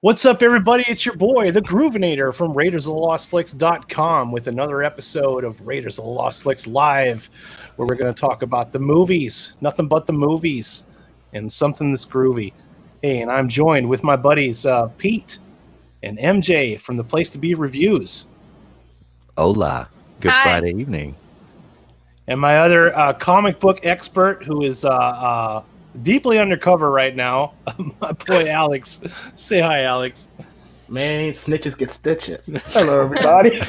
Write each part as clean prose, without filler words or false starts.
What's up, everybody? It's your boy, the Groovinator from RaidersOfTheLostFlicks.com with another episode of Raiders of the Lost Flicks Live, where we're going to talk about the movies, nothing but the movies, and something that's groovy. Hey, and I'm joined with my buddies Pete and MJ from the Place to Be Reviews. Hola. Good Hi. Friday evening. And my other comic book expert who is deeply undercover right now, my boy Alex. Say hi, Alex. Man, snitches get stitches. Hello, everybody.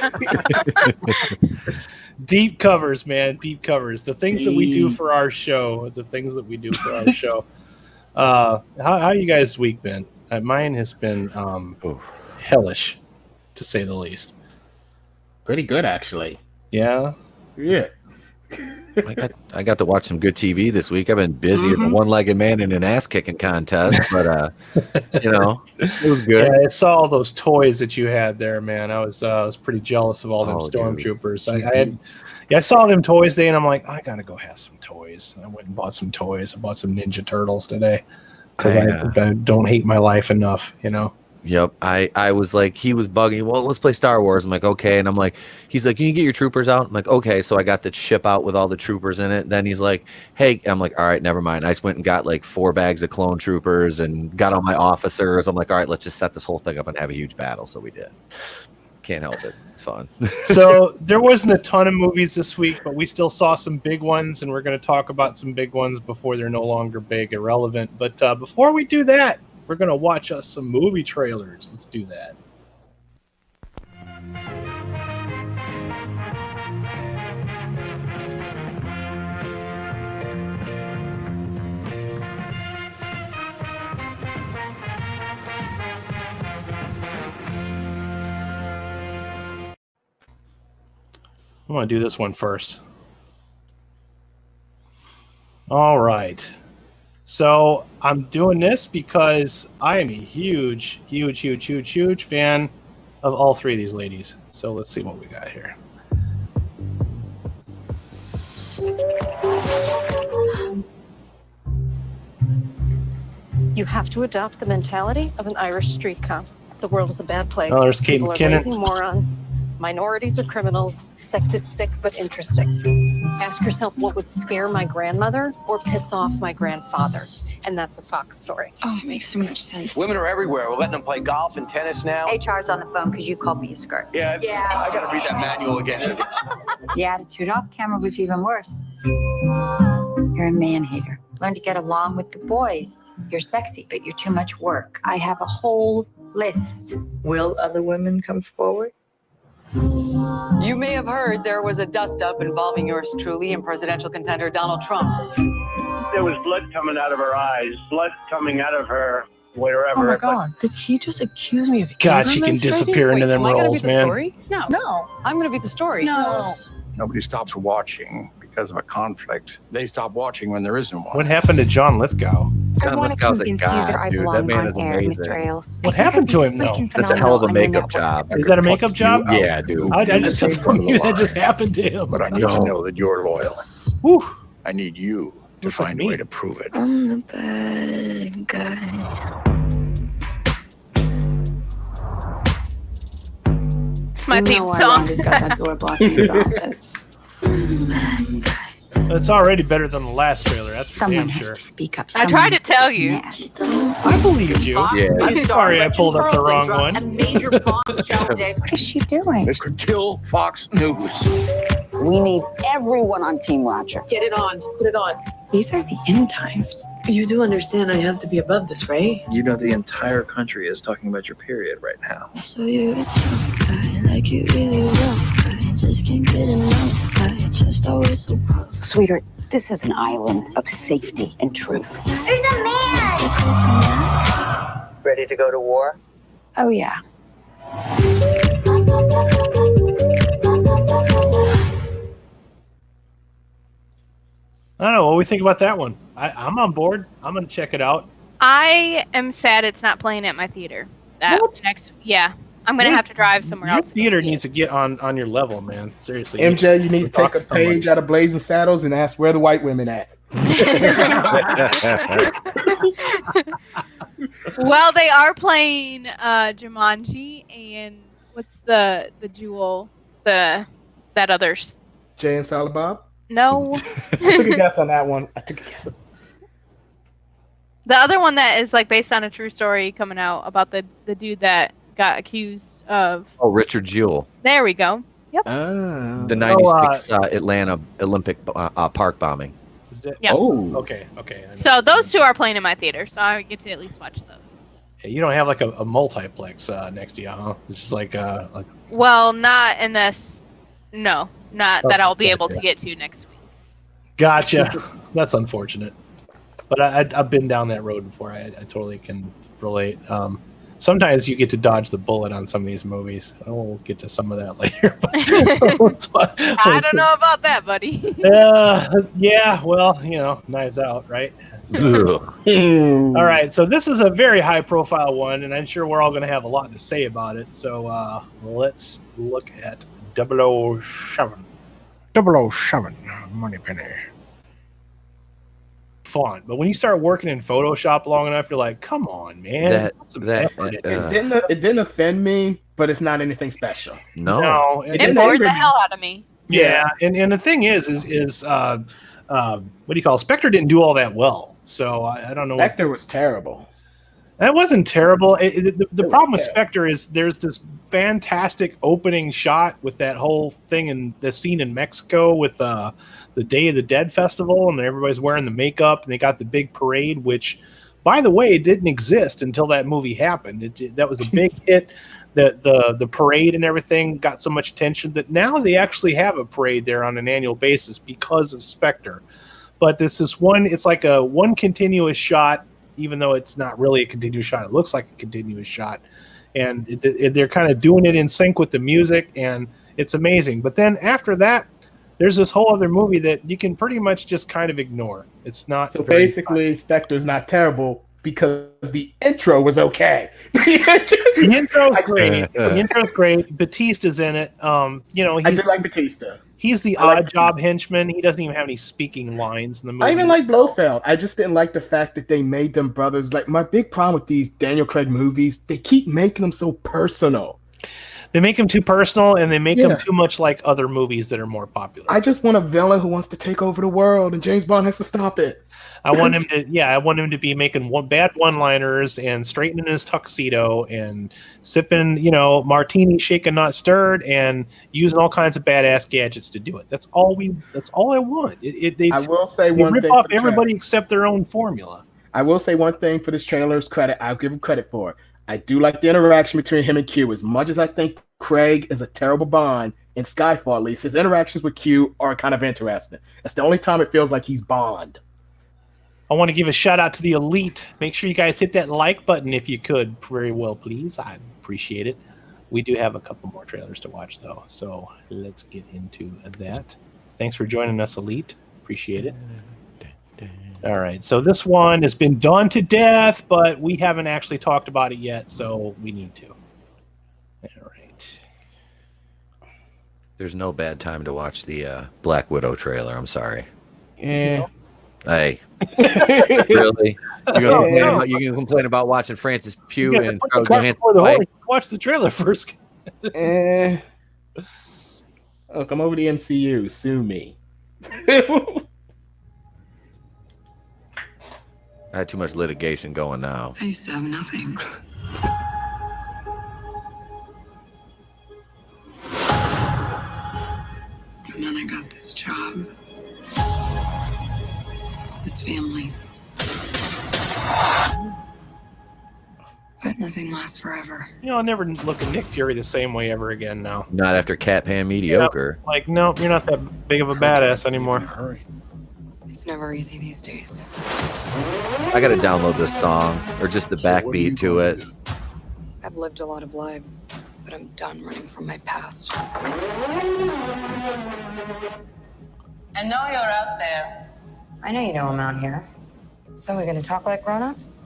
Deep covers, man. Deep covers. The things that we do for our show. How you guys' week been? Mine has been hellish, to say the least. Pretty good, actually. Yeah? Yeah. I got to watch some good TV this week. I've been busy as a one-legged man in an ass-kicking contest, but it was good. Yeah, I saw all those toys that you had there, man. I was pretty jealous of all them stormtroopers. I saw them toys today, and I'm like, I gotta go have some toys. I went and bought some toys. I bought some Ninja Turtles today because I don't hate my life enough, you know. Yep. I was like, he was bugging, well, let's play Star Wars. I'm like, okay. And I'm like, he's like, can you get your troopers out? I'm like, okay. So I got the ship out with all the troopers in it. Then he's like, hey, I'm like, all right, never mind. I just went and got like 4 bags of clone troopers and got all my officers. I'm like, all right, let's just set this whole thing up and have a huge battle. So we did. Can't help it. It's fun. So there wasn't a ton of movies this week, but we still saw some big ones, and we're going to talk about some big ones before they're no longer big, irrelevant. But before we do that, we're going to watch us some movie trailers. Let's do that. I want to do this one first. All right. So I'm doing this because I am a huge fan of all 3 of these ladies. So let's see what we got here. You have to adopt the mentality of an Irish street cop. The world is a bad place. Oh, there's Kate People are McKinnon. lazy morons. Minorities are criminals. Sex is sick but interesting. Ask yourself what would scare my grandmother or piss off my grandfather. And that's a Fox story. Oh, it makes so much sense. Women are everywhere. We're letting them play golf and tennis now. HR's on the phone because you called me a skirt. Yeah, I got to read that manual again. The attitude off camera was even worse. You're a man-hater. Learn to get along with the boys. You're sexy, but you're too much work. I have a whole list. Will other women come forward? You may have heard there was a dust-up involving yours truly and presidential contender Donald Trump. There was blood coming out of her eyes, blood coming out of her wherever. Oh my God! Did he just accuse me of God, she can disappear into them roles, man. Story? No. I'm going to be the story. No. Nobody stops watching because of a conflict. They stop watching when there isn't one. What happened to John Lithgow? John Lithgow's a god, dude. That man is amazing. What happened to him, though? That's a hell of a makeup job. Is that a makeup job? Yeah, dude. I just informed you that just happened to him. But I need to know that you're loyal. Whew. I need you to find a way to prove it. I'm the bad guy. It's my theme song. Just got that door blocking the office. It's already better than the last trailer. That's for Someone damn has sure. to speak up. I tried to tell you. I believed you. Yeah. I'm sorry I pulled up the wrong one. A major bombshell today. What is she doing? Mr. Kill Fox News. We need everyone on Team Roger. Get it on. Put it on. These are the end times. You do understand I have to be above this, right? You know the entire country is talking about your period right now. So you're a tough guy, like you really rough guy. Just can't get enough guy. Just always so puff. Sweetheart, this is an island of safety and truth. There's a man! Ready to go to war? Oh, yeah. I don't know. What do we think about that one? I'm on board. I'm going to check it out. I am sad it's not playing at my theater. Yeah. I'm going to have to drive somewhere else. Your theater needs to get on your level, man. Seriously. MJ, you need to take a page out of Blazing Saddles and ask where the white women at. Well, they are playing Jumanji and what's the jewel? That other Jay and Silent Bob? no. I took a guess on that one. The other one that is like based on a true story coming out about the dude that got accused of. Oh, Richard Jewell. There we go. Yep. The 96 Atlanta Olympic park bombing. Yeah. Oh. Okay. So those two are playing in my theater, so I get to at least watch those. Yeah, you don't have like a multiplex next to you, huh? It's just like Well, not in this. No, not that I'll be able to get to next week. Gotcha. That's unfortunate. But I've been down that road before. I totally can relate. Sometimes you get to dodge the bullet on some of these movies. We'll get to some of that later. I don't know about that, buddy. Yeah, well, Knives Out, right? So, all right, so this is a very high-profile one, and I'm sure we're all going to have a lot to say about it. So let's look at 007. 007, Moneypenny. Fun, but when you start working in Photoshop long enough, you're like, come on, man. It didn't offend me, but it's not anything special. No, it bored the hell out of me. Yeah, and the thing is what do you call it? Spectre didn't do all that well, so I don't know. Spectre was terrible. That wasn't terrible. The problem with Spectre is there's this fantastic opening shot with that whole thing in the scene in Mexico with the Day of the Dead festival, and everybody's wearing the makeup, and they got the big parade, which, by the way, didn't exist until that movie happened. That was a big hit. The parade and everything got so much attention that now they actually have a parade there on an annual basis because of Spectre. But this one, it's like a one continuous shot, even though it's not really a continuous shot. It looks like a continuous shot. And they're kind of doing it in sync with the music, and it's amazing. But then after that, there's this whole other movie that you can pretty much just kind of ignore. It's not. So basically, Spectre's not terrible because the intro was okay. The intro's great. The intro's great. Batista's in it. I did like Batista. He's the odd job henchman. He doesn't even have any speaking lines in the movie. I even like Blofeld. I just didn't like the fact that they made them brothers. Like, my big problem with these Daniel Craig movies, they keep making them so personal. They make them too personal, and they make them too much like other movies that are more popular. I just want a villain who wants to take over the world, and James Bond has to stop it. I want him to be making bad one-liners and straightening his tuxedo and sipping, martini shaken not stirred, and using all kinds of badass gadgets to do it. That's all I want. I will say one thing. Rip off everybody except their own formula. I will say one thing for this trailer's credit. I'll give him credit for it. I do like the interaction between him and Q. As much as I think Craig is a terrible Bond, in Skyfall at least, his interactions with Q are kind of interesting. That's the only time it feels like he's Bond. I want to give a shout out to the Elite. Make sure you guys hit that like button if you could. Very well, please. I'd appreciate it. We do have a couple more trailers to watch, though, so let's get into that. Thanks for joining us, Elite. Appreciate it. All right, so this one has been done to death, but we haven't actually talked about it yet, so we need to. All right. There's no bad time to watch the Black Widow trailer. I'm sorry. Yeah. Hey. Really? You're gonna complain about watching Francis Pugh and Scarlett Johansson? Watch the trailer first. Look, I'm over the MCU. Sue me. I had too much litigation going now. I used to have nothing. And then I got this job. This family. But nothing lasts forever. I'll never look at Nick Fury the same way ever again now. Not after Cat Pan Mediocre. No, you're not that big of a badass anymore. It's never easy these days. I gotta download this song, or just the backbeat to it. I've lived a lot of lives, but I'm done running from my past. I know you're out there. I know you know I'm out here. So we're gonna talk like grown-ups?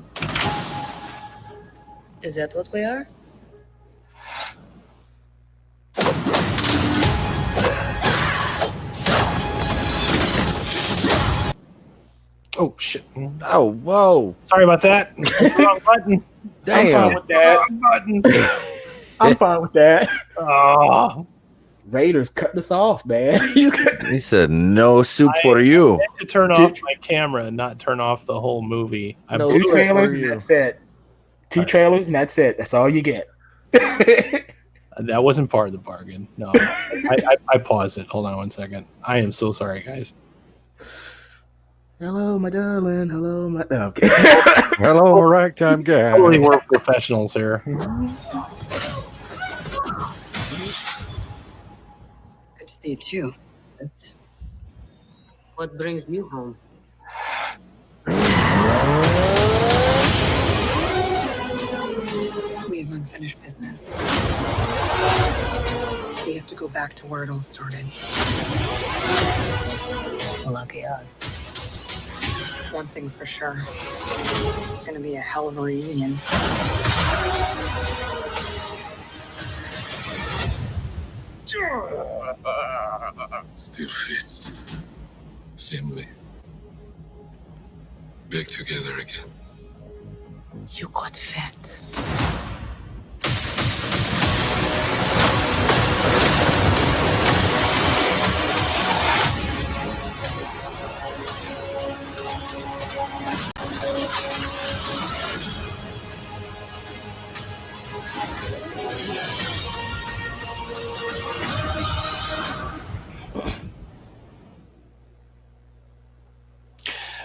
Is that what we are? Oh shit! Oh, whoa! Sorry about that. Wrong button. Damn. I'm fine with that. Wrong button. I'm fine with that. Oh, Raiders cut this off, man. He said, "No soup for you." I meant to turn off my camera and not turn off the whole movie. No Two soup trailers for and you. that's it. Two trailers and that's it. That's all you get. That wasn't part of the bargain. No, I paused it. Hold on 1 second. I am so sorry, guys. Hello, my darling. Hello, my. Oh, okay. Hello, ragtime guy. Totally, we're professionals here. Good to see you too. That's what brings me home. We have unfinished business. We have to go back to where it all started. Lucky us. One thing's for sure. It's gonna be a hell of a reunion. Still fits. Family. Back together again. You got fat.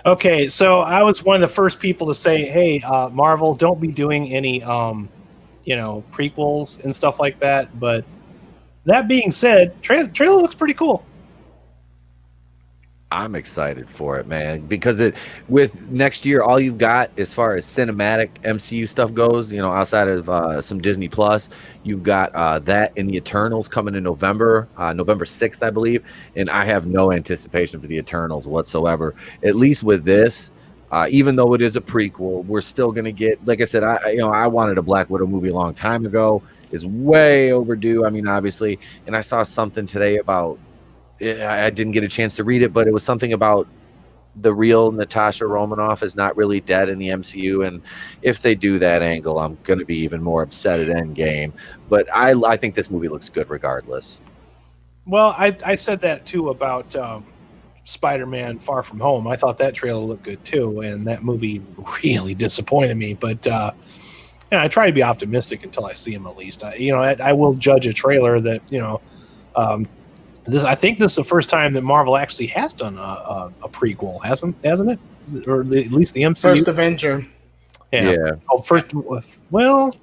Okay, so I was one of the first people to say, "Hey, Marvel, don't be doing any, prequels and stuff like that." But that being said, trailer looks pretty cool. I'm excited for it, man, because with next year, all you've got as far as cinematic MCU stuff goes, outside of some Disney Plus, you've got that and the Eternals coming in November 6th, I believe, and I have no anticipation for the Eternals whatsoever. At least with this, even though it is a prequel, we're still gonna get, like I said, I wanted a Black Widow movie a long time ago. It's way overdue. I mean, obviously, and I saw something today about. I didn't get a chance to read it, but it was something about the real Natasha Romanoff is not really dead in the MCU, and if they do that angle, I'm going to be even more upset at Endgame. But I think this movie looks good regardless. Well, I said that too about Spider-Man: Far From Home. I thought that trailer looked good too, and that movie really disappointed me. But I try to be optimistic until I see him at least. I will judge a trailer that I think this is the first time that Marvel actually has done a prequel, hasn't it? Or at least the MCU. First Avenger. Yeah. Oh, first. Well.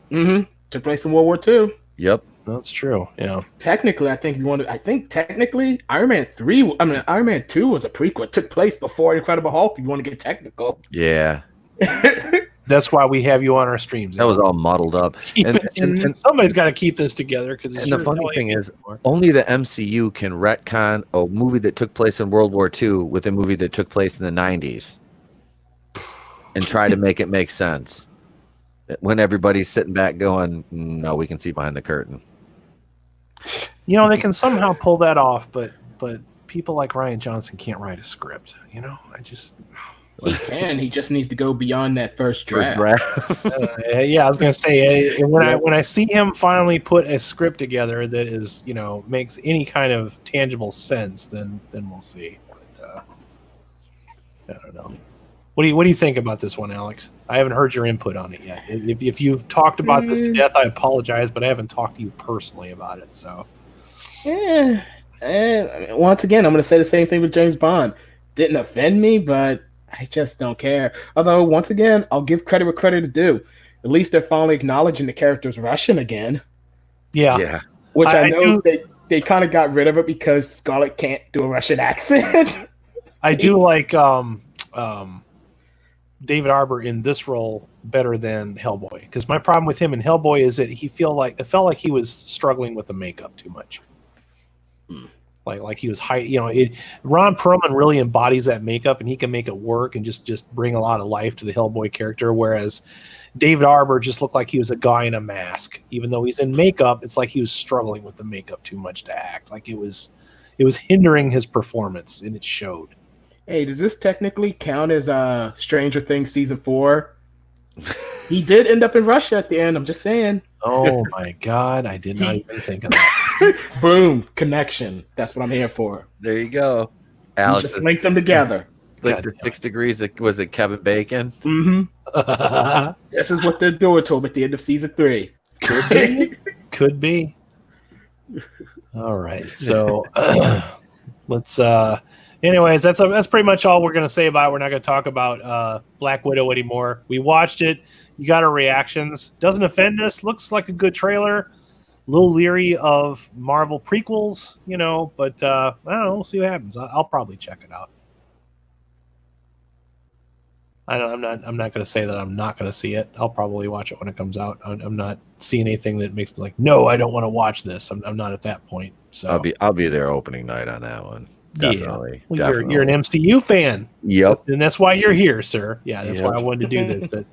Took place in World War II. Yep. That's true. Yeah. Technically, I think technically Iron Man 3. Iron Man 2 was a prequel. It took place before Incredible Hulk. If you want to get technical. Yeah. That's why we have you on our streams. That was all muddled up. And somebody's got to keep this together. And the funny thing is, only the MCU can retcon a movie that took place in World War II with a movie that took place in the 90s and try to make it make sense. When everybody's sitting back going, no, we can see behind the curtain. They can somehow pull that off, but people like Ryan Johnson can't write a script. He can. He just needs to go beyond that first draft. Yeah, I was gonna say when I see him finally put a script together that is makes any kind of tangible sense, then we'll see. But, I don't know. What do you think about this one, Alex? I haven't heard your input on it yet. If you've talked about this to death, I apologize, but I haven't talked to you personally about it. So, once again, I'm going to say the same thing with James Bond. Didn't offend me, but I just don't care. Although, once again, I'll give credit where credit is due. At least they're finally acknowledging the character's Russian again. Yeah. Which I know they kind of got rid of it because Scarlett can't do a Russian accent. I do like David Arbor in this role better than Hellboy, because my problem with him in Hellboy is that it felt like he was struggling with the makeup too much. Like he was high, Ron Perlman really embodies that makeup, and he can make it work and just bring a lot of life to the Hellboy character. Whereas David Arbor just looked like he was a guy in a mask, even though he's in makeup. It's like he was struggling with the makeup too much to act. Like it was hindering his performance, and it showed. Hey, does this technically count as Stranger Things season 4? He did end up in Russia at the end. I'm just saying. Oh my God, I did not even think of that. Boom, connection. That's what I'm here for. There you go. You Alex just linked them together. like the 6 degrees. Was it Kevin Bacon? Mm-hmm. This is what they're doing to him at the end of season 3. Could be. Could be. All right. So let's anyways, that's pretty much all we're gonna say about it. We're not gonna talk about Black Widow anymore. We watched it. You got our reactions. Doesn't offend us. Looks like a good trailer. A little leery of Marvel prequels, but I don't know. We'll see what happens. I'll probably check it out. I'm not going to say that I'm not going to see it. I'll probably watch it when it comes out. I'm not seeing anything that makes me like, no, I don't want to watch this. I'm not at that point. So I'll be there opening night on that one. Definitely. Yeah. Well, definitely. You're an MCU fan. Yep. And that's why you're here, sir. Yeah, that's why I wanted to do this.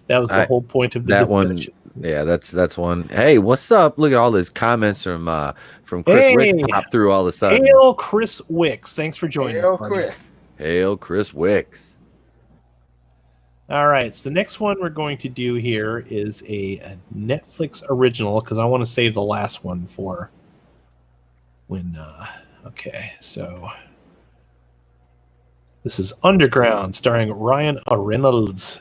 That was the whole point of the discussion. Yeah, that's one. Hey, what's up? Look at all these comments from Chris Wicks pop through all of a sudden. Hail Chris Wicks. Thanks for joining us. Chris. Hail Chris Wicks. All right, so the next one we're going to do here is a Netflix original because I want to save the last one for when. Okay, so this is Underground, starring Ryan Reynolds.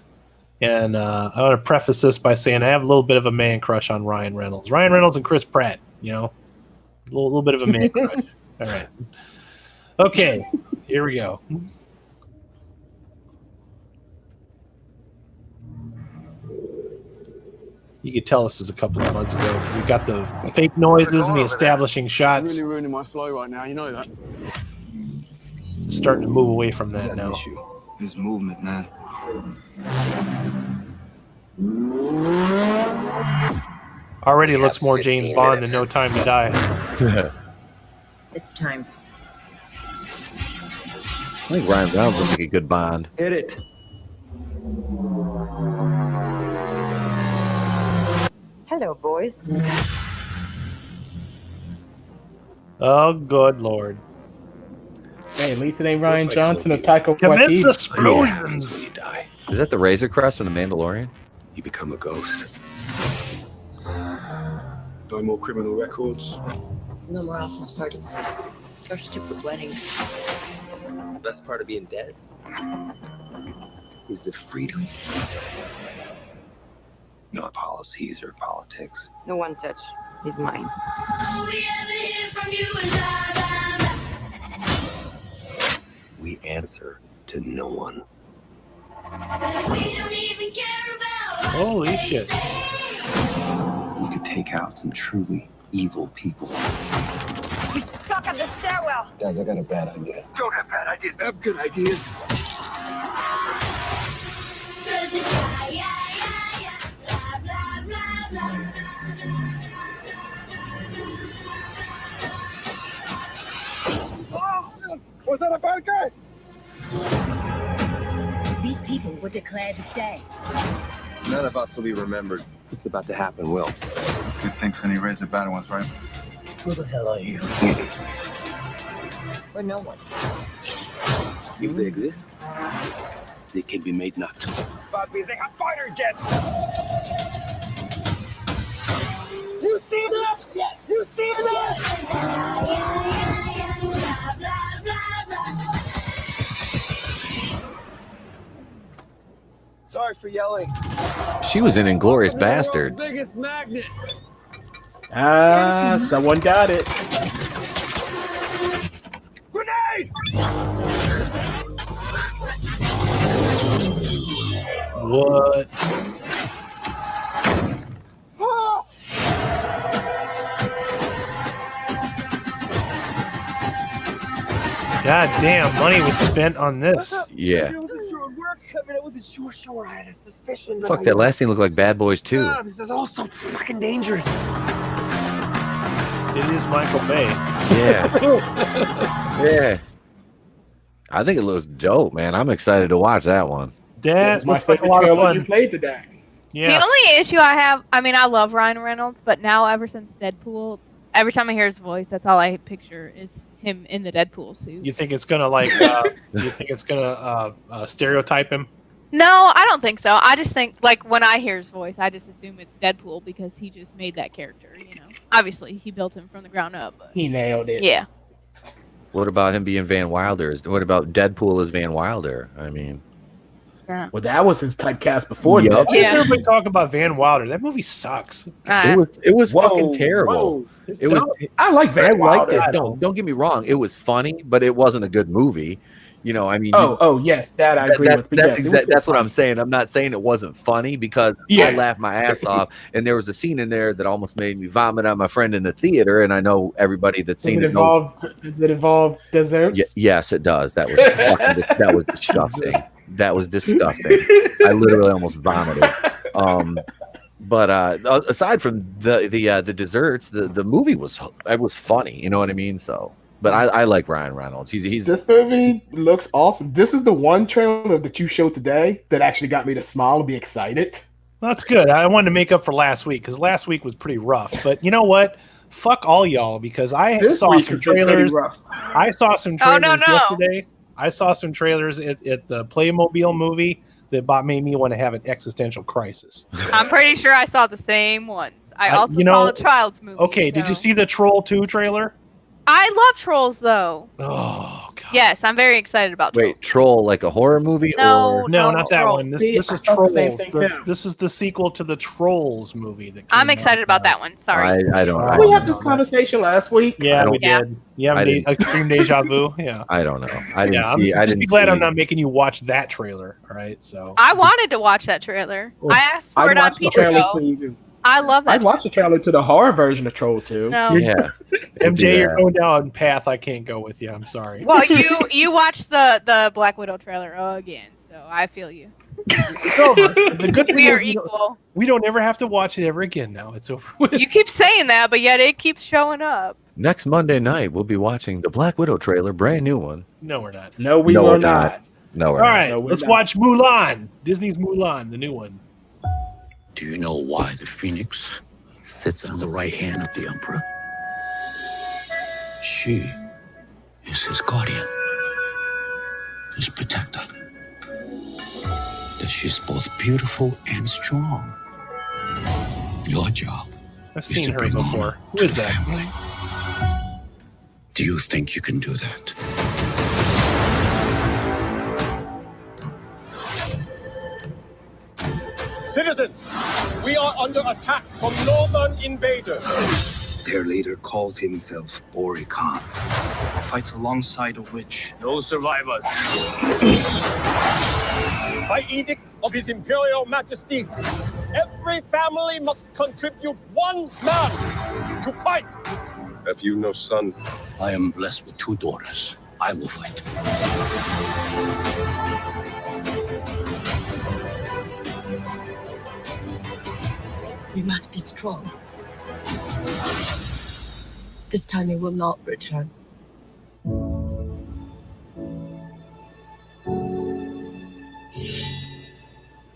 And I want to preface this by saying I have a little bit of a man crush on Ryan Reynolds. Ryan Reynolds and Chris Pratt, a little bit of a man crush. All right. Okay, here we go. You could tell this is a couple of months ago because we've got the fake noises and the establishing shots. Really ruining my flow right now, you know that. Starting to move away from that now. His movement, man. Already looks more James Bond than No Time to Die. It's time. I think Ryan Reynolds would make a good Bond. Hit it. Hello, boys. Oh, good Lord. Hey, at least it ain't Ryan Johnson or Taika Commence Waititi. explosions. Is that the Razor Crest from The Mandalorian? You become a ghost. No more criminal records. No more office parties. Or stupid weddings. The best part of being dead is the freedom. Not policies or politics. No one touch. He's mine. We answer to no one. Holy shit. We could take out some truly evil people. He's stuck on the stairwell. Guys, I got a bad idea. Don't have bad ideas, I have good ideas. Was that a bad guy? These people were declared dead. None of us will be remembered. What's about to happen will. Good things when you raise the bad ones, right? Who the hell are you? We're no one. If they exist, they can be made not to. Bobby, they got fighter jets! You see that? Yes! You see that? Sorry for yelling. She was in Inglourious Bastards. Biggest magnet. Someone got it. Grenade! What? God damn, money was spent on this. Yeah. I wasn't sure it would work. I mean, I wasn't sure. I had a suspicion. But Fuck, that last scene looked like Bad Boys 2. This is all so fucking dangerous. It is Michael Bay. Yeah. Yeah. I think it looks dope, man. I'm excited to watch that one. That My looks like a favorite lot of trailer you fun. played today. Yeah. The only issue I have, I mean, I love Ryan Reynolds, but now ever since Deadpool, Every time I hear his voice, that's all I picture is him in the Deadpool suit. You think it's gonna stereotype him? No, I don't think so. I just think, like, when I hear his voice, I just assume it's Deadpool because he just made that character, you know. Obviously, he built him from the ground up. But... He nailed it. Yeah. What about him being Van Wilder? What about Deadpool as Van Wilder? I mean... Yeah. Well, that was his typecast before. Yep. That. Why is everybody talking about Van Wilder? That movie sucks. It was fucking terrible. It was. I like Van Wilder. Liked it. Don't get me wrong. It was funny, but it wasn't a good movie. You know, I mean. Yes, that I agree with. That's what I'm saying. I'm not saying it wasn't funny because I laughed my ass off, and there was a scene in there that almost made me vomit on my friend in the theater. And I know everybody that's seen it. Does it involve desserts? Yes, it does. That was that was disgusting. That was disgusting. I literally almost vomited. But aside from the desserts, the movie was funny. You know what I mean? So, but I like Ryan Reynolds. He's This movie looks awesome. This is the one trailer that you showed today that actually got me to smile and be excited. That's good. I wanted to make up for last week because last week was pretty rough. But you know what? Fuck all y'all because I saw some trailers. I saw some trailers yesterday. I saw some trailers at the Playmobil movie that made me want to have an existential crisis. I'm pretty sure I saw the same ones. I also saw the Child's movie. Okay, did you see the Troll 2 trailer? I love Trolls, though. Oh, God. Yes, I'm very excited about Trolls. Wait, Troll like a horror movie? No, No, not that one. This is Trolls. Yeah. This is the sequel to the Trolls movie. That I'm excited about that one. Sorry. I don't. We had this conversation last week. Yeah, we did. Yeah, extreme deja vu. Yeah. I don't know. I didn't I'm see. I didn't. Be glad see. I'm not making you watch that trailer. All right, so I wanted to watch that trailer. I asked for it on Peter. I love that. I'd watch the trailer to the horror version of Troll 2. No. Yeah. MJ, you're going down a path I can't go with you. I'm sorry. Well, you watched the Black Widow trailer again, so I feel you. The good thing We are is equal. we don't ever have to watch it ever again now. It's over with. You keep saying that, but yet it keeps showing up. Next Monday night, we'll be watching the Black Widow trailer, brand new one. No, we're not. No, we No, were we're not. No, we're All not. right, No, we're let's not. watch Mulan. Disney's Mulan, the new one. Do you know why the Phoenix sits on the right hand of the Emperor? She is his guardian, his protector. That she's both beautiful and strong. Your job I've is seen to her bring before. honor Who to is the that? family. Do you think you can do that? Citizens, we are under attack from northern invaders. Their leader calls himself Ori Khan. Fights alongside a witch. No survivors. By edict of His Imperial Majesty, every family must contribute one man to fight. Have you no son? I am blessed with 2 daughters. I will fight. We must be strong. This time it will not return.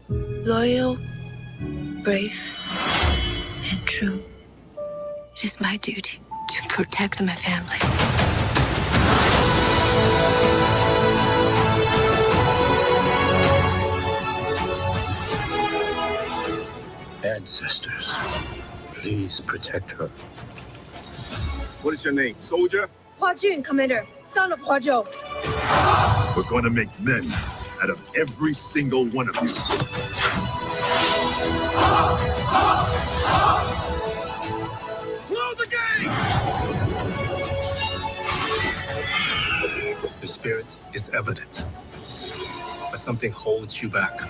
Loyal, brave, and true. It is my duty to protect my family. Ancestors, please protect her. What is your name, soldier? Hua Jun, Commander, son of Hua Zhou. We're going to make men out of every single one of you. Close the gate! The spirit is evident, but something holds you back.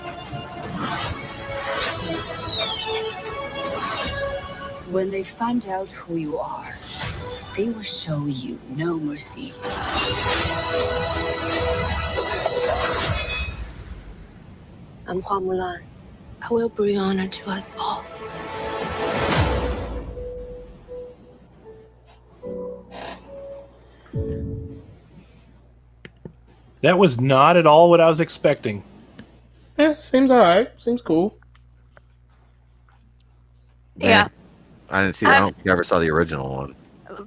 When they find out who you are, they will show you no mercy. I'm Hua Mulan. I will bring honor to us all. That was not at all what I was expecting. Yeah, seems alright. Seems cool. Yeah. I didn't see. I don't think I ever saw the original one.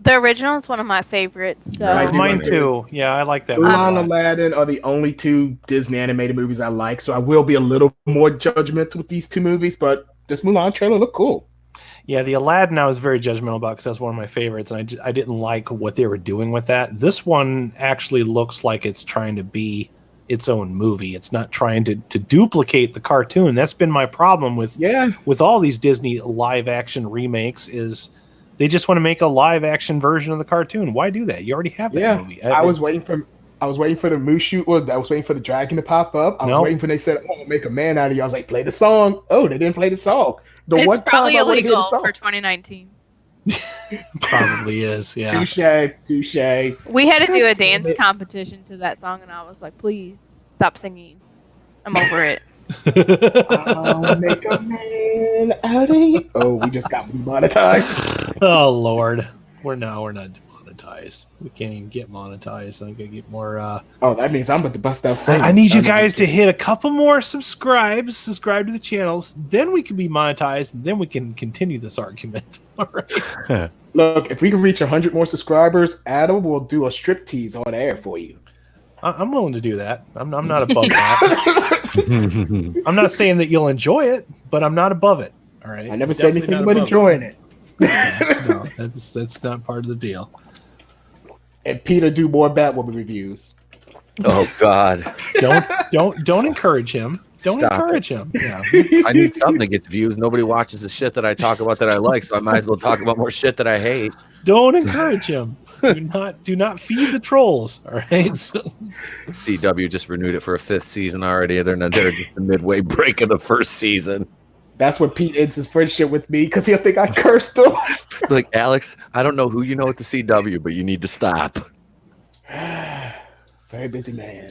The original is one of my favorites. So Right. Mine too. Yeah, I like that. Mulan one a and lot. Aladdin are the only two Disney animated movies I like, so I will be a little more judgmental with these two movies, but this Mulan trailer looked cool. Yeah, the Aladdin I was very judgmental about because that's one of my favorites, and I didn't like what they were doing with that. This one actually looks like it's trying to be its own movie. It's not trying to duplicate the cartoon. That's been my problem with all these Disney live action remakes is they just want to make a live action version of the cartoon. Why do that? You already have that movie. I was waiting for the Mushu I was waiting for the dragon to pop up. I was waiting for they said, "Oh, make a man out of you." I was like, "Play the song." Oh, they didn't play the song. It's probably illegal for 2019. Probably is, yeah. Touche. We had to do a dance competition to that song, and I was like, please stop singing. I'm over it. I'll make a man out of you. Oh, we just got demonetized. Oh, Lord. We're not demonetized. We can't even get monetized. I gotta get more. Oh, that means I'm about to bust out singing. I need you guys to hit a couple more subscribe to the channels. Then we can be monetized, and then we can continue this argument. All right. Look, if we can reach 100 more subscribers, Adam will do a striptease on air for you. I'm willing to do that. I'm not above that. I'm not saying that you'll enjoy it, but I'm not above it. All right. I never said anything about enjoying it. No, that's not part of the deal. And Peter do more Batwoman reviews. Oh God! Don't encourage him. Don't Stop encourage it. him. Yeah. I need something that gets views. Nobody watches the shit that I talk about that I like, so I might as well talk about more shit that I hate. Don't encourage him. Do not feed the trolls. All right. So, CW just renewed it for a 5th season already. They're just the midway break of the 1st season. That's what Pete ends his friendship with me because he'll think I cursed him. Like, Alex, I don't know who you know at the CW, but you need to stop. Very busy man.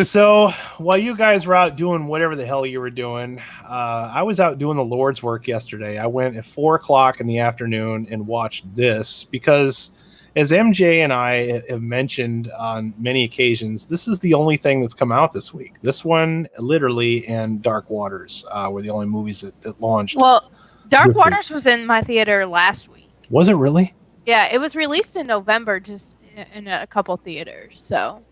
So while you guys were out doing whatever the hell you were doing, I was out doing the Lord's work yesterday. I went at 4:00 in the afternoon and watched this because, as MJ and I have mentioned on many occasions, this is the only thing that's come out this week. This one, literally, and Dark Waters were the only movies that launched. Well, Dark Waters was in my theater last week. Was it really? Yeah, it was released in November, just in a couple theaters. So.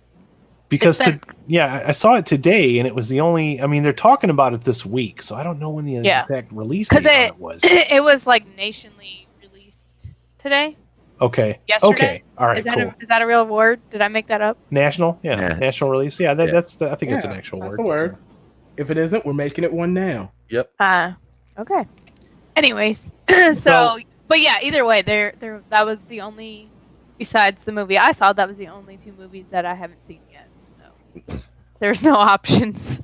Because I saw it today, and it was the only. I mean, they're talking about it this week, so I don't know when the exact release date it was. It was like nationally released today. Okay. Yesterday. Okay. All right. Is that a real word? Did I make that up? National? Yeah. National release. Yeah. That's. I think it's an actual That's word. a word. If it isn't, we're making it one now. Yep. Okay. Anyways, so but yeah, either way, there that was the only. Besides the movie I saw, that was the only 2 movies that I haven't seen yet. So there's no options.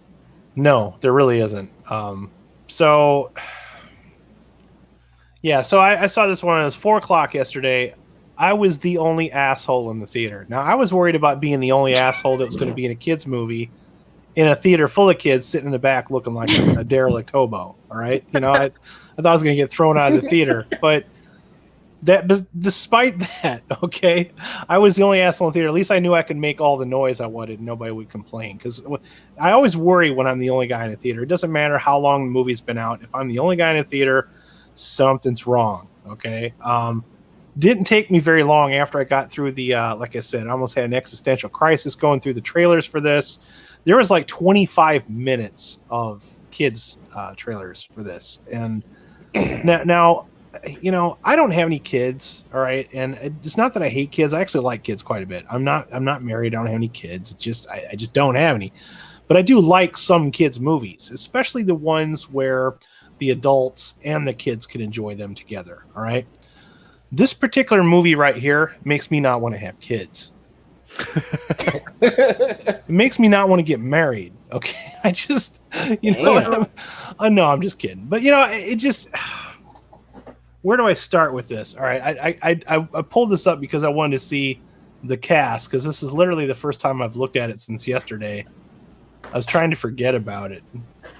No, there really isn't. So I saw this one. It was 4:00 yesterday. I was the only asshole in the theater. Now, I was worried about being the only asshole that was going to be in a kid's movie in a theater full of kids sitting in the back looking like a derelict hobo. All right. I thought I was going to get thrown out of the theater, but despite that, okay, I was the only asshole in the theater. At least I knew I could make all the noise I wanted and nobody would complain. Because I always worry when I'm the only guy in the theater. It doesn't matter how long the movie's been out. If I'm the only guy in the theater, something's wrong. Okay. Didn't take me very long after I got through the, like I said, I almost had an existential crisis going through the trailers for this. There was like 25 minutes of kids trailers for this. And now, I don't have any kids, all right, and it's not that I hate kids. I actually like kids quite a bit. I'm not married. I don't have any kids. It's just I just don't have any. But I do like some kids' movies, especially the ones where the adults and the kids can enjoy them together. All right. This particular movie right here makes me not want to have kids. It makes me not want to get married. Okay, I just, no, I'm just kidding. But it just. Where do I start with this? All right, I pulled this up because I wanted to see the cast because this is literally the first time I've looked at it since yesterday. I was trying to forget about it. Let's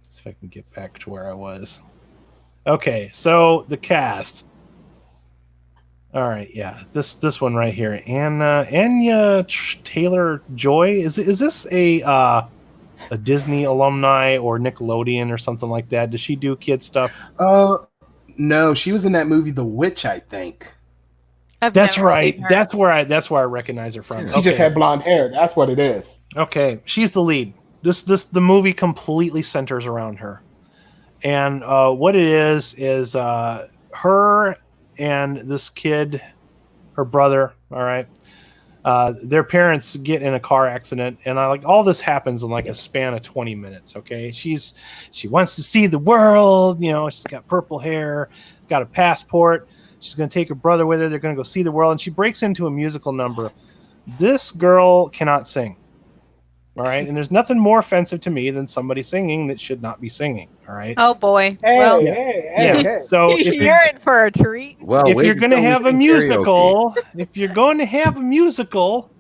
see if I can get back to where I was. Okay, so the cast. All right, yeah, this one right here, Anya Taylor-Joy. Is this a Disney alumni or Nickelodeon or something like that? Does she do kid stuff? No, she was in that movie The Witch, I think. That's never right. seen her. That's where I recognize her from. She just had blonde hair. That's what it is. Okay, she's the lead. The movie completely centers around her, and what it is her and this kid, her brother. All right, their parents get in a car accident, and all this happens in like a span of 20 minutes. Okay, she wants to see the world. You know, she's got purple hair, got a passport. She's going to take her brother with her. They're going to go see the world, and she breaks into a musical number. This girl cannot sing. All right. And there's nothing more offensive to me than somebody singing that should not be singing. All right. Oh boy. Hey, Well, hey. So if you're in for a treat. Well, if wait you're going to until we have a sing musical,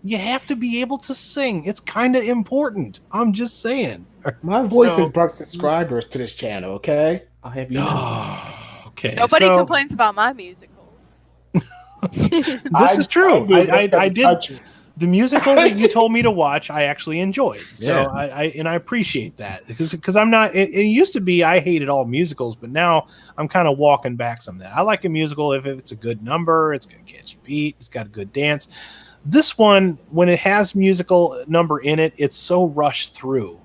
you have to be able to sing. It's kind of important. I'm just saying. My voice has brought subscribers to this channel. Okay, I'll have you know. Okay. Nobody complains about my musicals. This is true. I did. The musical that you told me to watch, I actually enjoyed. So I appreciate that because I'm not. It used to be I hated all musicals, but now I'm kind of walking back some of that. I like a musical if it's a good number, it's got a catchy beat, it's got a good dance. This one, when it has musical number in it, it's so rushed through.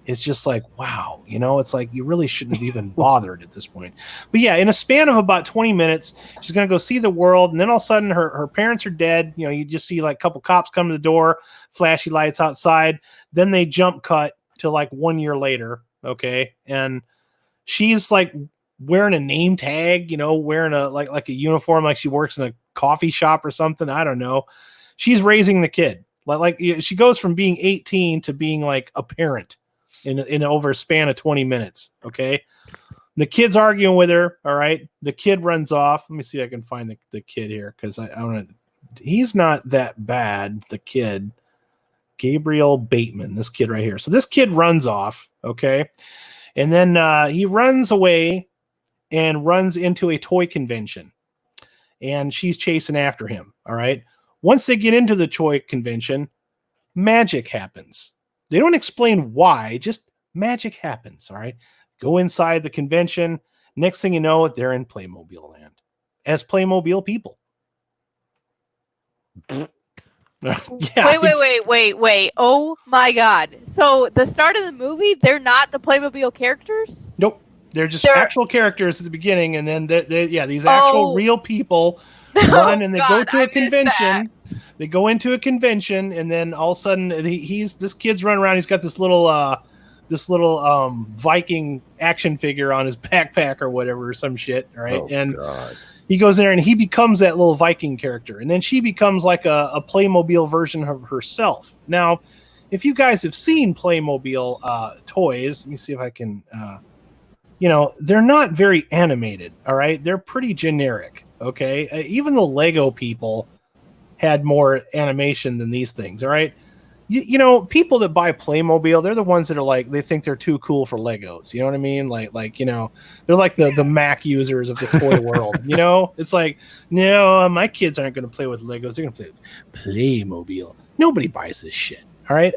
It's just like, wow, it's like you really shouldn't have even bothered at this point. But yeah, in a span of about 20 minutes, she's going to go see the world. And then all of a sudden her parents are dead. You just see like a couple cops come to the door, flashy lights outside. Then they jump cut to like 1 year later. Okay. And she's like wearing a name tag, wearing a like a uniform, like she works in a coffee shop or something. I don't know. She's raising the kid. Like she goes from being 18 to being like a parent. In over a span of 20 minutes. Okay. The kid's arguing with her. All right. The kid runs off. Let me see if I can find the kid here. Cause I want to, he's not that bad. The kid, Gabriel Bateman, this kid right here. So this kid runs off. Okay. And then he runs away and runs into a toy convention and she's chasing after him. All right. Once they get into the toy convention, magic happens. They don't explain why, just magic happens, all right? Go inside the convention. Next thing you know, they're in Playmobil land as Playmobil people. Wait. Oh my God. So the start of the movie, they're not the Playmobil characters? Nope. They're just actual characters at the beginning. And then these actual real people run and they go to a convention. They go into a convention, and then all of a sudden, this kid's running around. He's got this little Viking action figure on his backpack or whatever, or some shit, right? God. He goes in there and he becomes that little Viking character, and then she becomes like a Playmobil version of herself. Now, if you guys have seen Playmobil toys, let me see if I can. They're not very animated. All right, they're pretty generic. Okay, even the Lego people had more animation than these things. All right. People that buy Playmobil, they're the ones that are like, they think they're too cool for Legos. You know what I mean? They're like the Mac users of the toy world. It's like, no, my kids aren't going to play with Legos. They're going to play with Playmobil. Nobody buys this shit. All right.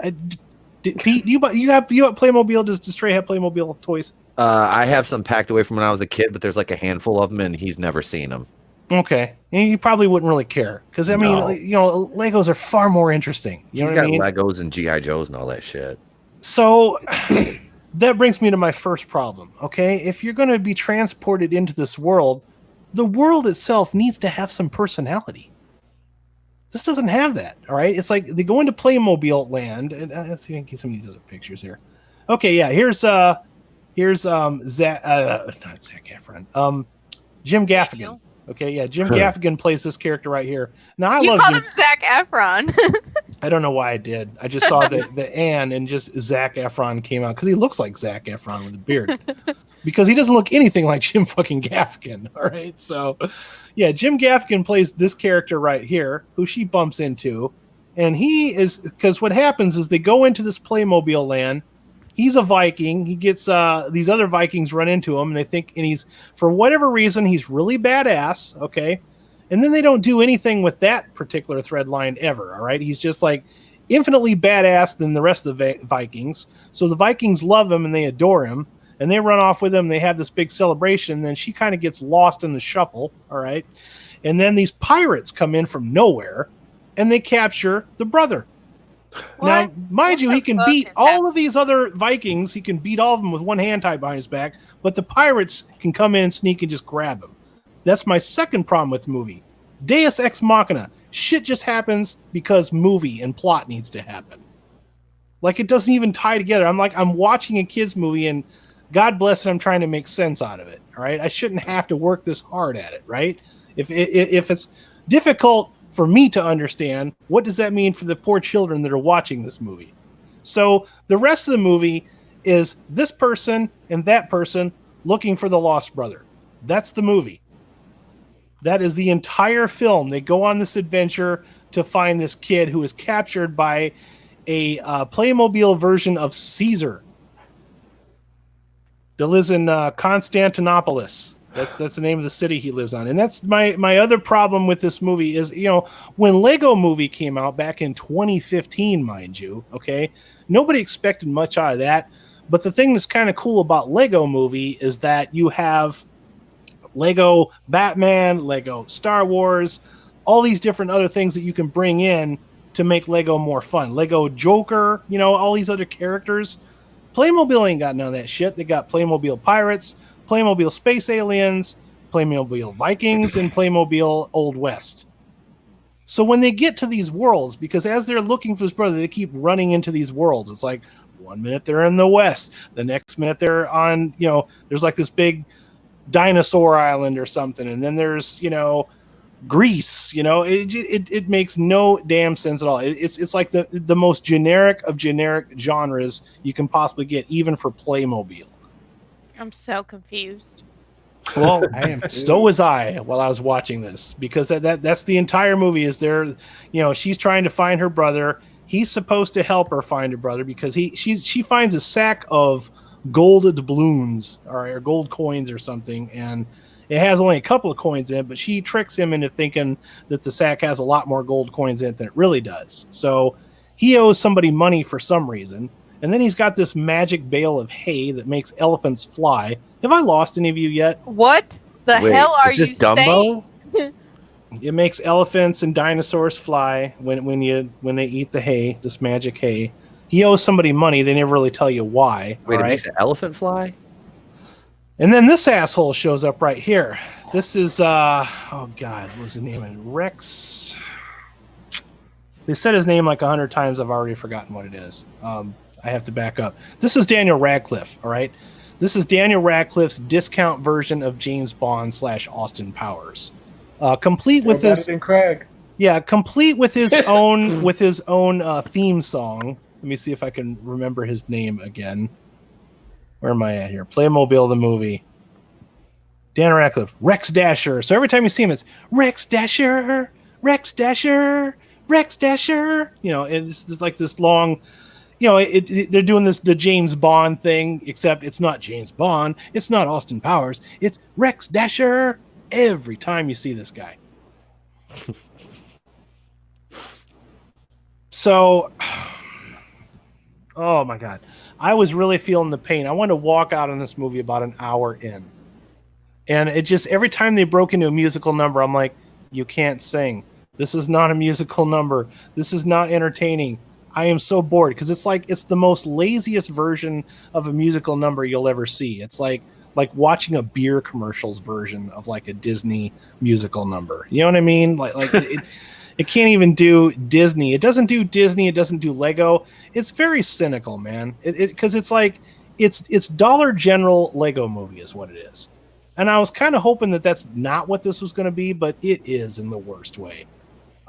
Pete, you have Playmobil? Does Stray have Playmobil toys? I have some packed away from when I was a kid, but there's like a handful of them and he's never seen them. Okay, and you probably wouldn't really care because Legos are far more interesting. You know what I mean? Legos and GI Joes and all that shit. So that brings me to my first problem. Okay, if you're going to be transported into this world, the world itself needs to have some personality. This doesn't have that. All right, it's like they go into Playmobil land, and let's see if I can get some of these other pictures here. Okay, yeah, here's Zach Efron, Jim Gaffigan. Okay, yeah, Jim Gaffigan plays this character right here. Now I love called him Zac Efron. I don't know why I did. I just saw the Ann and just Zac Efron came out because he looks like Zac Efron with a beard. Because he doesn't look anything like Jim fucking Gaffigan. All right, so yeah, Jim Gaffigan plays this character right here, who she bumps into, and he is because what happens is they go into this Playmobil land. He's a Viking. He gets these other Vikings run into him, and they think, and he's for whatever reason he's really badass. Okay, and then they don't do anything with that particular thread line ever. All right, he's just like infinitely badass than the rest of the Vikings. So the Vikings love him and they adore him, and they run off with him. They have this big celebration. And then she kind of gets lost in the shuffle. All right, And then these pirates come in from nowhere and they capture the brother. Now, mind you, he can beat all of these other Vikings. He can beat all of them with one hand tied behind his back, but the pirates can come in and sneak and just grab him. That's my second problem with the movie. Deus Ex Machina. Shit just happens because movie and plot needs to happen. Like, it doesn't even tie together. I'm watching a kid's movie, and God bless it, I'm trying to make sense out of it. All right, I shouldn't have to work this hard at it, right? If it's difficult for me to understand, what does that mean for the poor children that are watching this movie? So the rest of the movie is this person and that person looking for the lost brother. That's the movie. That is the entire film. They go on this adventure to find this kid who is captured by a Playmobil version of Caesar that lives in Constantinopolis. That's the name of the city he lives on. And that's my other problem with this movie is, when Lego Movie came out back in 2015, mind you, okay, nobody expected much out of that. But the thing that's kind of cool about Lego Movie is that you have Lego Batman, Lego Star Wars, all these different other things that you can bring in to make Lego more fun. Lego Joker, all these other characters. Playmobil ain't got none of that shit. They got Playmobil Pirates, Playmobil Space Aliens, Playmobil Vikings, and Playmobil Old West. So when they get to these worlds, because as they're looking for this brother, they keep running into these worlds. It's like 1 minute they're in the West, the next minute they're on, there's like this big dinosaur island or something, and then there's Greece. It makes no damn sense at all. It's like the most generic of generic genres you can possibly get, even for Playmobil. I'm so confused. Well, so was I while I was watching this, because that's the entire movie. Is there, she's trying to find her brother. He's supposed to help her find her brother because she finds a sack of gold doubloons or gold coins or something, and it has only a couple of coins in it, but she tricks him into thinking that the sack has a lot more gold coins in it than it really does. So he owes somebody money for some reason, and then he's got this magic bale of hay that makes elephants fly. Have I lost any of you yet? What the hell are you Dumbo? saying? It makes elephants and dinosaurs fly when they eat the hay, this magic hay. He owes somebody money. They never really tell you why. Wait, all it right? makes an elephant fly? And then this asshole shows up right here. This is, oh God, what was the name of it? Rex. They said his name like 100 times. I've already forgotten what it is. I have to back up. This is Daniel Radcliffe, all right? This is Daniel Radcliffe's discount version of James Bond / Austin Powers. Complete with his... Craig. Yeah, complete with his own theme song. Let me see if I can remember his name again. Where am I at here? Playmobil the movie. Dan Radcliffe, Rex Dasher. So every time you see him, it's Rex Dasher, Rex Dasher, Rex Dasher. It's like this long. They're doing the James Bond thing, except it's not James Bond. It's not Austin Powers. It's Rex Dasher. Every time you see this guy. So. Oh my God. I was really feeling the pain. I wanted to walk out on this movie about an hour in. And it just, every time they broke into a musical number, I'm like, you can't sing. This is not a musical number. This is not entertaining. I am so bored because it's the most laziest version of a musical number you'll ever see. It's like watching a beer commercials version of like a Disney musical number. You know what I mean? It can't even do Disney. It doesn't do Disney. It doesn't do Lego. It's very cynical, man. Because it's Dollar General Lego Movie is what it is. And I was kind of hoping that that's not what this was going to be, but it is in the worst way.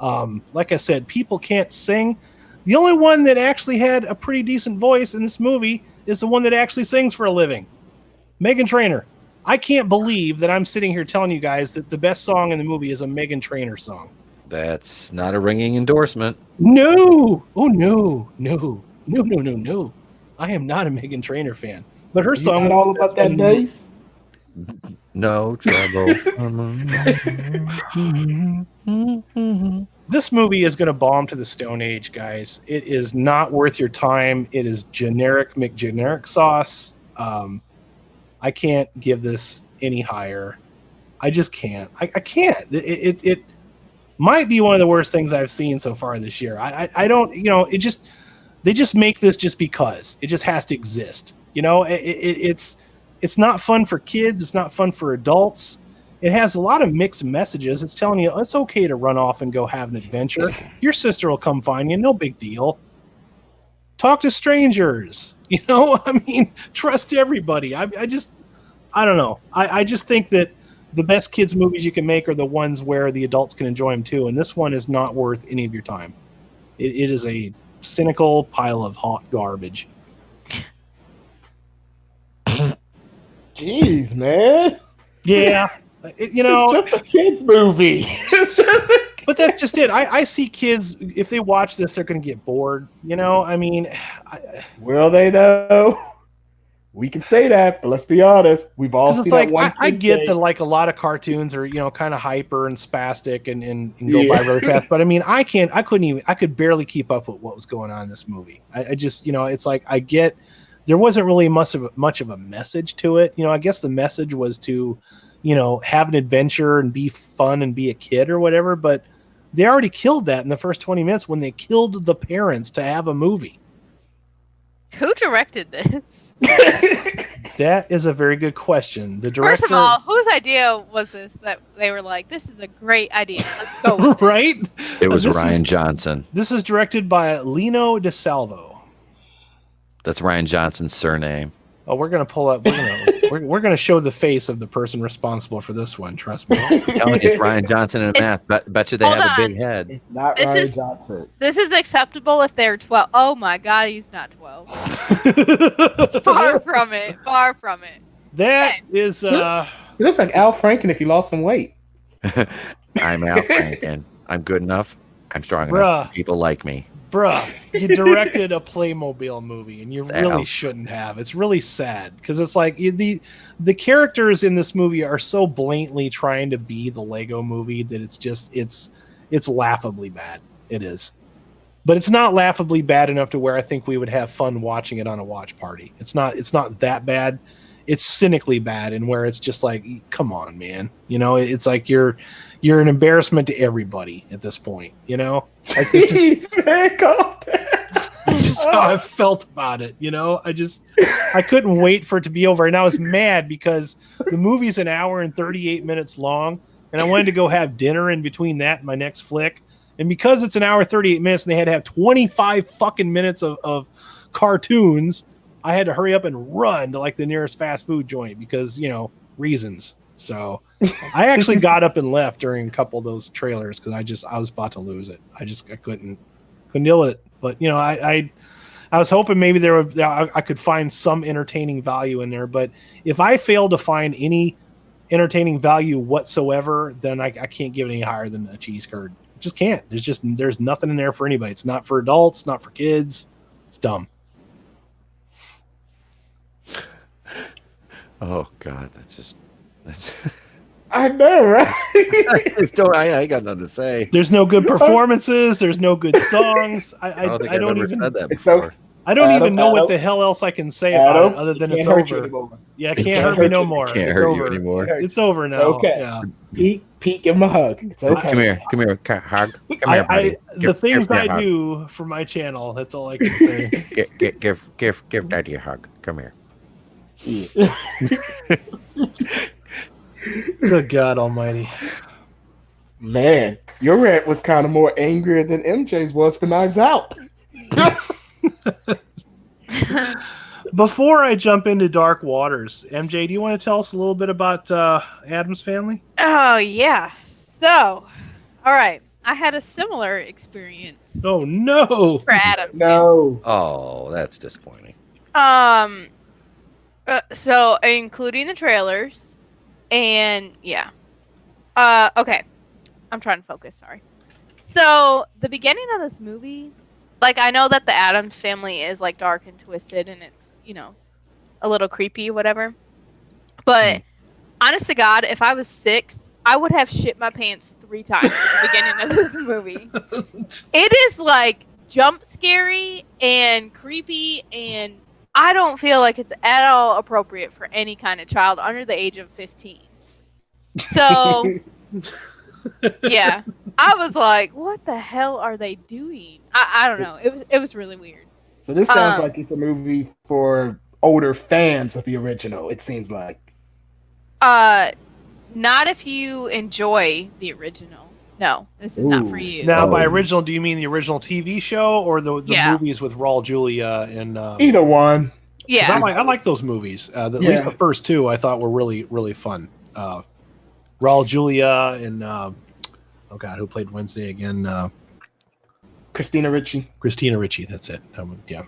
Like I said, people can't sing. The only one that actually had a pretty decent voice in this movie is the one that actually sings for a living. Meghan Trainor. I can't believe that I'm sitting here telling you guys that the best song in the movie is a Meghan Trainor song. That's not a ringing endorsement. No! Oh, no. I am not a Meghan Trainor fan. But her song... all about that days? No trouble. This movie is going to bomb to the Stone Age, guys. It is not worth your time. It is generic McGeneric sauce. I can't give this any higher. I just can't. I can't. It might be one of the worst things I've seen so far this year. I don't, they just make this just because it just has to exist. It's not fun for kids. It's not fun for adults. It has a lot of mixed messages. It's telling you it's okay to run off and go have an adventure. Your sister will come find you. No big deal. Talk to strangers. Trust everybody. I don't know. I just think that the best kids movies you can make are the ones where the adults can enjoy them too. And this one is not worth any of your time. It is a cynical pile of hot garbage. Jeez, man. Yeah. It's just a kids movie. But that's just it. I see kids, if they watch this, they're going to get bored. Will they though? We can say that, but let's be honest. We've all seen that one. I get that a lot of cartoons are kind of hyper and spastic and go by really fast. But I could barely keep up with what was going on in this movie. I just it's like I get there wasn't really much of a message to it. I guess the message was to have an adventure and be fun and be a kid or whatever. But they already killed that in the first 20 minutes when they killed the parents to have a movie. Who directed this? That is a very good question. The director, first of all, whose idea was this? That they were like, "This is a great idea. Let's go with right?" It was Ryan Johnson. This is directed by Lino DeSalvo. That's Ryan Johnson's surname. Oh, we're gonna pull up. We're gonna show the face of the person responsible for this one. Trust me. I'm telling you, it's Ryan Johnson and a mask. Bet you they have a big head. It's not Ryan Johnson. This is acceptable if they're 12. Oh my God, he's not 12. It's far from it. Far from it. That is. He looks like Al Franken if he lost some weight. I'm Al Franken. I'm good enough. I'm strong enough. People like me. Bruh, you directed a Playmobil movie, and you really shouldn't have. It's really sad because it's like the characters in this movie are so blatantly trying to be the Lego movie that it's laughably bad. It is, but it's not laughably bad enough to where I think we would have fun watching it on a watch party. It's not that bad. It's cynically bad, and where it's just like, come on, man. It's like you're an embarrassment to everybody at this point. It's just how I felt about it. I couldn't wait for it to be over, and I was mad because the movie's an hour and 38 minutes long, and I wanted to go have dinner in between that and my next flick. And because it's an hour 38 minutes, and they had to have 25 fucking minutes of cartoons, I had to hurry up and run to the nearest fast food joint because reasons. So I actually got up and left during a couple of those trailers because I was about to lose it. I couldn't deal with it. But I was hoping maybe I could find some entertaining value in there. But if I fail to find any entertaining value whatsoever, then I can't give it any higher than a cheese curd. Just can't. There's nothing in there for anybody. It's not for adults, not for kids. It's dumb. Oh God, that's I know, right? I got nothing to say. There's no good performances. There's no good songs. I don't even said that before. I don't even know what the hell else I can say about it other than it's over. Yeah, it can't hurt me no more. Can't hurt you anymore. It's over now. Okay. Yeah. Pete, give him a hug. It's okay. Come here, hug. Come here, buddy. The things I do for my channel, that's all I can say. Give Daddy a hug. Come here. Good God Almighty, man! Your rant was kind of more angrier than MJ's was for Knives Out. Before I jump into dark waters, MJ, do you want to tell us a little bit about Addams Family? Oh yeah. So, all right, I had a similar experience. Oh no! For Addams. No. Oh, that's disappointing. So including the trailers, and yeah. Okay, I'm trying to focus. Sorry. So the beginning of this movie, I know that the Addams Family is dark and twisted, and it's a little creepy, whatever. But honest to God, if I was 6, I would have shit my pants 3 times at the beginning of this movie. It is jump scary and creepy, and I don't feel like it's at all appropriate for any kind of child under the age of 15. So, yeah, I was like, "What the hell are they doing?" I don't know. It was really weird. So this sounds like it's a movie for older fans of the original. It seems like. Not if you enjoy the original. No, this is not for you. Now, by original, do you mean the original TV show or the movies with Raul Julia and either one? Yeah, I like those movies. At least the first two I thought were really really fun. Raul Julia and oh god, who played Wednesday again? Christina Ricci. Christina Ricci. That's it. Yeah.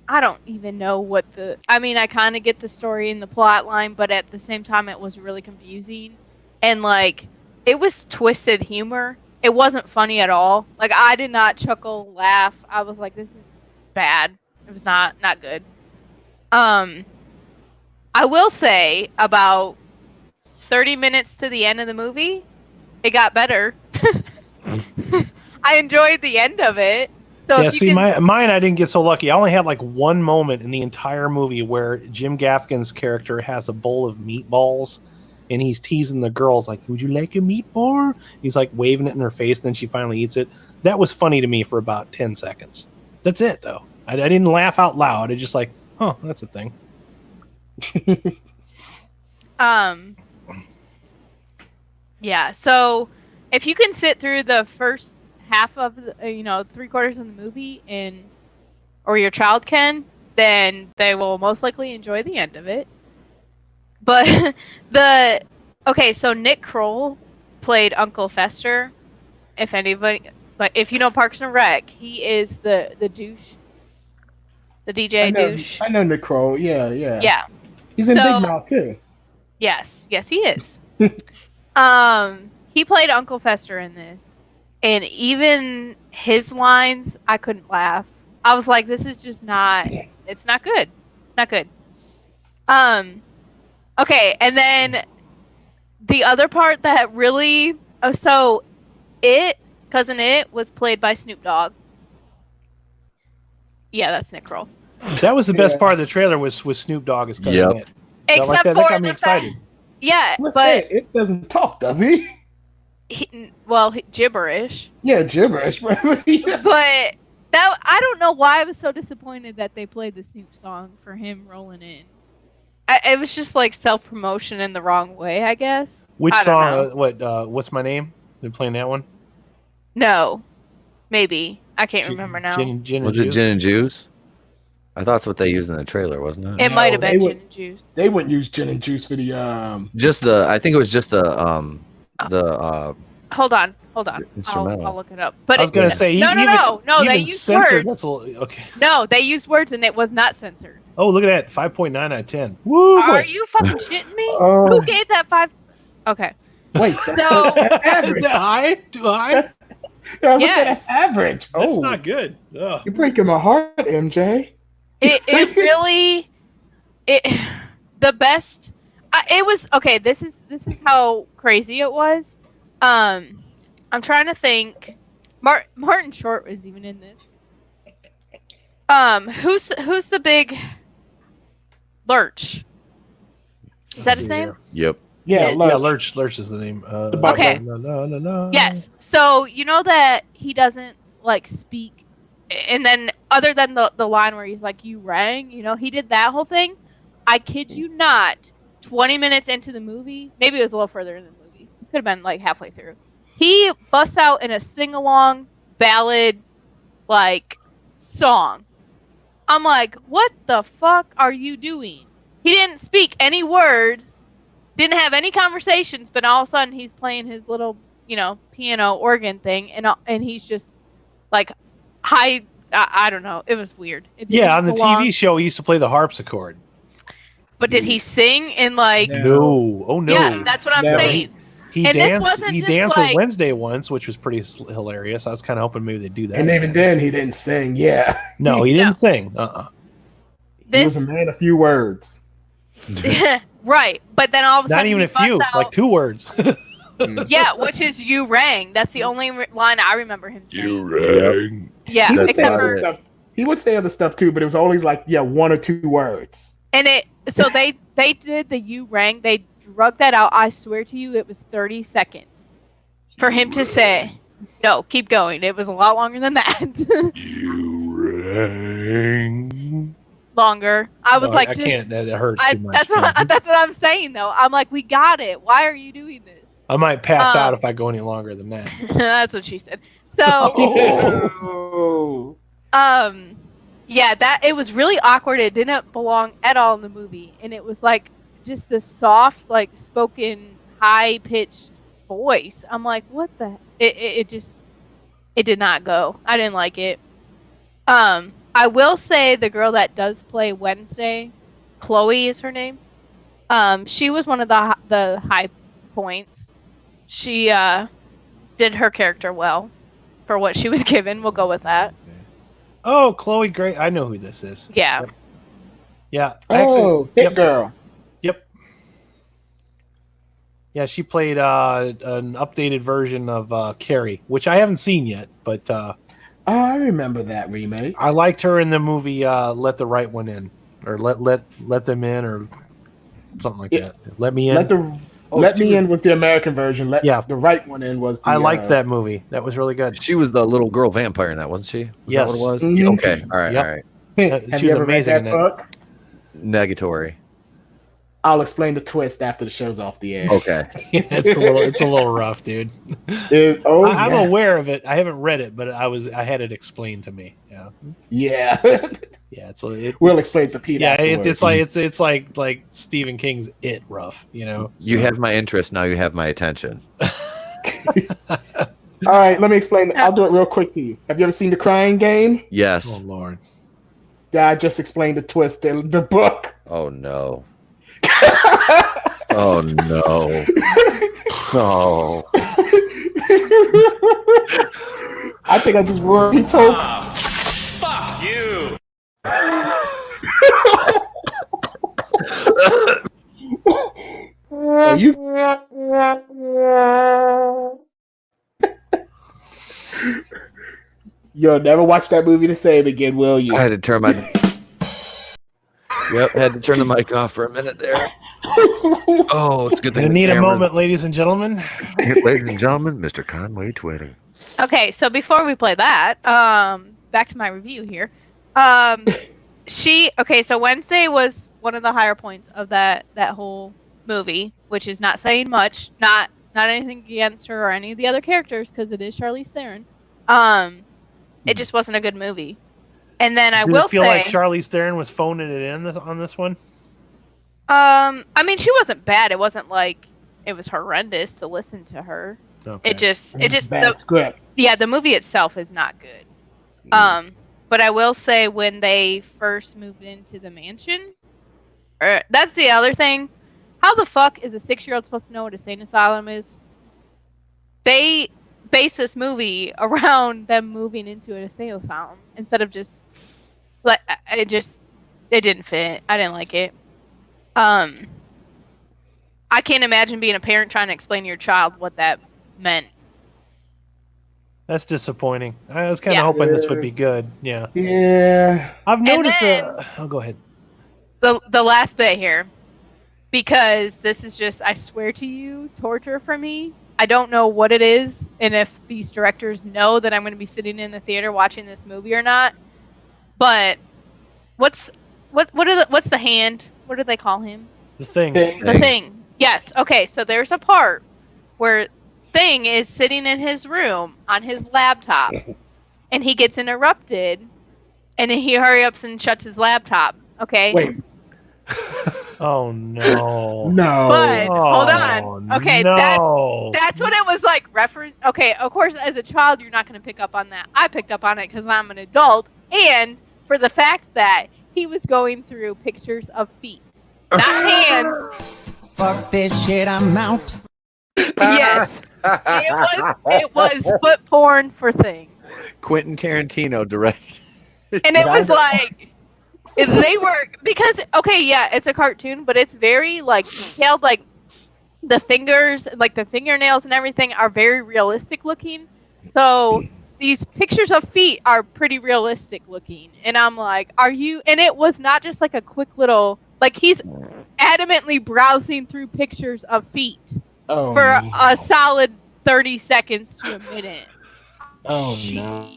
I don't even know what I mean, I kind of get the story and the plot line, but at the same time, it was really confusing. And, like, it was twisted humor. It wasn't funny at all. Like, I did not chuckle, laugh. I was like, this is bad. It was not good. I will say, about 30 minutes to the end of the movie, it got better. I enjoyed the end of it. So yeah, see, mine I didn't get so lucky. I only had like one moment in the entire movie where Jim Gaffigan's character has a bowl of meatballs, and he's teasing the girls like, "Would you like a meatball?" He's like waving it in her face, and then she finally eats it. That was funny to me for about 10 seconds. That's it, though. I didn't laugh out loud. I just like, "Oh, that's a thing." Yeah. So if you can sit through the first half of the, 3/4 of the movie or your child can, then they will most likely enjoy the end of it. But so Nick Kroll played Uncle Fester. If anybody, but if you know Parks and Rec, he is the douche, the DJ douche. I know Nick Kroll. Yeah. Yeah. He's in Big Mouth too. Yes, he is. He played Uncle Fester in this. And even his lines, I couldn't laugh. I was like, this is just it's not good. Not good. Okay, and then the other part that really, Cousin It was played by Snoop Dogg. Yeah, that's Nick Kroll. That was the best part of the trailer was Snoop Dogg as Cousin It. Except like that. for That got me excited. Yeah, but it doesn't talk, does he? Gibberish. Yeah, gibberish. But I don't know why I was so disappointed that they played the Snoop song for him rolling in. It was just like self-promotion in the wrong way, I guess. Which song? What's My Name? They're playing that one? No. Maybe. I can't remember now. Was it Gin and Juice? I thought that's what they used in the trailer, wasn't it? It might have been Gin and Juice. They wouldn't use Gin and Juice for the I think it was just the Hold on. instrumental. I'll look it up. But I was gonna say no. They used censored. words. Okay. No, they used words and it was not censored. Oh, look at that! 5.9 out of 10. Woo! Are you fucking shitting me? Who gave that 5? Okay. Wait, that's average. Too high? That's average. That's not good. Ugh. You're breaking my heart, MJ. It really the best. It was okay. This is how crazy it was. I'm trying to think. Martin Short was even in this. Who's the big Lurch? Is that his name? Yep. Yeah, Lurch is the name. Okay. No. Yes. So you know that he doesn't like speak, and then other than the line where he's like, "You rang," he did that whole thing. I kid you not. 20 minutes into the movie, maybe it was a little further in the movie. Could have been like halfway through. He busts out in a sing-along ballad like song. I'm like, what the fuck are you doing? He didn't speak any words, didn't have any conversations, but all of a sudden he's playing his little, piano organ thing, and he's just like high. I don't know. It was weird. On the TV show, he used to play the harpsichord. But did he sing in like? No. Oh no. Yeah, that's what I'm saying. He danced with Wednesday once, which was pretty hilarious. I was kind of hoping maybe they'd do that. And even then, he didn't sing. Yeah. No, he didn't sing. He was a man of few words. Right, but then all of a sudden, not even a few, like 2 words. Yeah, which is "you rang." That's the only line I remember him saying. You rang. Yeah, except for he would say other stuff too, but it was always like 1 or 2 words. And they did the you rang. They drug that out. I swear to you, it was 30 seconds for him to say, no, keep going. It was a lot longer than that. You rang. Longer. I was like, I can't. That hurts too much. That's what I'm saying, though. I'm like, we got it. Why are you doing this? I might pass out if I go any longer than that. That's what she said. So, yeah, that it was really awkward. It didn't belong at all in the movie, and it was like just this soft, like spoken, high pitched voice. I'm like, what the? It did not go. I didn't like it. I will say the girl that does play Wednesday, Chloe is her name. She was one of the high points. She did her character well for what she was given. We'll go with that. Oh, Chloe, great! I know who this is. Yeah. Yep. Yeah. Oh, Hit Girl. Yep. Yeah, she played an updated version of Carrie, which I haven't seen yet, but I remember that remake. I liked her in the movie Let the Right One In, or let them in, or something like that. Let me in. Let me in was the American version. The right one in was. I liked that movie. That was really good. She was the little girl vampire in that, wasn't she? Yes. That what it was? Mhm. Yeah, okay. All right. Yep. All right. Have She you was ever read amazing that in book? Negatory. I'll explain the twist after the show's off the air. Okay. It's a little rough, dude. I'm aware of it. I haven't read it, but I had it explained to me. Yeah. Yeah. Yeah. We'll explain to Pete. Yeah. afterwards. It's like Stephen King's It rough. You know. You have my interest. Now you have my attention. All right, let me explain. I'll do it real quick to you. Have you ever seen The Crying Game? Yes. Oh Lord. Yeah, I just explained the twist in the book. Oh no. Oh no. No. I think I just wrote. He told. Fuck you. Are you? You'll never watch that movie the same again, will you? I had to turn my. Yep, had to turn the mic off for a minute there. Oh, it's a good thing. You need a moment, ladies and gentlemen. Ladies and gentlemen, Mr. Conway Twitty. Okay, so before we play that, back to my review here. So Wednesday was one of the higher points of that whole movie, which is not saying much. Not anything against her or any of the other characters, because it is Charlize Theron. It just wasn't a good movie. And then I will feel say, like Charlize Theron was phoning it in on this one. I mean, she wasn't bad. It wasn't like it was horrendous to listen to her. Okay. It just bad script. Yeah, the movie itself is not good. But I will say when they first moved into the mansion, that's the other thing. How the fuck is a 6-year-old supposed to know what a sane asylum is? They base this movie around them moving into an insane asylum instead of just like it didn't fit. I didn't like it. I can't imagine being a parent trying to explain to your child what that meant. That's disappointing. I was kind of hoping this would be good. Yeah. Yeah. I've noticed. Then, go ahead. The last bit here, because this is just, I swear to you, torture for me. I don't know what it is, and if these directors know that I'm going to be sitting in the theater watching this movie or not. But what's the hand? What do they call him? The Thing. The Thing. Yes. Okay. So there's a part where Thing is sitting in his room on his laptop, and he gets interrupted, and then he hurry up and shuts his laptop. Okay. Wait. Oh no. No. But hold on. Okay, no. that's what it was like. Reference. Okay, of course, as a child, you're not going to pick up on that. I picked up on it because I'm an adult, and for the fact that he was going through pictures of feet, not hands. Fuck this shit, I'm out. Yes, it was foot porn for Thing, Quentin Tarantino directed. and it was like. They were, because, okay, yeah, it's a cartoon, but it's very, like, detailed, like, the fingers, like, the fingernails and everything are very realistic looking. So, these pictures of feet are pretty realistic looking. And I'm like, are you, and it was not just, like, a quick little, like, adamantly browsing through pictures of feet Oh, for no. a solid 30 seconds to a minute. Oh no.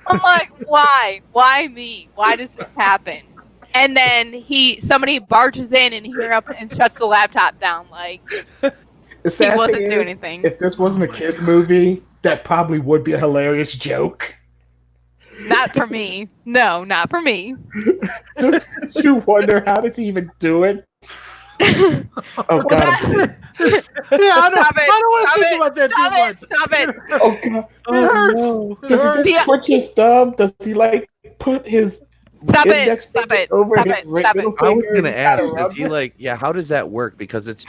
I'm like, why? Why me? Why does this happen? And then somebody barges in and he up and shuts the laptop down. Like The sad he wasn't thing doing is, anything. If this wasn't a kids movie, that probably would be a hilarious joke. Not for me. No, not for me. You wonder how does he even do it? Oh god. Yeah, I don't want to think about that too much. Stop it. Oh god. It hurts. No. It Does hurts. he just twitch his thumb? Does he like put his Stop index it. Stop finger it. over Stop his it. Stop middle it. I was finger gonna and ask, kinda does rub he it? like? Yeah, how does that work? Because it's.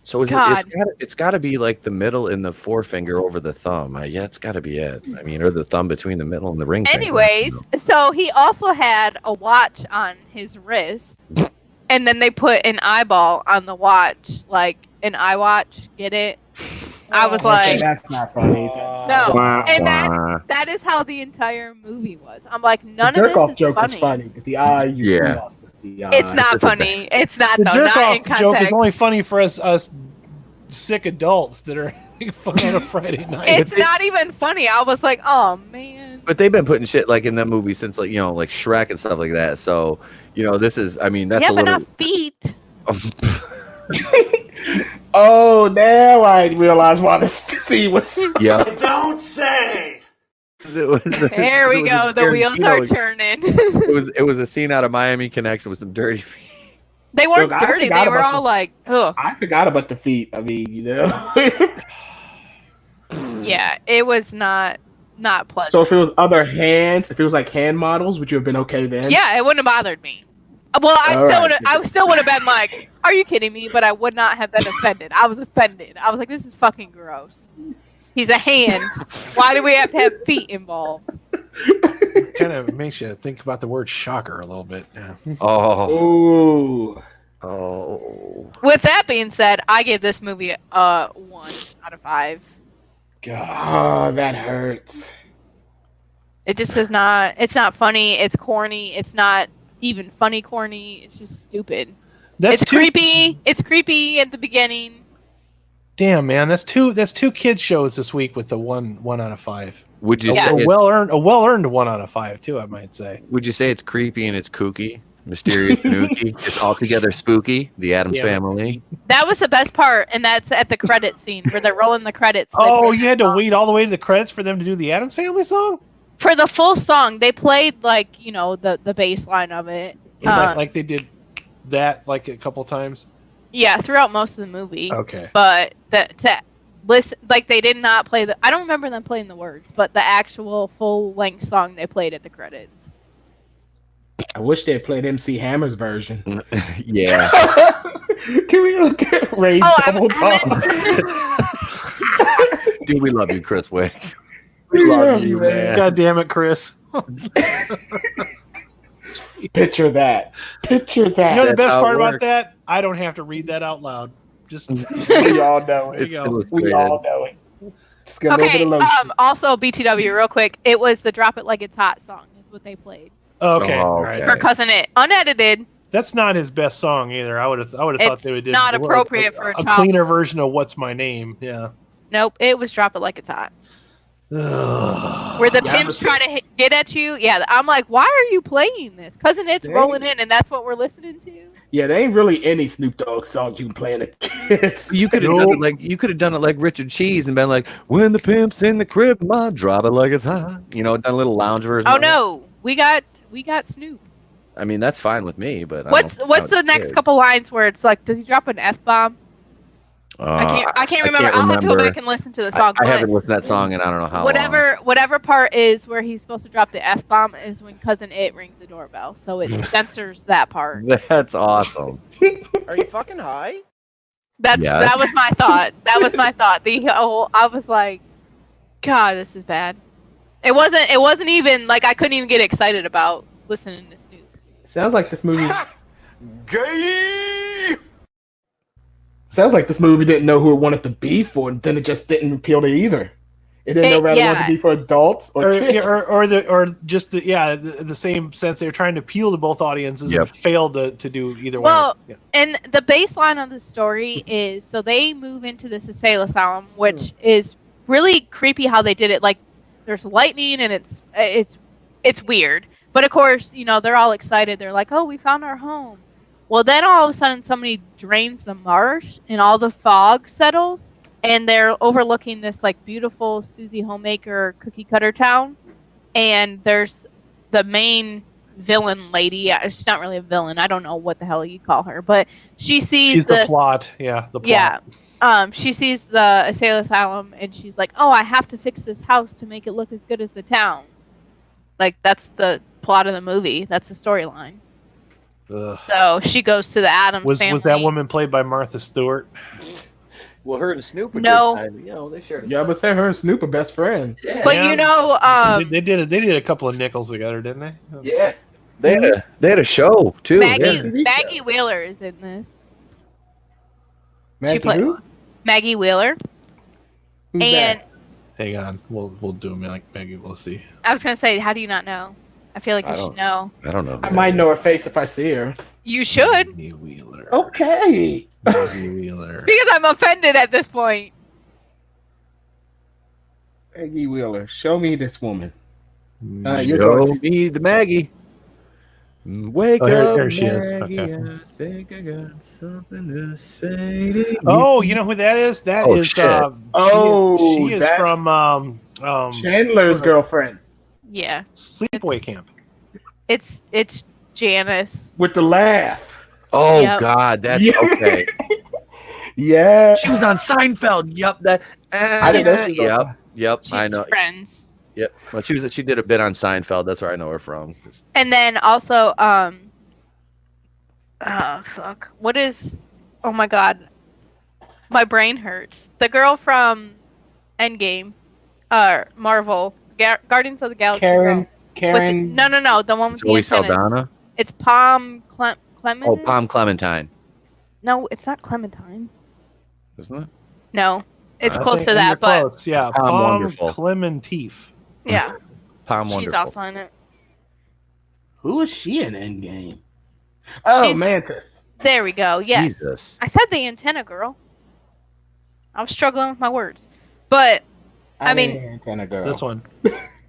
So is God. it's got to be like the middle and the forefinger over the thumb. Yeah, it's got to be it. I mean, or the thumb between the middle and the ring finger. Anyways, so he also had a watch on his wrist, and then they put an eyeball on the watch, like an iWatch. Get it? I was like, that's not funny. no, and that is how the entire movie was. I'm like, none The of jerk off this is joke funny. was funny, but the eye, you Yeah. lost the eye. It's not funny. It's not The though. jerk Not in off joke is context. only funny for us sick adults that are having fun on a Friday night. It's not even funny. I was like, oh man. But they've been putting shit like in that movie since like like Shrek and stuff like that. So this is. I mean, that's Yeah, a but little. not feet. Oh, now I realize why this scene was. Yeah. Don't say. There we go. The wheels are turning. It was a scene out of Miami Connection with some dirty feet. They weren't Look, I dirty. forgot They were about all like, ugh. I forgot about the feet. I mean, Yeah, it was not pleasant. So if it was other hands, if it was like hand models, would you have been okay then? Yeah, it wouldn't have bothered me. Well, I still would have been like, "Are you kidding me?" But I would not have been offended. I was offended. I was like, "This is fucking gross." He's a hand. Why do we have to have feet involved? Kind of makes you think about the word shocker a little bit. Yeah. Oh. With that being said, I gave this movie a 1 out of 5. God, oh, that hurts. It just is not. It's not funny. It's corny. It's not even funny corny. It's just stupid. It's creepy. It's creepy at the beginning. Damn, man, that's two kids shows this week with the one out of 5. Would you say a well earned 1 out of 5 too? I might say. Would you say it's creepy and it's kooky, mysterious, nooky? It's altogether spooky. The Addams Family. That was the best part, and that's at the credit scene where they're rolling the credits. Oh, you had to wait all the way to the credits for them to do the Addams Family song? For the full song, they played like the bass line of it. Like they did that like a couple times. Yeah, throughout most of the movie. Okay. But to listen, like they did not play I don't remember them playing the words, but the actual full length song they played at the credits. I wish they had played MC Hammer's version. Yeah. Can we look at Ray's double talk? Dude, we love you, Chris Wicks. We love you, man. God damn it, Chris. Picture that. Picture that. You know the That's best how it part about works. that? I don't have to read that out loud. Just we all know it. We all know it. Just get a little bit of lotion. Also BTW real quick. It was the Drop It Like It's Hot song is what they played. Okay. Oh, All right. For Cousin It. Unedited. That's not his best song either. I would have thought they would do not appropriate for a child. cleaner version of What's My Name. Yeah. Nope, it was Drop It Like It's Hot. Where the pimps try to get at you. Yeah, I'm like, why are you playing this? Cousin It's rolling in, and that's what we're listening to. Yeah, there ain't really any Snoop Dogg songs you can play in the kids. You could have done it like Richard Cheese and been like, "When the pimp's in the crib, ma, drop it like it's hot." Done a little lounge version. Oh no, we got Snoop. I mean, that's fine with me, but What's the next couple lines where it's like, does he drop an F-bomb? I can't remember. I'll have to go back and listen to the song. I haven't listened to that song in I don't know how long. Whatever part is where he's supposed to drop the F-bomb is when Cousin It rings the doorbell. So it censors that part. That's awesome. Are you fucking high? That was my thought. That was my thought. I was like, God, this is bad. It wasn't even like I couldn't even get excited about listening to Snoop. Sounds like this movie. Gay. Sounds like this movie didn't know who it wanted to be for, and then it just didn't appeal to either. It didn't know whether it wanted to be for adults or kids. The same sense they're trying to appeal to both audiences and failed to do either Well, way. and the baseline of the story is so they move into this asylum, which is really creepy how they did it. Like there's lightning and it's weird. But of course, they're all excited. They're like, "Oh, we found our home." Well, then all of a sudden somebody drains the marsh and all the fog settles. And they're overlooking this like beautiful Susie Homemaker cookie cutter town, and there's the main villain lady. She's not really a villain. I don't know what the hell you call her, but she's the plot. Yeah, the plot. Yeah. She sees the asylum, and she's like, "Oh, I have to fix this house to make it look as good as the town." Like that's the plot of the movie. That's the storyline. So she goes to the Addams family. Was that woman played by Martha Stewart? Well, her and Snoop are No. they shared. Yeah, but say her and Snoop are best friends. Yeah. But they did a couple of nickels together, didn't they? Yeah, they had a show too. Maggie Wheeler is in this. Maggie who? Maggie Wheeler. Who's and that? Hang on, we'll do them like Maggie. We'll see. I was gonna say, how do you not know? I feel like you should know. I don't know. I might know her face if I see her. You should. Maggie Wheeler. Okay. Maggie Wheeler. Because I'm offended at this point. Maggie Wheeler, show me this woman. Show me the Maggie. Wake up, here she is. Maggie, Okay. I think I got something to say to you. Oh, you know who that is? That is. Shit. She is that's from Chandler's girlfriend Yeah. Sleepaway Camp. It's Janice. with the laugh. Oh Yep. God, that's Yeah. okay. Yeah. She was on Seinfeld. Yep, that. I didn't know she was on Yep. She's I know. friends. Yep. Well, she did a bit on Seinfeld. That's where I know her from. And then also, fuck. What is? Oh my God, my brain hurts. The girl from Endgame, Marvel, Guardians of the Galaxy. Karen. No, the one with Zoe the antennas. Saldana. It's Palm Clement. Oh, Palm Clementine, No, it's not Clementine. isn't it? No, it's I close think to that, you're but close. Yeah, Palm Palm Wonderful. Clementif. yeah, Palm she's Wonderful. also in it. Who is she in Endgame? Oh, She's- Mantis. There we go. Yes, Jesus. I said the antenna girl. I was struggling with my words, but I mean, Antenna girl. This one.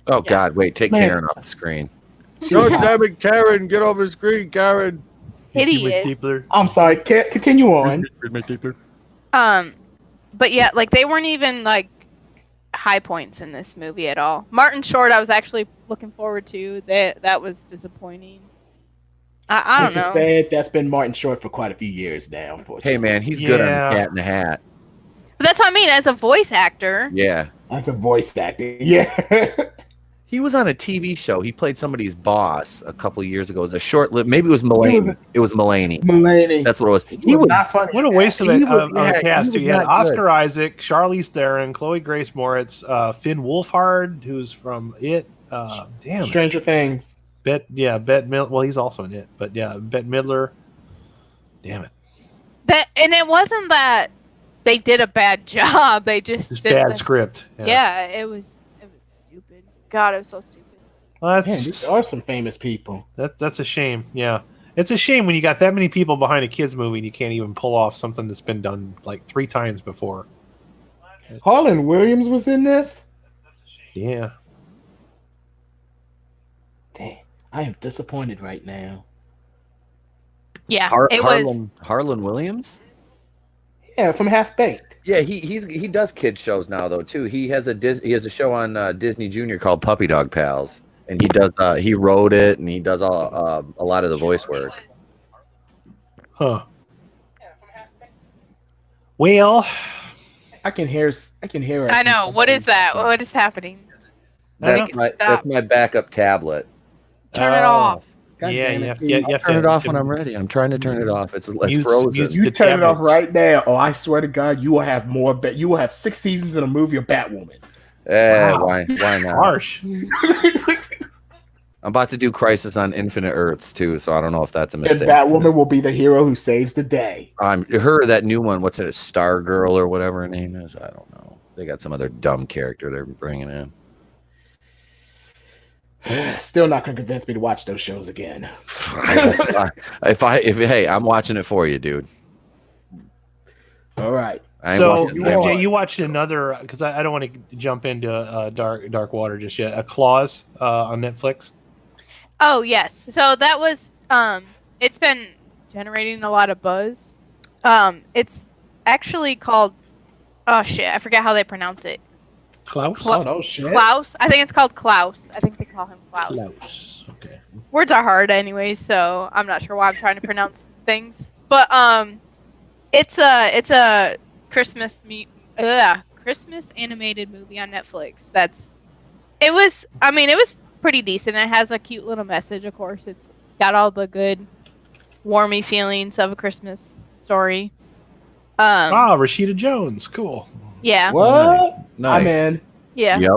Oh God, wait, take Man. Karen off the screen. God damn it, Karen, get off the screen, Karen. hideous. I'm sorry. Continue on. But yeah, like they weren't even like high points in this movie at all. Martin Short, I was actually looking forward to. That was disappointing. I don't know. Said that's been Martin Short for quite a few years now. Unfortunately. Hey man, he's good on Yeah. the Cat in the Hat. But that's what I mean. As a voice actor, Yeah. That's a voice actor. Yeah. He was on a TV show. He played somebody's boss a couple of years ago. It was a short-lived. Maybe it was Mulaney. It was Mulaney. Mulaney. That's what it was. He was not funny. What a waste of He a, was- of yeah, a cast. he You was had not Oscar Isaac, Charlize Theron, Chloe Grace Moretz, Finn Wolfhard, who's from It. Damn. Stranger Things. Bette Midler. Well, he's also in It, but yeah, Bette Midler. Damn it. and it wasn't that they did a bad job. They just It's did bad this- script. Yeah, it was stupid. God, it was so stupid. Well, Man, these are some famous people. That's a shame. Yeah. It's a shame when you got that many people behind a kids movie and you can't even pull off something that's been done like 3 times before. Harlan Williams was in this. Yeah. Damn, I am disappointed right now. Yeah, it was. Harlan Williams. Yeah, from Half Baked. Yeah, he does kids shows now though too. He has a show on Disney Junior called Puppy Dog Pals, and he wrote it and he does a lot of the voice work. Huh. Well, I can hear. I know. What is that? What is happening? That's my backup tablet. Turn it off. God yeah, damn you it, have, dude. you have Turn to it off when I'm ready. I'm trying to turn it off. It's frozen. You turn it off right now. Oh, I swear to God, you will have more. You will have 6 seasons in a movie of Batwoman. Wow. Why not? Harsh. I'm about to do Crisis on Infinite Earths too, so I don't know if that's a And mistake. Batwoman will be the hero who saves the day. That new one. What's it? Star Girl or whatever her name is. I don't know. They got some other dumb character they're bringing in. Still not gonna convince me to watch those shows again. Hey, I'm watching it for you, dude. All right. So Jay, you watched another, because I don't want to jump into Dark Water just yet. A Claws on Netflix. Oh yes, so that was it's been generating a lot of buzz. It's actually called, oh shit, I forget how they pronounce it. Klaus? Oh shit. Klaus. I think it's called Klaus. I think they call him Klaus. Klaus. Okay. Words are hard anyway, so I'm not sure why I'm trying to pronounce things. But it's a Christmas Christmas animated movie on Netflix. It was pretty decent. It has a cute little message, of course. It's got all the good warmy feelings of a Christmas story. Rashida Jones, cool. Yeah. What? Nice. I'm in. Yeah. Yep.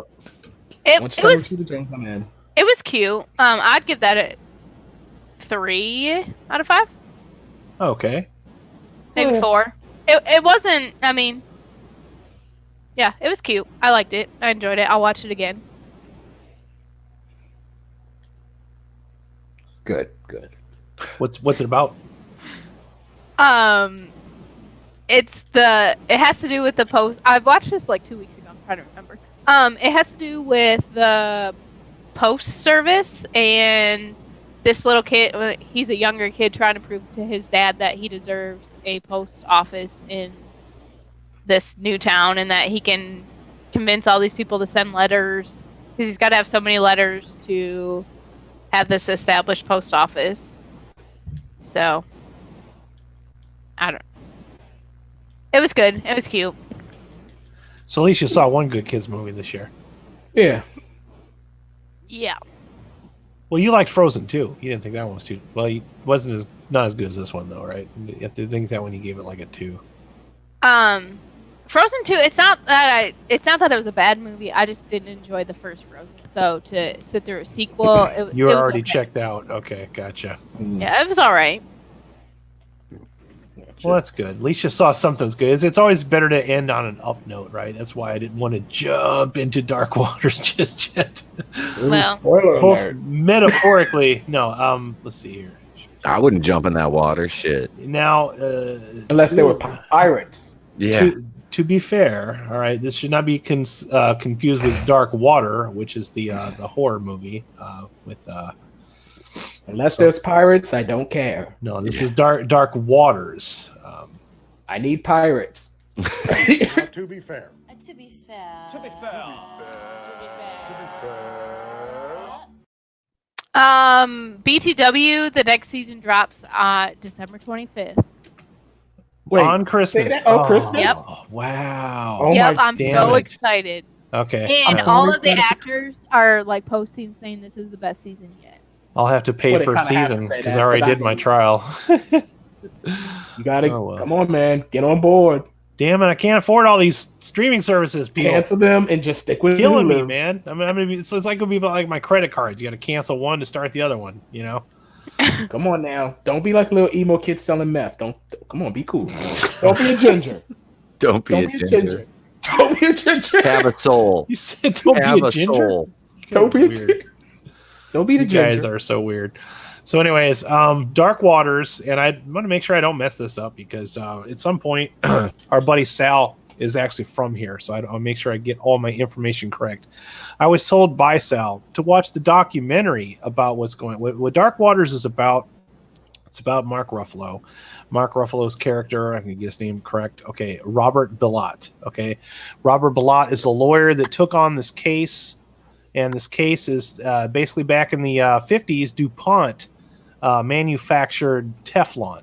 It was Rashida Jones, I'm in. It was cute. I'd give that a 3 out of 5. Okay. Maybe 4. It wasn't. I mean, yeah, it was cute. I liked it. I enjoyed it. I'll watch it again. Good. What's it about? It has to do with the post. I watched this like 2 weeks ago. I'm trying to remember. It has to do with the post service and this little kid. He's a younger kid trying to prove to his dad that he deserves a post office in this new town and that he can convince all these people to send letters because he's got to have so many letters to have this established post office. So, I don't. It was good. It was cute. So at least you saw one good kids movie this year. Yeah. Yeah. Well, you liked Frozen too. You didn't think that one was too. Well, it wasn't not as good as this one though, right? You have to think that one you gave it like a 2. Frozen 2. It's not that it was a bad movie. I just didn't enjoy the first Frozen. So to sit through a sequel, You were it was already okay. checked out. Okay, gotcha. Yeah, it was all right. Well, that's good. At least you saw something that's good. It's always better to end on an up note, right? That's why I didn't want to jump into Dark Waters just yet. Well, Both metaphorically, no. Let's see here. I wouldn't jump in that water. Shit. Now, unless they were pirates. Yeah. To be fair, all right, this should not be confused with Dark Water, which is the horror movie with. Unless there's pirates, I don't care. No, this is Dark Waters. I need pirates. To be fair. To be fair. BTW, the next season drops December 25th. Wait, on Christmas. Christmas? Yep. Wow. Oh Yep, my I'm damn so it. excited. Okay. And I'm all of the excited. actors are like posting saying this is the best season yet. I'll have to pay Well, they for a kinda have to season say because that, I already but I did my mean- trial. You gotta Oh, well. come on, man. Get on board. Damn it! I can't afford all these streaming services. People Cancel them and just stick with killing me, Hulu. man. I'm gonna be. It's like it'll be like my credit cards. You got to cancel one to start the other one. You know. Come on now. Don't be like little emo kids selling meth. Don't come on, be cool. Don't be a ginger. Don't be a Don't be a ginger. ginger. Don't be a ginger. Have a soul. You said don't Have be a a ginger. soul. Don't be a Weird. ginger. Don't be the You guys ginger. are so weird. So, anyways, Dark Waters, and I want to make sure I don't mess this up because at some point, our buddy Sal is actually from here, so I'll make sure I get all my information correct. I was told by Sal to watch the documentary about what's going. What Dark Waters is about. It's about Mark Ruffalo. Mark Ruffalo's character, I can get his name correct. Okay, Robert Bilott. Okay, Robert Bilott is the lawyer that took on this case. And this case is basically back in the 50s, DuPont manufactured Teflon.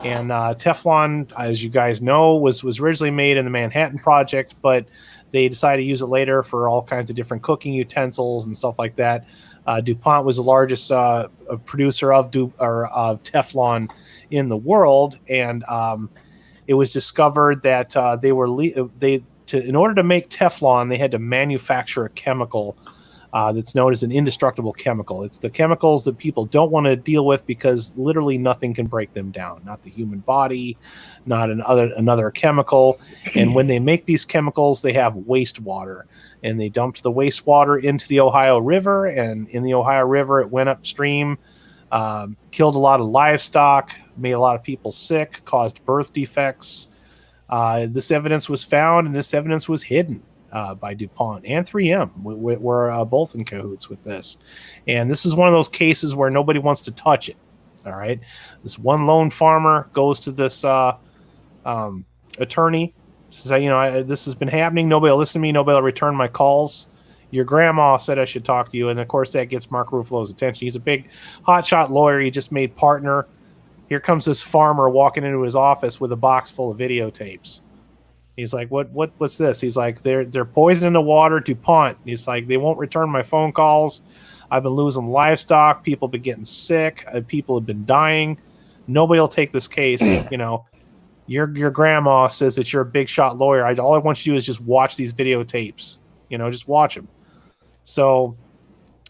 And Teflon, as you guys know, was originally made in the Manhattan Project, but they decided to use it later for all kinds of different cooking utensils and stuff like that. DuPont was the largest producer of Teflon in the world, and it was discovered that in order to make Teflon, they had to manufacture a chemical that's known as an indestructible chemical. It's the chemicals that people don't want to deal with because literally nothing can break them down. Not the human body, not another chemical. And when they make these chemicals, they have wastewater. And they dumped the wastewater into the Ohio River. And in the Ohio River, it went upstream, killed a lot of livestock, made a lot of people sick, caused birth defects. This evidence was found, and this evidence was hidden by DuPont and 3M. We're both in cahoots with this. And this is one of those cases where nobody wants to touch it. All right. This one lone farmer goes to this attorney, says, this has been happening. Nobody will listen to me. Nobody will return my calls. Your grandma said I should talk to you. And, of course, that gets Mark Ruffalo's attention. He's a big hotshot lawyer. He just made partner. Here comes this farmer walking into his office with a box full of videotapes. He's like, what's this? He's like, they're poisoning the water, DuPont. He's like, they won't return my phone calls. I've been losing livestock. People have been getting sick. People have been dying. Nobody will take this case. Your grandma says that you're a big shot lawyer. All I want you to do is just watch these videotapes. Just watch them. So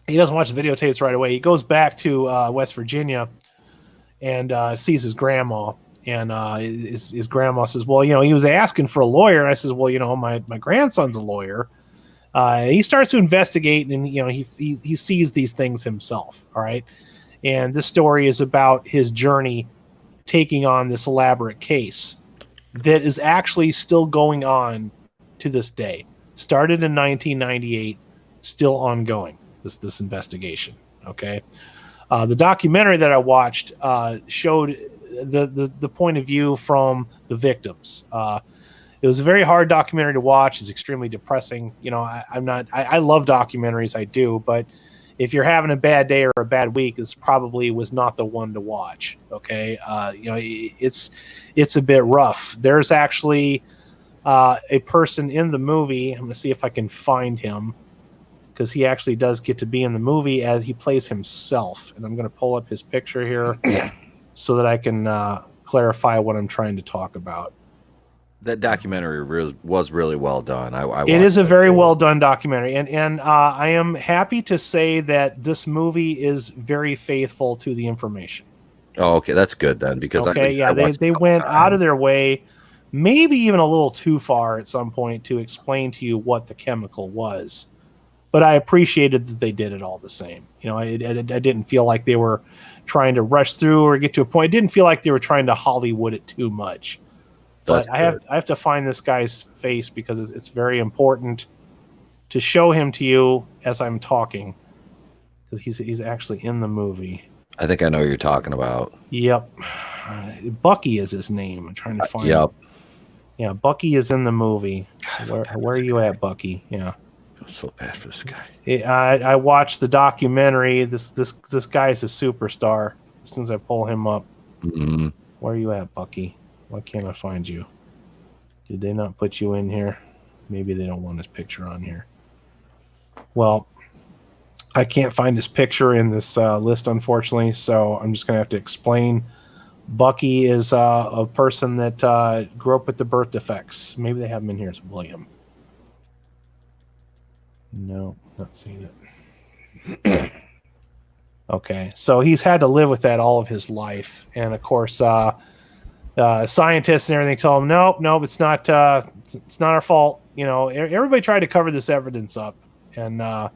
he doesn't watch the videotapes right away. He goes back to West Virginia and sees his grandma. And his grandma says, well, he was asking for a lawyer. And I says, well, my grandson's a lawyer. He starts to investigate, and, he sees these things himself. All right. And this story is about his journey taking on this elaborate case that is actually still going on to this day. Started in 1998, still ongoing, this investigation. Okay. The documentary that I watched showed the point of view from the victims. It was a very hard documentary to watch. It's extremely depressing. I love documentaries, I do, but if you're having a bad day or a bad week, this probably was not the one to watch. Okay. It's a bit rough. There's actually a person in the movie. I'm going to see if I can find him, because he actually does get to be in the movie as he plays himself. And I'm going to pull up his picture here so that I can clarify what I'm trying to talk about. That documentary was really well done. It is a very well done documentary, and I am happy to say that this movie is very faithful to the information. Oh, okay, that's good then, because they went out of their way, maybe even a little too far at some point, to explain to you what the chemical was. But I appreciated that they did it all the same. I didn't feel like they were trying to rush through or get to a point. I didn't feel like they were trying to Hollywood it too much. But I have to find this guy's face, because it's very important to show him to you as I'm talking, because he's actually in the movie. I think I know what you're talking about. Yep. Bucky is his name. I'm trying to find Yep. him. Yeah, Bucky is in the movie. Where are you at, Bucky? Yeah. I'm so bad for this guy. I watched the documentary. This guy is a superstar. As soon as I pull him up. Mm-hmm. Where are you at, Bucky? Why can't I find you? Did they not put you in here? Maybe they don't want his picture on here. Well, I can't find his picture in this list, unfortunately, so I'm just going to have to explain. Bucky is a person that grew up with the birth defects. Maybe they have him in here as William. No, not seeing it. Okay, so he's had to live with that all of his life. And, of course, scientists and everything tell him, nope, it's not our fault. Everybody tried to cover this evidence up, and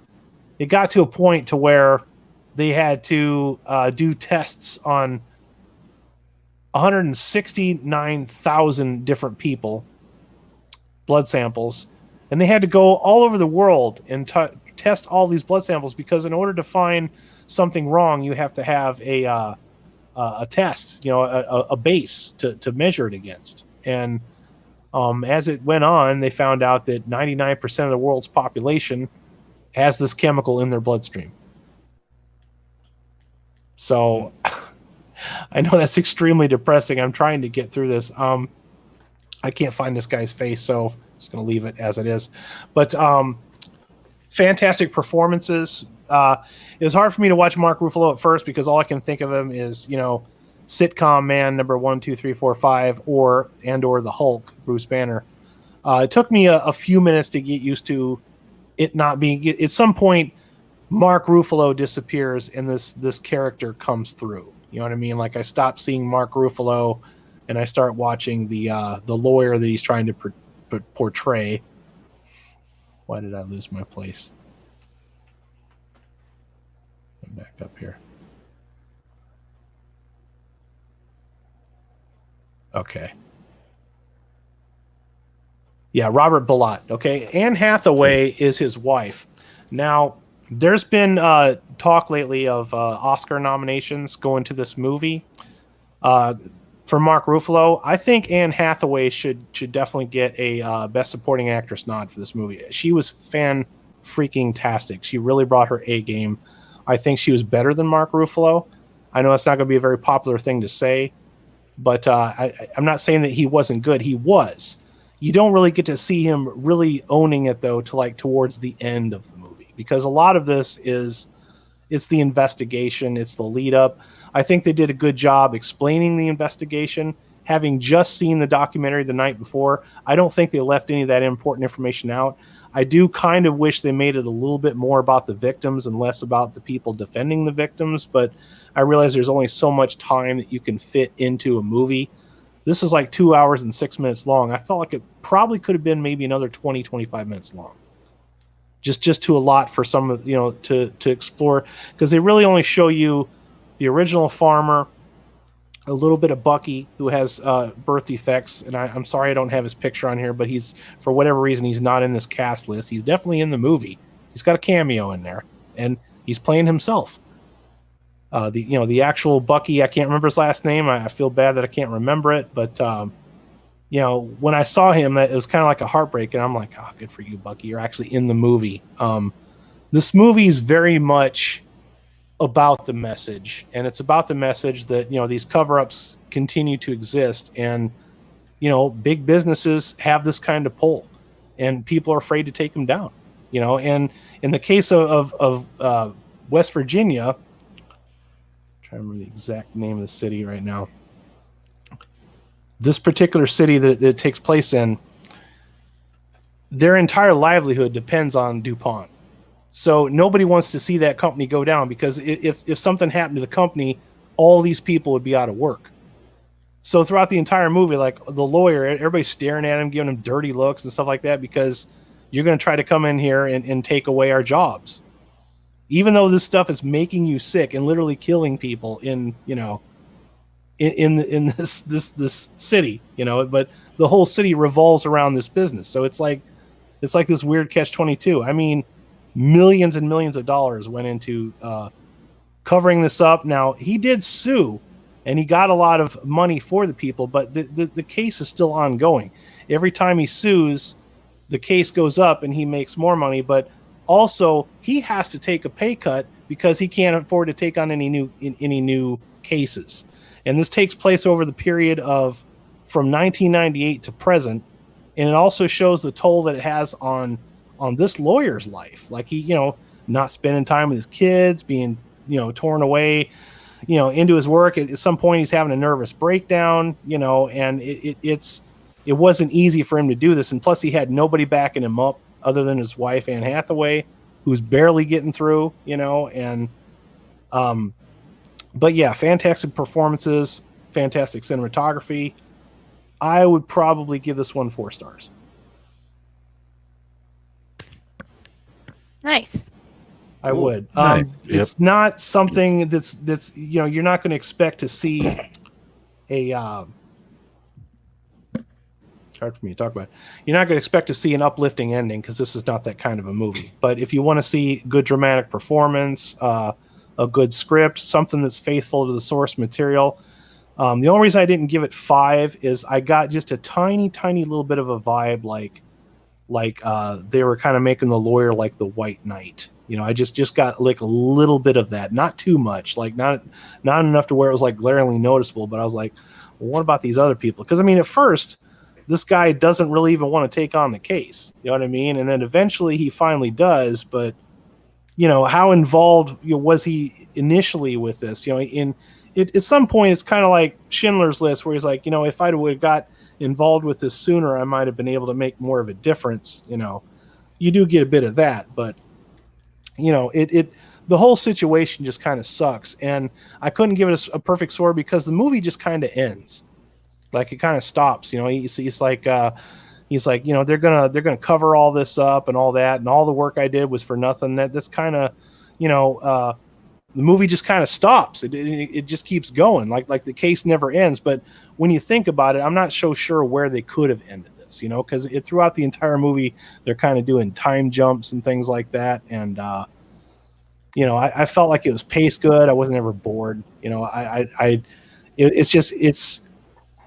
it got to a point to where they had to do tests on 169,000 different people, blood samples, and they had to go all over the world and test all these blood samples, because in order to find something wrong, you have to have a test, a base to measure it against. And as it went on, they found out that 99% of the world's population has this chemical in their bloodstream. So I know that's extremely depressing. I'm trying to get through this. I can't find this guy's face, so I'm just going to leave it as it is. But fantastic performances. It was hard for me to watch Mark Ruffalo at first, because all I can think of him is, sitcom man number 1, 2, 3, 4, 5, or the Hulk, Bruce Banner. It took me a few minutes to get used to it not being. At some point, Mark Ruffalo disappears and this character comes through. You know what I mean? Like, I stop seeing Mark Ruffalo and I start watching the lawyer that he's trying to portray. Why did I lose my place? I'm back up here. Okay. Yeah, Robert Bilott. Okay, Anne Hathaway is his wife. Now, there's been talk lately of Oscar nominations going to this movie. For Mark Ruffalo, I think Anne Hathaway should definitely get a Best Supporting Actress nod for this movie. She was fan-freaking-tastic. She really brought her A game. I think she was better than Mark Ruffalo. I know it's not going to be a very popular thing to say, but I'm not saying that he wasn't good. He was. You don't really get to see him really owning it, though, to like towards the end of the movie, because a lot of this it's the investigation, it's the lead up. I think they did a good job explaining the investigation. Having just seen the documentary the night before, I don't think they left any of that important information out. I do kind of wish they made it a little bit more about the victims and less about the people defending the victims, but I realize there's only so much time that you can fit into a movie. This is like 2 hours and 6 minutes long. I felt like it probably could have been maybe another 20, 25 minutes long. Just too a lot for some of, to explore, because they really only show you the original farmer, a little bit of Bucky, who has birth defects, and I'm sorry I don't have his picture on here, but he's, for whatever reason, he's not in this cast list. He's definitely in the movie. He's got a cameo in there, and he's playing himself. The actual Bucky, I can't remember his last name. I feel bad that I can't remember it, but when I saw him, it was kind of like a heartbreak, and I'm like, oh, good for you, Bucky. You're actually in the movie. This movie is very much about the message, and it's about the message that these cover-ups continue to exist, and big businesses have this kind of pull, and people are afraid to take them down. And in the case of West Virginia, I'm trying to remember the exact name of the city right now. This particular city that it takes place in, their entire livelihood depends on DuPont. So nobody wants to see that company go down, because if something happened to the company, all these people would be out of work. So throughout the entire movie, like the lawyer, everybody's staring at him, giving him dirty looks and stuff like that, because you're going to try to come in here and take away our jobs. Even though this stuff is making you sick and literally killing people in this city, but the whole city revolves around this business. So it's like this weird catch-22. I mean, millions and millions of dollars went into covering this up. Now, he did sue, and he got a lot of money for the people, but the case is still ongoing. Every time he sues, the case goes up and he makes more money, but also he has to take a pay cut because he can't afford to take on any new cases. And this takes place over the period of from 1998 to present, and it also shows the toll that it has on this lawyer's life. Like, he, not spending time with his kids, being, torn away, into his work. At some point, he's having a nervous breakdown, and it wasn't easy for him to do this. And plus, he had nobody backing him up other than his wife, Anne Hathaway, who's barely getting through, but yeah, fantastic performances, fantastic cinematography. I would probably give this one 4 stars. Nice. I would. Nice. It's not something that's you're not going to expect to see a. It's hard for me to talk about. You're not going to expect to see an uplifting ending, because this is not that kind of a movie. But if you want to see good dramatic performance, a good script, something that's faithful to the source material. The only reason I didn't give it 5 is I got just a tiny little bit of a vibe like they were kind of making the lawyer like the White Knight. I just got like a little bit of that, not too much, like not enough to where it was like glaringly noticeable. But I was like, well, what about these other people? Because I mean, at first, this guy doesn't really even want to take on the case. You know what I mean? And then eventually he finally does, but how involved was he initially with this? At some point, it's kind of like Schindler's List, where he's like, if I would have got involved with this sooner, I might have been able to make more of a difference. You do get a bit of that, but the whole situation just kind of sucks, and I couldn't give it a perfect score because the movie just kind of ends. Like it kind of stops. He's like they're gonna cover all this up and all that, and all the work I did was for nothing. That's kind of the movie just kind of stops. It just keeps going. Like the case never ends. But when you think about it, I'm not so sure where they could have ended this. Because throughout the entire movie they're kind of doing time jumps and things like that, and I felt like it was paced good. I wasn't ever bored. It's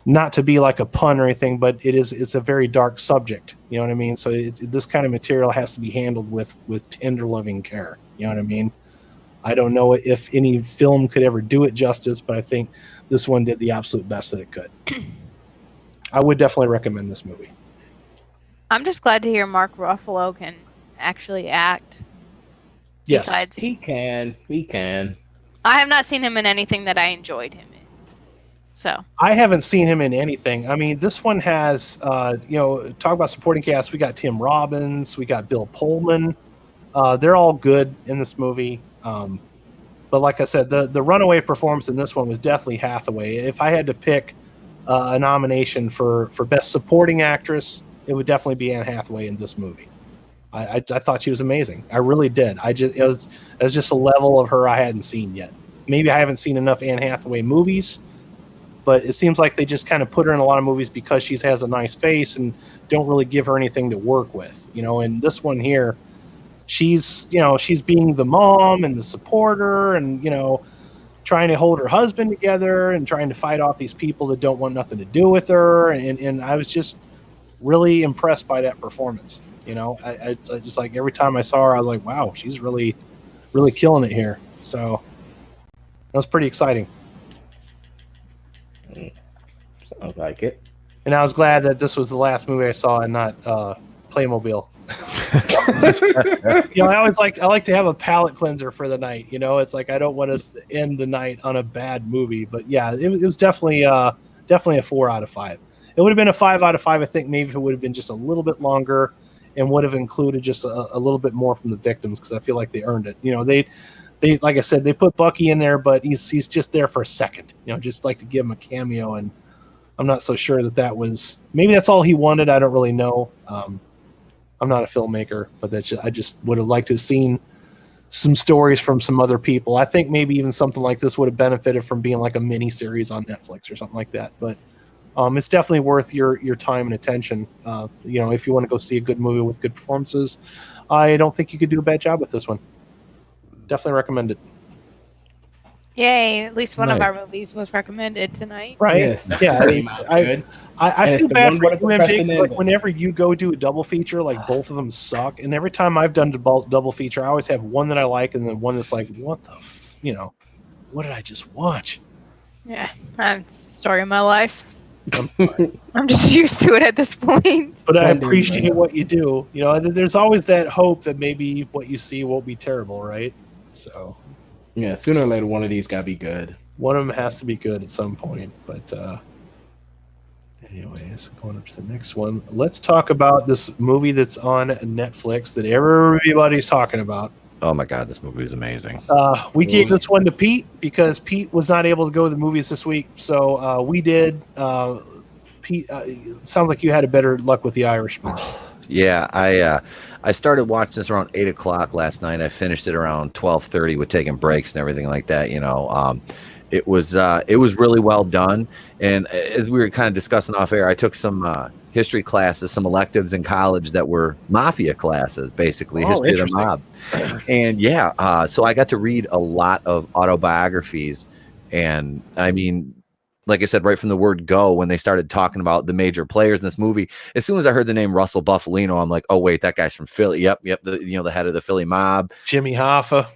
not to be like a pun or anything, but it's a very dark subject. You know what I mean? So this kind of material has to be handled with tender loving care. You know what I mean? I don't know if any film could ever do it justice, but I think this one did the absolute best that it could. I would definitely recommend this movie. I'm just glad to hear Mark Ruffalo can actually act. Yes, Besides, he can. I have not seen him in anything that I enjoyed him in. So I haven't seen him in anything. I mean, this one has, talk about supporting cast. We got Tim Robbins, we got Bill Pullman. They're all good in this movie. But like I said, the runaway performance in this one was definitely Hathaway. If I had to pick a nomination for best supporting actress, it would definitely be Anne Hathaway in this movie. I thought she was amazing. I really did. It was just a level of her I hadn't seen yet. Maybe I haven't seen enough Anne Hathaway movies, but it seems like they just kind of put her in a lot of movies because she has a nice face and don't really give her anything to work with. And this one here, she's being the mom and the supporter and, trying to hold her husband together and trying to fight off these people that don't want nothing to do with her. And I was just really impressed by that performance. I just like every time I saw her, I was like, wow, she's really, really killing it here. So that was pretty exciting. Sounds like it. And I was glad that this was the last movie I saw and not Playmobil. I like to have a palate cleanser for the night. It's like I don't want to end the night on a bad movie. But yeah, it was definitely a 4 out of 5. It would have been a 5 out of 5, I think, maybe if it would have been just a little bit longer and would have included just a little bit more from the victims, because I feel like they earned it. They like I said, they put Bucky in there, but he's just there for a second. Just like to give him a cameo, and I'm not so sure that was, maybe that's all he wanted. I don't really know. I'm not a filmmaker, but I just would have liked to have seen some stories from some other people. I think maybe even something like this would have benefited from being like a mini series on Netflix or something like that. But it's definitely worth your time and attention. If you want to go see a good movie with good performances, I don't think you could do a bad job with this one. Definitely recommend it. Yay! At least one of Right. our movies was recommended tonight. Right? Yes. Yeah. I feel bad for you, MJ. precedent. Like whenever you go do a double feature, like both of them suck. And every time I've done double feature, I always have one that I like and then one that's like, what the, what did I just watch? Yeah, that's the story of my life. I'm just used to it at this point. But I appreciate what you do. There's always that hope that maybe what you see won't be terrible, right? So yeah, sooner or later, one of these got to be good. one of them has to be good at some point. But anyways, going up to the next one. Let's talk about this movie that's on Netflix that everybody's talking about. Oh my God, this movie is amazing. We gave this one to Pete because Pete was not able to go to the movies this week. So we did. Pete, it sounds like you had a better luck with The Irishman. Yeah, I started watching this around 8 o'clock last night. I finished it around 12:30 with taking breaks and everything like that. It was really well done. And as we were kind of discussing off air, I took some history classes, some electives in college that were mafia classes, basically history of the mob. And so I got to read a lot of autobiographies. And I mean, like I said, right from the word go, when they started talking about the major players in this movie, as soon as I heard the name Russell Buffalino, I'm like, oh wait, that guy's from Philly. Yep. The head of the Philly mob. Jimmy Hoffa.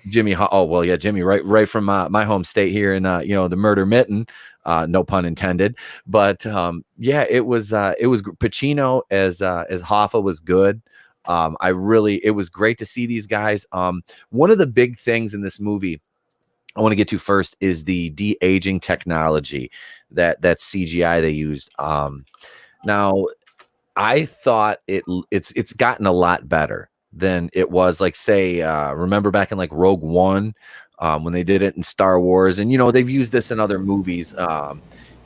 Oh well, yeah, Jimmy, right from my home state here in the Murder Mitten. No pun intended. But it was Pacino as Hoffa was good. It was great to see these guys. One of the big things in this movie I want to get to first is the de-aging technology that CGI they used. Now, I thought it's gotten a lot better. than it was like, say, remember back in like Rogue One, when they did it in Star Wars, and they've used this in other movies,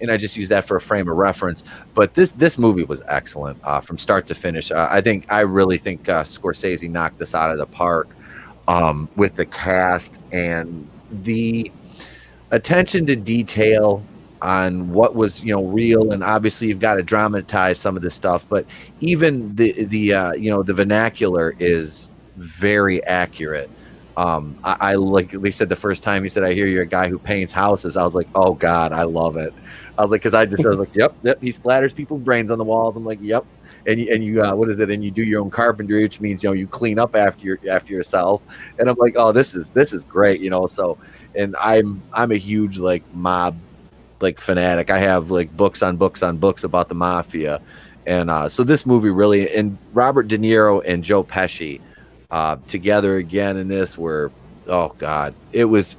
and I just use that for a frame of reference. But this movie was excellent from start to finish. I really think Scorsese knocked this out of the park with the cast and the attention to detail on what was real, and obviously you've got to dramatize some of this stuff, but even the vernacular is very accurate. I like they said the first time he said, "I hear you're a guy who paints houses." I was like, "Oh God, I love it." I was like, because I was like, "Yep, he splatters people's brains on the walls." I'm like, "Yep," and you what is it? And you do your own carpentry, which means you clean up after yourself. And I'm like, "Oh, this is great," So, and I'm a huge like mob like fanatic. I have like books on books on books about the mafia, and so this movie really, and Robert De Niro and Joe Pesci together again in this were, oh God, it was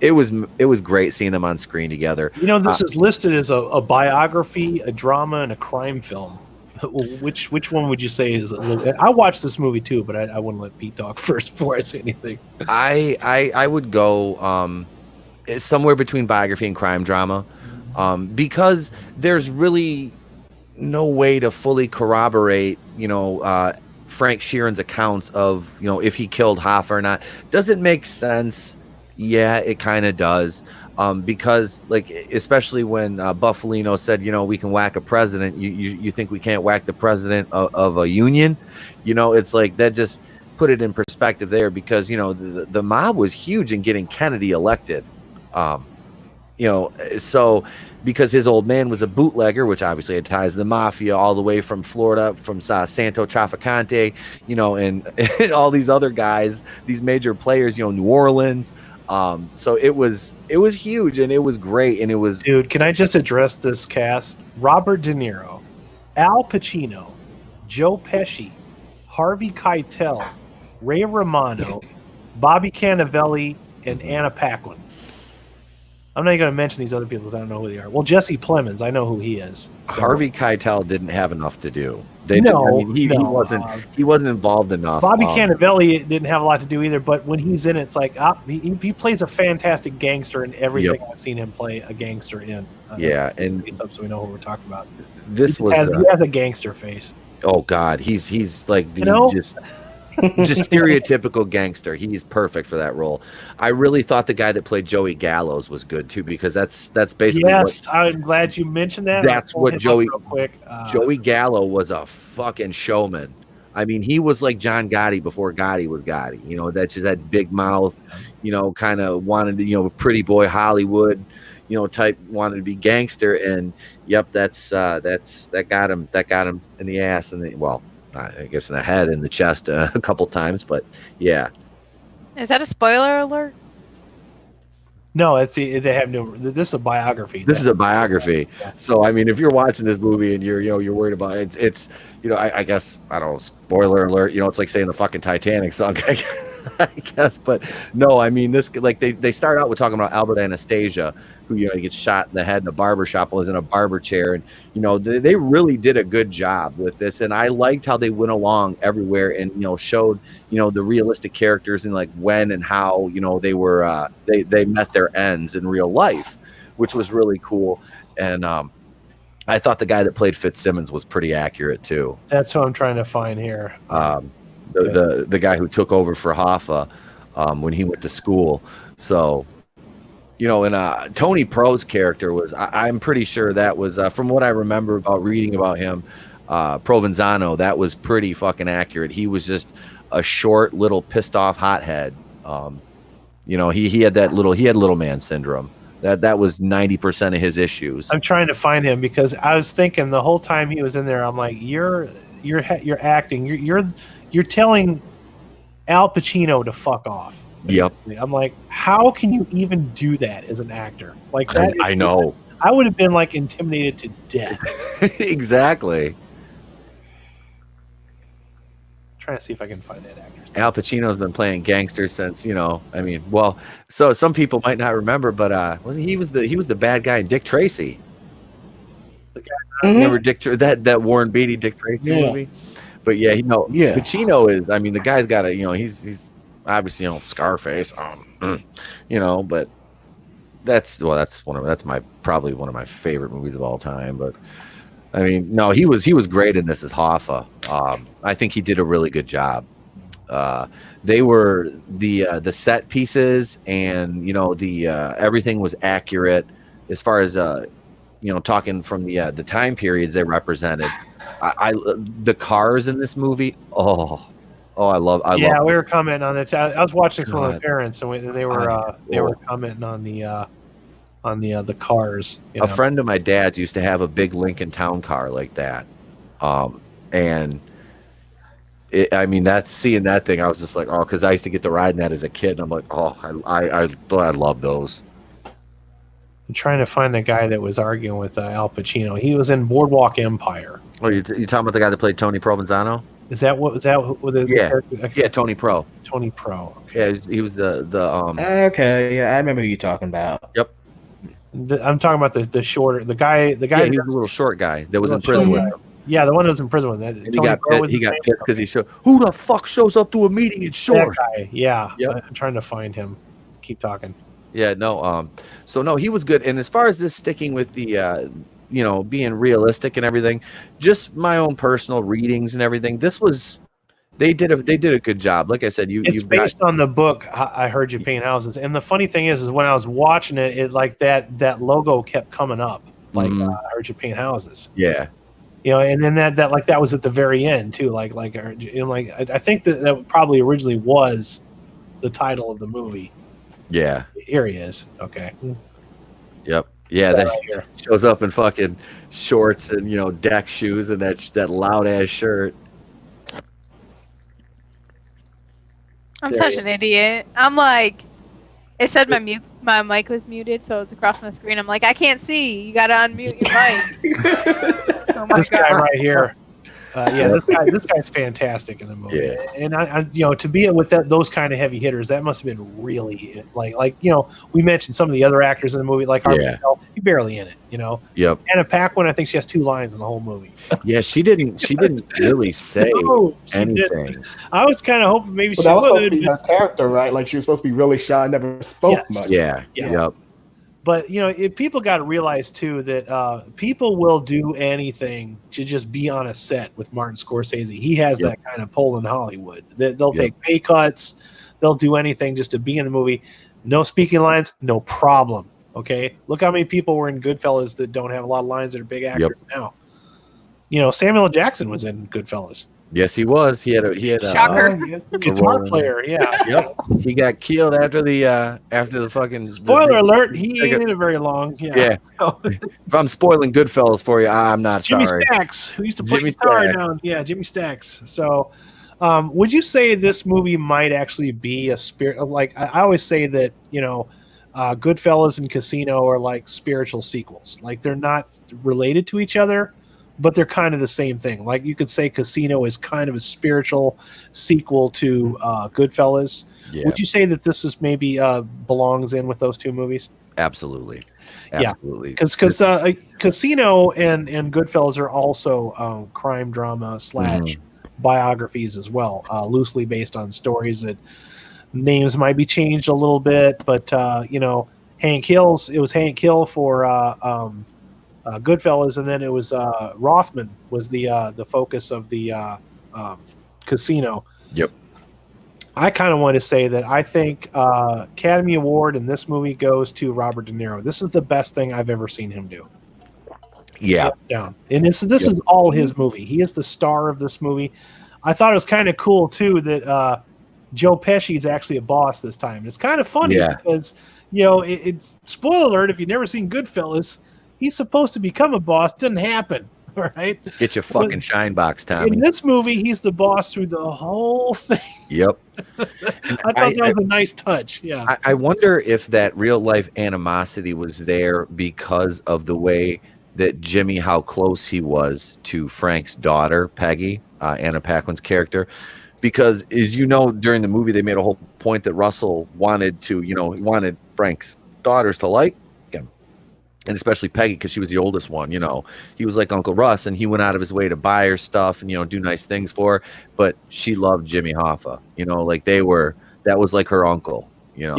great seeing them on screen together. This is listed as a biography, a drama, and a crime film. Which one would you say is a little? I watched this movie too, but I wouldn't let Pete talk first before I say anything. I would go somewhere between biography and crime drama, because there's really no way to fully corroborate Frank Sheeran's accounts of if he killed Hoffa or not. Does it make sense? Yeah, it kind of does, because like, especially when Buffalino said we can whack a president, you think we can't whack the president of a union? It's like that just put it in perspective there, because the mob was huge in getting Kennedy elected, so because his old man was a bootlegger, which obviously had ties to the mafia all the way from Florida, from Santo Trafficante, and all these other guys, these major players, New Orleans. So it was huge, and it was great, and it was. Dude, can I just address this cast? Robert De Niro, Al Pacino, Joe Pesci, Harvey Keitel, Ray Romano, Bobby Cannavale, and Anna Paquin. I'm not even going to mention these other people because I don't know who they are. Well, Jesse Plemons, I know who he is. So. Harvey Keitel didn't have enough to do. He wasn't involved enough. Bobby Cannavale didn't have a lot to do either, but when he's in it, it's like he plays a fantastic gangster in everything I've seen him play a gangster in. And so we know who we're talking about. He has a gangster face. Oh God, he's like just stereotypical gangster. He's perfect for that role. I really thought the guy that played Joey Gallows was good too, because that's basically. Yes, I'm glad you mentioned that. That's what Joey Gallo was, a fucking showman. I mean, he was like John Gotti before Gotti was Gotti. That's just that big mouth. Kind of wanted to, pretty boy Hollywood, type, wanted to be gangster, and yep, that got him in the ass, and I guess in the head and the chest a couple times, but yeah. Is that a spoiler alert? No, they have no. This is a biography. This is a biography. Yeah. So I mean, if you're watching this movie and you're worried about it, it's I guess, I don't know, spoiler alert. It's like saying the fucking Titanic song, I guess. But no, I mean, this, like, they start out with talking about Albert Anastasia, who he gets shot in the head in a barber shop while he's in a barber chair, and they really did a good job with this, and I liked how they went along everywhere and showed the realistic characters and like when and how they were they met their ends in real life, which was really cool. And I thought the guy that played Fitzsimmons was pretty accurate too. That's what I'm trying to find here. The guy who took over for Hoffa when he went to school. So, and Tony Pro's character was, I'm pretty sure that was, from what I remember about reading about him, Provenzano, that was pretty fucking accurate. He was just a short, little pissed off hothead. He had little man syndrome. That was 90% of his issues. I'm trying to find him because I was thinking the whole time he was in there, I'm like, you're acting. You're telling Al Pacino to fuck off. Yep. I'm like, how can you even do that as an actor? Like that. I know. I would have been like intimidated to death. Exactly. Trying to see if I can find that actor. Al Pacino's been playing gangster since, so some people might not remember, but he was the bad guy in Dick Tracy. The guy, remember Dick, that Warren Beatty Dick Tracy movie? But yeah, Yeah. Pacino is. I mean, the guy's got a. He's obviously Scarface. But that's probably one of my favorite movies of all time. But I mean, no, he was great in this as Hoffa. I think he did a really good job. They were the set pieces, and the everything was accurate as far as talking from the time periods they represented. I the cars in this movie. I love. We were commenting on it. I was watching this with my parents, and they were commenting on the cars. A friend of my dad's used to have a big Lincoln Town car like that, and seeing that thing, I was just like, because I used to get to ride in that as a kid, and I'm like, I love those. I'm trying to find the guy that was arguing with Al Pacino. He was in Boardwalk Empire. Oh, you talking about the guy that played Tony Provenzano? Is that what was that? Yeah, Tony Pro. Tony Pro. Okay. Yeah, he was the Okay, yeah, I remember who you're talking about. Yep. I'm talking about the shorter guy. The guy. Yeah, he was a little short guy that was in prison with him. Yeah, the one that was in prison with him. And he got pissed because he showed who the fuck shows up to a meeting in short. That guy. Yeah. Yep. I'm trying to find him. Keep talking. Yeah, no. So no, he was good. And as far as this sticking with the, being realistic and everything, just my own personal readings and everything. This was, they did a good job. Like I said, it's based on the book. I Heard You Paint Houses, and the funny thing is when I was watching it, it like that logo kept coming up, like I Heard You Paint Houses. Yeah. And then that was at the very end too. I think that probably originally was the title of the movie. Yeah. Here he is. Okay. Yep. Yeah, that shows up in fucking shorts and deck shoes and that loud ass shirt. I'm such an idiot. I'm like, it said my mic was muted, so it's across my screen. I'm like, I can't see. You gotta unmute your mic. Oh my this God. guy right here. This guy's fantastic in the movie. Yeah. And to be with those kind of heavy hitters, that must have been really we mentioned some of the other actors in the movie, like Harvey Keitel, he barely in it. Yep. Anna Paquin, I think she has 2 lines in the whole movie. Yeah, she didn't really say anything. Didn't. I was kind of hoping maybe she that was would. supposed to be her character, right? Like she was supposed to be really shy, never spoke much. Yeah. Yep. But people got to realize too that people will do anything to just be on a set with Martin Scorsese. He has that kind of pull in Hollywood. They'll take pay cuts. They'll do anything just to be in the movie. No speaking lines, no problem. Okay, look how many people were in Goodfellas that don't have a lot of lines that are big actors now. Samuel L. Jackson was in Goodfellas. Yes, he was. He had a shocker. Guitar player. Yeah. Yep. He got killed after the fucking spoiler alert. He ain't in it very long. Yeah. If I'm spoiling Goodfellas for you, I'm not Jimmy sorry. Stacks, who used to play guitar down. Yeah, Jimmy Stacks. So, would you say this movie might actually be a spirit? Like I always say that Goodfellas and Casino are like spiritual sequels. Like they're not related to each other, but they're kind of the same thing. Like you could say Casino is kind of a spiritual sequel to Goodfellas. Yeah. Would you say that this is maybe belongs in with those 2 movies? Absolutely. Because Casino and Goodfellas are also crime drama / biographies as well, loosely based on stories that names might be changed a little bit, but Hank Hill's, it was Hank Hill for Goodfellas, and then it was Rothman was the focus of the Casino. Yep. I kind of want to say that I think Academy Award in this movie goes to Robert De Niro. This is the best thing I've ever seen him do. Yeah. Down. And this is all his movie. He is the star of this movie. I thought it was kind of cool too that Joe Pesci is actually a boss this time. It's kind of funny because it's spoiler alert if you've never seen Goodfellas. He's supposed to become a boss. Didn't happen. All right. Get your fucking shine box, Tommy. In this movie, he's the boss through the whole thing. Yep. I thought that was a nice touch. Yeah. I wonder if that real life animosity was there because of the way that Jimmy, how close he was to Frank's daughter, Peggy, Anna Paquin's character. Because, as you know, during the movie, they made a whole point that Russell wanted Frank's daughters to like him. and especially Peggy, because she was the oldest one. He was like Uncle Russ, and he went out of his way to buy her stuff and do nice things for her. But she loved Jimmy Hoffa. Like that was like her uncle. Yep.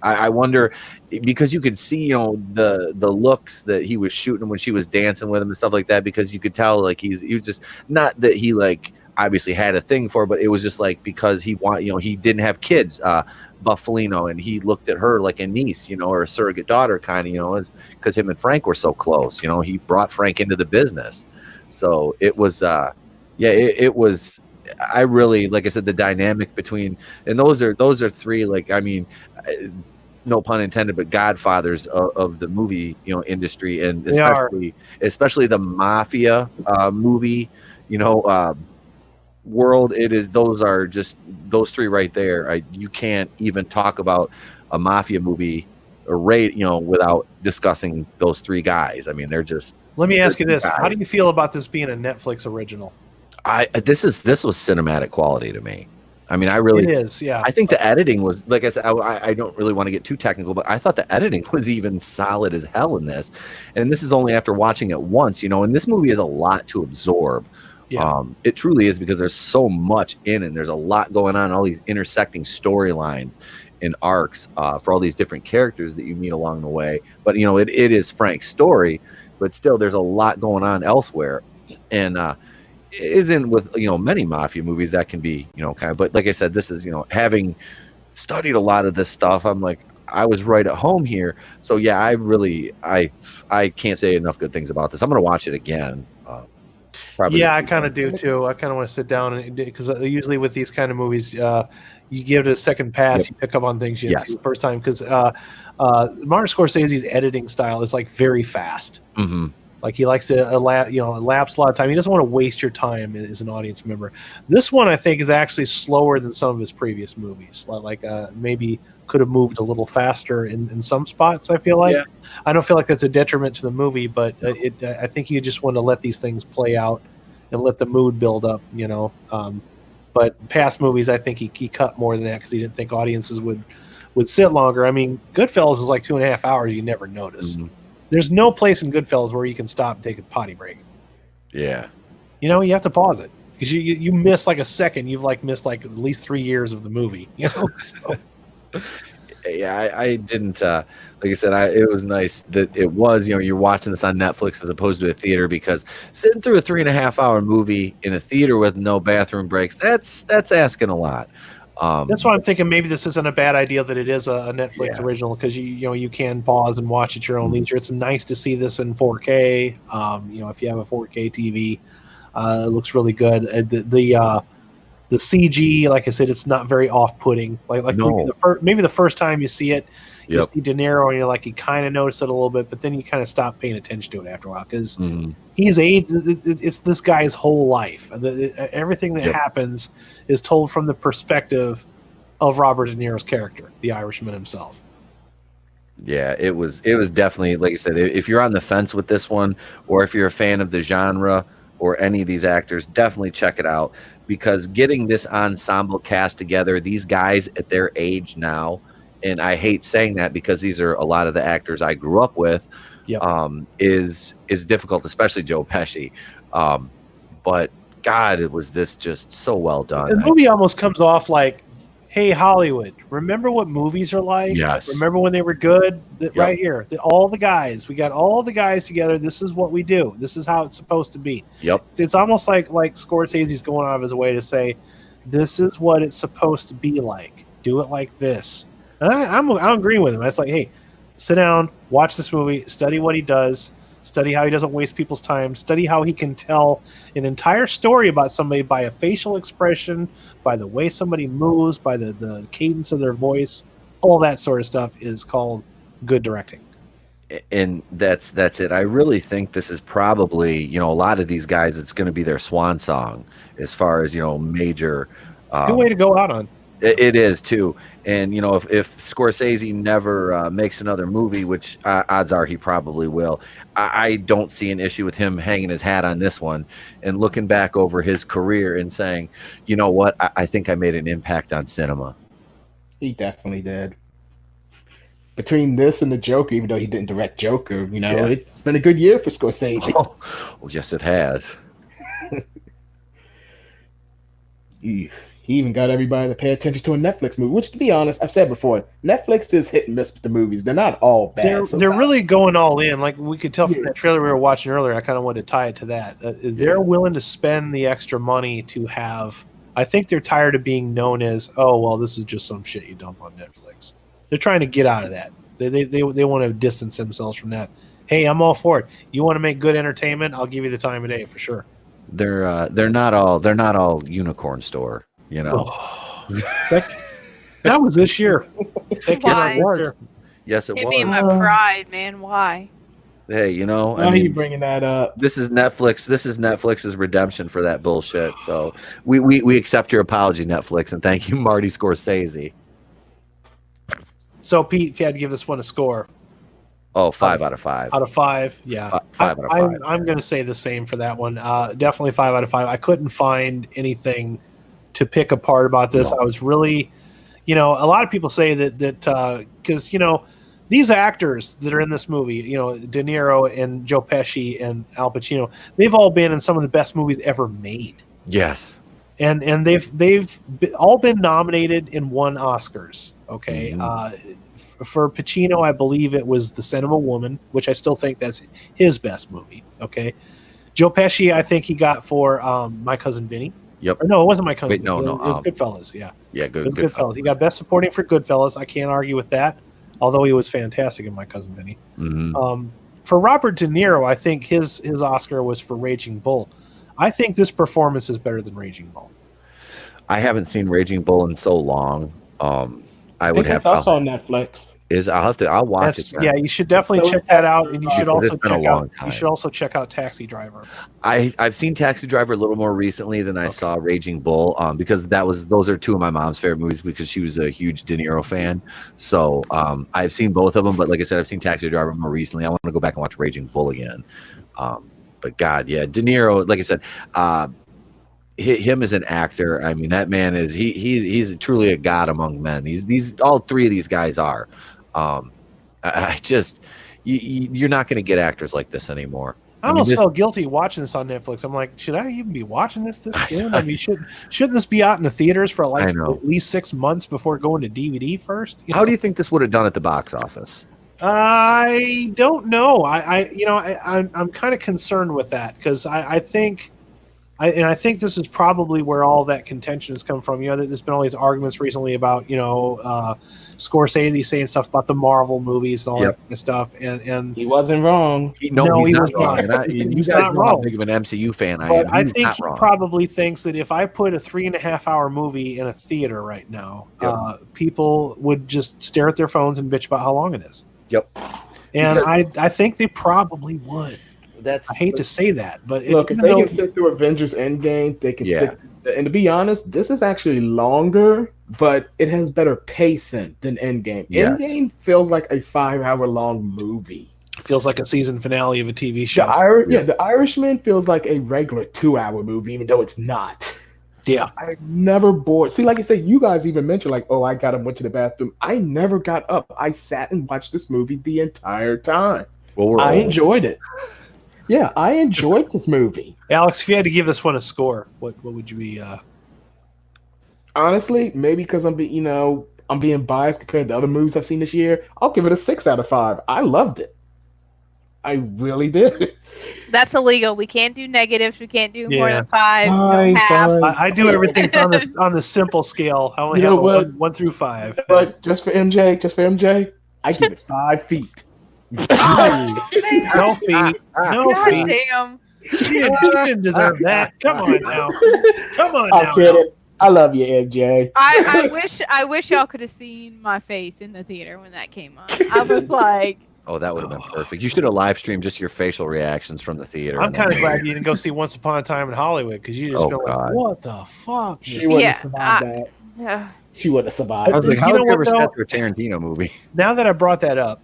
I wonder, because you could see the looks that he was shooting when she was dancing with him and stuff like that, because you could tell like he was just, not that he like obviously had a thing for her, but it was just like because he he didn't have kids, Buffalino, and he looked at her like a niece, or a surrogate daughter kind of, because him and Frank were so close. He brought Frank into the business, so it was it was. I really, like I said, the dynamic between, and those are three, like, I mean, no pun intended, but godfathers of the movie industry, and especially the mafia movie world. Those are just those three right there. You can't even talk about a mafia movie or without discussing those three guys. I mean, they're just. Let me ask you this: how do you feel about this being a Netflix original? This was cinematic quality to me. I mean, it is, yeah. I think the editing was, like I said, I don't really want to get too technical, but I thought the editing was even solid as hell in this. And this is only after watching it once, and this movie is a lot to absorb. Yeah. It truly is, because there's so much in it. There's a lot going on, all these intersecting storylines and arcs for all these different characters that you meet along the way. But, it is Frank's story, but still there's a lot going on elsewhere. And, isn't with many mafia movies that can be kind of, but like I said, this is having studied a lot of this stuff, I'm like, I was right at home here. So yeah, I can't say enough good things about this. I'm gonna watch it again. Probably. Yeah, I kind of do too. I kind of want to sit down, and because usually with these kind of movies, you give it a second pass. Yep. You pick up on things you didn't see the first time, because Martin Scorsese's editing style is like very fast. Mm-hmm. Like he likes to elapse a lot of time. He doesn't want to waste your time as an audience member. This one, I think, is actually slower than some of his previous movies. Like maybe could have moved a little faster in some spots, I feel like. Yeah. I don't feel like that's a detriment to the movie, but I think you just want to let these things play out and let the mood build up, But past movies, I think he cut more than that because he didn't think audiences would sit longer. I mean, Goodfellas is like 2.5 hours. You never notice. Mm-hmm. There's no place in Goodfellas where you can stop and take a potty break. Yeah. You have to pause it because you miss like a second. You've missed at least 3 years of the movie. So. Yeah, I didn't. Like I said, it was nice that it was. You're watching this on Netflix as opposed to a theater, because sitting through a 3.5 hour movie in a theater with no bathroom breaks, that's asking a lot. That's why I'm thinking maybe this isn't a bad idea that it is a Netflix original, because you can pause and watch at your own leisure. It's nice to see this in 4K. If you have a 4K TV, it looks really good. The CG, like I said, it's not very off-putting. Like no. maybe the first time you see it, you see De Niro, and you're like, you kind of notice it a little bit, but then you kind of stop paying attention to it after a while, because he's aged. It's this guy's whole life. Everything that happens is told from the perspective of Robert De Niro's character, the Irishman himself. Yeah, it was definitely, like I said, if you're on the fence with this one, or if you're a fan of the genre or any of these actors, definitely check it out, because getting this ensemble cast together, these guys at their age now, and I hate saying that because these are a lot of the actors I grew up with, is difficult, especially Joe Pesci. But God, it was this just so well done. The movie almost comes off like, hey, Hollywood, remember what movies are like? Yes. Remember when they were good? Right here. All the guys. We got all the guys together. This is what we do. This is how it's supposed to be. Yep. It's almost like Scorsese's going out of his way to say, this is what it's supposed to be like. Do it like this. And I'm agreeing with him. It's like, hey, sit down, watch this movie, study what he does, study how he doesn't waste people's time, study how he can tell an entire story about somebody by a facial expression, by the way somebody moves, by the cadence of their voice. All that sort of stuff is called good directing. And that's it. I really think this is probably, a lot of these guys, it's going to be their swan song as far as, major. Good way to go out on. It is too. And, if Scorsese never makes another movie, which odds are he probably will, I don't see an issue with him hanging his hat on this one and looking back over his career and saying, you know what, I think I made an impact on cinema. He definitely did. between this and the Joker, even though he didn't direct Joker, it's been a good year for Scorsese. Oh, yes, it has. He even got everybody to pay attention to a Netflix movie, which, to be honest, I've said before, Netflix is hit and miss with the movies. They're not all bad. They're really going all in. Like we could tell from that trailer we were watching earlier, I kind of wanted to tie it to that. They're willing to spend the extra money to have. I think they're tired of being known as, oh, well, this is just some shit you dump on Netflix. They're trying to get out of that. They want to distance themselves from that. Hey, I'm all for it. You want to make good entertainment? I'll give you the time of day for sure. They're not all unicorn store, Oh, that was this year. Why? Yes, it Hit was. me in my pride, man. Why? Hey, Why are you bringing that up? This is Netflix. This is Netflix's redemption for that bullshit. So we accept your apology, Netflix, and thank you, Marty Scorsese. So, Pete, if you had to give this one a score. Oh, 5 out of 5. Out of 5, yeah. 5 out of 5. I'm going to say the same for that one. Definitely 5 out of 5. I couldn't find anything to pick apart about this. I was really, a lot of people say that because, these actors that are in this movie, De Niro and Joe Pesci and Al Pacino, they've all been in some of the best movies ever made. Yes. And they've all been nominated and won Oscars. Okay. For Pacino, I believe it was The Scent of a Woman, which I still think that's his best movie. Okay. Joe Pesci, I think he got for My Cousin Vinny. Yep. Or no, it wasn't My Cousin. Wait, no. It was Goodfellas. Yeah. Yeah, It was Goodfellas. He got Best Supporting for Goodfellas. I can't argue with that. Although he was fantastic in My Cousin Vinny. Mm-hmm. For Robert De Niro, I think his Oscar was for Raging Bull. I think this performance is better than Raging Bull. I haven't seen Raging Bull in so long. I would have. It's on Netflix. I'll watch it. Yeah, you should definitely check that out, and you should also check out Taxi Driver. I've seen Taxi Driver a little more recently than I saw Raging Bull, because those are two of my mom's favorite movies because she was a huge De Niro fan. So I've seen both of them, but like I said, I've seen Taxi Driver more recently. I want to go back and watch Raging Bull again. But God, yeah, De Niro, like I said, him as an actor, I mean, that man is he's truly a god among men. These all three of these guys are. You're not going to get actors like this anymore. I almost felt guilty watching this on Netflix. I'm like, should I even be watching this soon? I mean, shouldn't this be out in the theaters for at least 6 months before going to DVD first? How do you think this would have done at the box office? I don't know. I'm kind of concerned with that because I think this is probably where all that contention has come from. There's been all these arguments recently about, Scorsese saying stuff about the Marvel movies and all that kind of stuff. And he wasn't wrong. He's not wrong. You guys know how big of an MCU fan I am. I think he probably thinks that if I put a 3.5-hour movie in a theater right now, people would just stare at their phones and bitch about how long it is. Yep. And I think they probably would. I hate to say that, but look, if they can sit through Avengers Endgame, they can sit. And to be honest, this is actually longer, but it has better pacing than Endgame. Yes. Endgame feels like a 5-hour-long movie. Feels like a season finale of a TV show. The Irishman feels like a regular 2-hour movie, even though it's not. Yeah. I'm never bored. See, like I said, you guys even mentioned, like, oh, I got up, went to the bathroom. I never got up. I sat and watched this movie the entire time. Well, I enjoyed it. Yeah, I enjoyed this movie. Alex, if you had to give this one a score, what would you be? Honestly, maybe because I'm being biased compared to other movies I've seen this year, I'll give it a 6 out of 5. I loved it. I really did. That's illegal. We can't do negatives. We can't do more than 5s. No halves. I do everything on the simple scale. I only have 1 through 5. But just for MJ, I give it 5 feet. No feet. No feet. Damn. She didn't deserve that. Come on now. I'm kidding. I love you, MJ. I wish y'all could have seen my face in the theater when that came on. I was like, oh, that would have been perfect. You should have live streamed just your facial reactions from the theater. I'm kind of glad you didn't go see Once Upon a Time in Hollywood because you just feel like, what the fuck? She wouldn't have survived that. Yeah. She wouldn't have survived. I was like, how have you ever sat through a Tarantino movie? Now that I brought that up,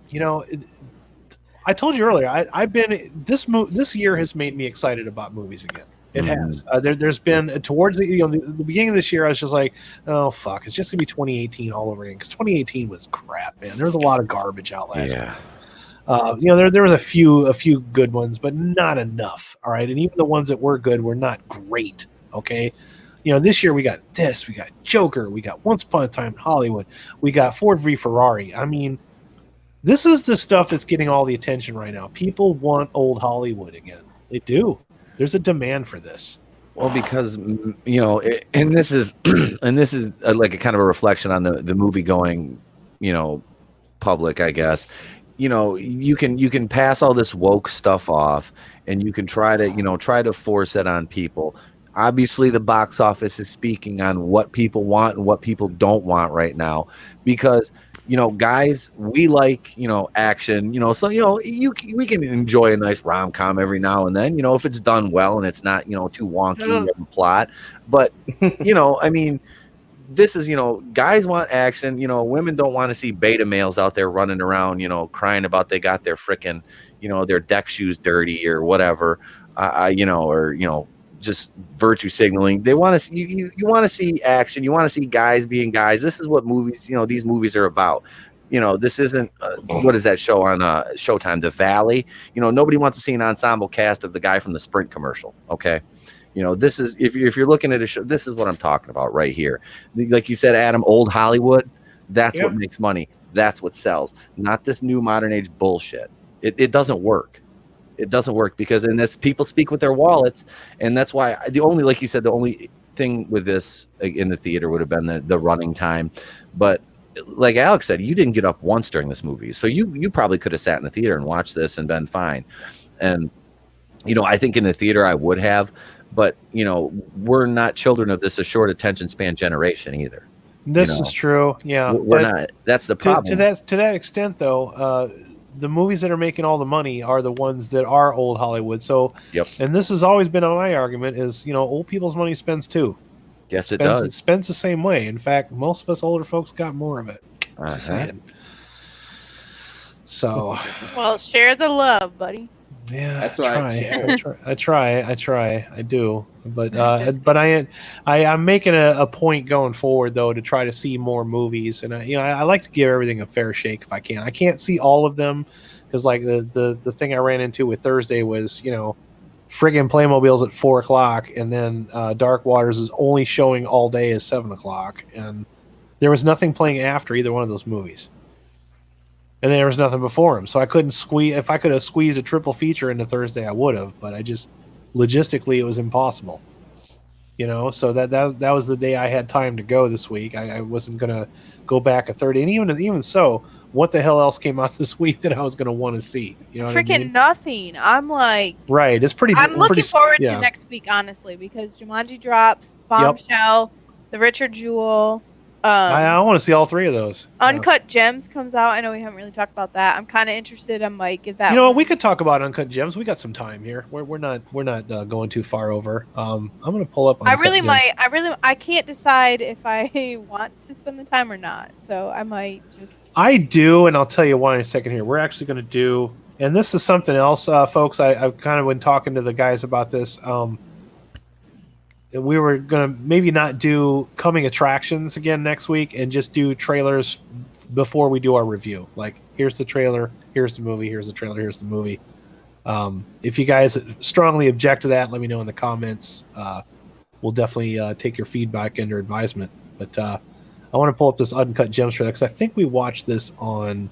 I told you earlier, I've been this year has made me excited about movies again. It has. There's been towards the beginning of this year, I was just like, oh fuck, it's just gonna be 2018 all over again because 2018 was crap, man. There was a lot of garbage out last year. There was a few good ones, but not enough. All right, and even the ones that were good were not great. Okay, this year we got this, we got Joker, we got Once Upon a Time in Hollywood, we got Ford v Ferrari. I mean, this is the stuff that's getting all the attention right now. People want old Hollywood again. They do. There's a demand for this. Well, because and this is like a kind of a reflection on the movie going, public, I guess. You can pass all this woke stuff off, and you can try to force it on people. Obviously, the box office is speaking on what people want and what people don't want right now, because guys, we like, action, so, we can enjoy a nice rom-com every now and then, if it's done well and it's not, too wonky of a plot. But, I mean, this is, guys want action, women don't want to see beta males out there running around, crying about they got their frickin', their deck shoes dirty or whatever, just virtue signaling. They want to see you want to see action. You want to see guys being guys. This is what movies, these movies are about. This isn't what is that show on Showtime, The Valley? Nobody wants to see an ensemble cast of the guy from the Sprint commercial. Okay, this is if you're looking at a show, this is what I'm talking about right here. Like you said, Adam, old Hollywood. That's what makes money. That's what sells. Not this new modern age bullshit. It doesn't work. It doesn't work because in this, people speak with their wallets, and that's why like you said, the only thing with this in the theater would have been the running time. But like Alex said, you didn't get up once during this movie, so you probably could have sat in the theater and watched this and been fine. And I think in the theater I would have, but we're not children of this a short attention span generation either. This is true. Yeah, we're not. That's the problem. To that extent, though. The movies that are making all the money are the ones that are old Hollywood. So, and this has always been my argument is, old people's money spends too. Yes, it does. It spends the same way. In fact, most of us older folks got more of it. Just saying. So, well, share the love, buddy. Yeah, that's right. I try. I do, but I'm making a point going forward though to try to see more movies, and I like to give everything a fair shake if I can. I can't see all of them because like the thing I ran into with Thursday was friggin' Playmobil's at 4:00, and then Dark Waters is only showing all day at 7:00, and there was nothing playing after either one of those movies. And there was nothing before him, so I couldn't squeeze. If I could have squeezed a triple feature into Thursday, I would have. But I just logistically, it was impossible. So that was the day I had time to go this week. I wasn't gonna go back a third, and even so, what the hell else came out this week that I was gonna want to see? Freaking nothing. I'm like, right. It's pretty. I'm looking forward to next week, honestly, because Jumanji drops, Bombshell, The Richard Jewell. I want to see all three of those. Uncut Gems comes out. I know we haven't really talked about that. I'm kind of interested. I might give that. We could talk about Uncut Gems. We got some time here. We're not going too far over. I'm gonna pull up. I can't decide if I want to spend the time or not. So I might just. I do, and I'll tell you why in a second here. We're actually going to do, and this is something else, folks. I've kind of been talking to the guys about this. We were going to maybe not do coming attractions again next week and just do trailers before we do our review. Like, here's the trailer, here's the movie, here's the trailer, here's the movie. If you guys strongly object to that, let me know in the comments. We'll definitely take your feedback under advisement. But I want to pull up this Uncut Gems trailer because I think we watched this on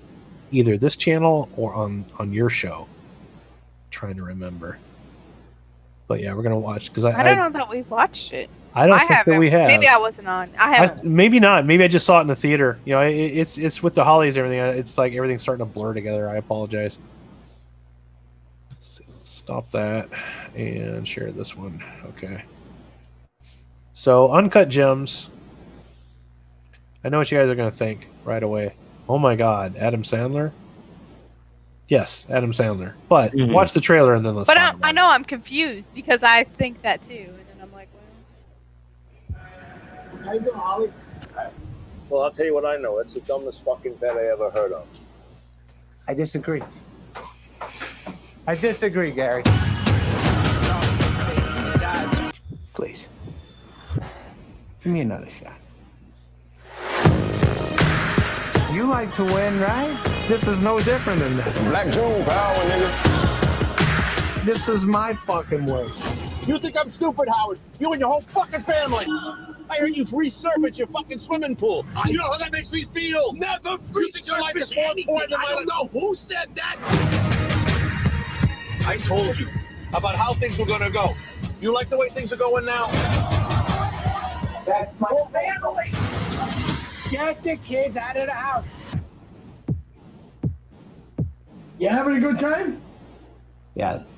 either this channel or on your show. I'm trying to remember. But yeah, we're gonna watch because I don't know that we watched it. I don't think that we have. Maybe I wasn't on. I haven't. Maybe not. Maybe I just saw it in the theater. It's with the holidays and everything. It's like everything's starting to blur together. I apologize. Let's stop that and share this one. Okay. So Uncut Gems. I know what you guys are gonna think right away. Oh my God, Adam Sandler. Yes, Adam Sandler. But watch the trailer and then let's. But I know I'm confused because I think that too, and then I'm like, well. How you doing, Holly? Well, I'll tell you what I know. It's the dumbest fucking bet I ever heard of. I disagree. Gary. Give me another shot. You like to win, right? This is no different than that. Black June power, nigga. This is my fucking way. You think I'm stupid, Howard? You and your whole fucking family. I heard you've resurfaced your fucking swimming pool. You know how that makes me feel? Never resurface anything. I don't know who said that. I told you about how things were gonna go. You like the way things are going now? That's my family. Get the kids out of the house. You having a good time? Yes.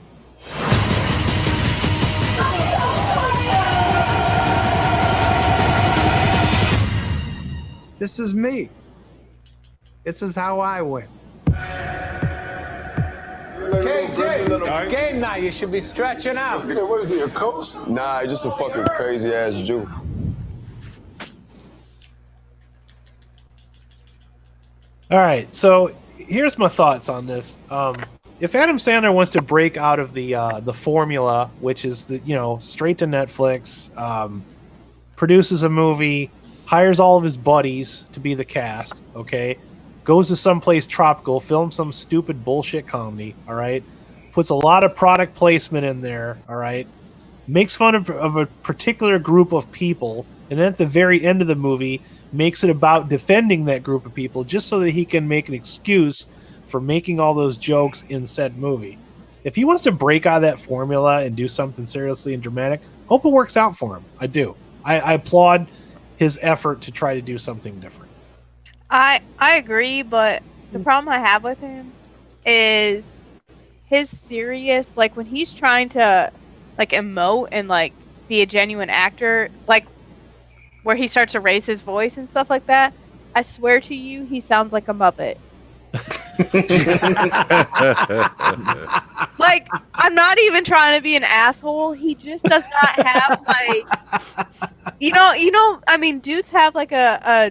This is me. This is how I win. KJ, it's game night. You should be stretching out. What is he, a coach? Nah, he's just a fucking crazy ass Jew. All right, so here's my thoughts on this. If Adam Sandler wants to break out of the formula, which is straight to Netflix, produces a movie, hires all of his buddies to be the cast, okay, goes to someplace tropical, films some stupid bullshit comedy, all right, puts a lot of product placement in there, all right, makes fun of a particular group of people, and then at the very end of the movie makes it about defending that group of people just so that he can make an excuse for making all those jokes in said movie. If he wants to break out of that formula and do something seriously and dramatic, hope it works out for him. I do. I applaud his effort to try to do something different. I agree, but the problem I have with him is his serious, like when he's trying to like emote and like be a genuine actor, like where he starts to raise his voice and stuff like that, I swear to you, he sounds like a Muppet. Like, I'm not even trying to be an asshole. He just does not have like, I mean, dudes have like a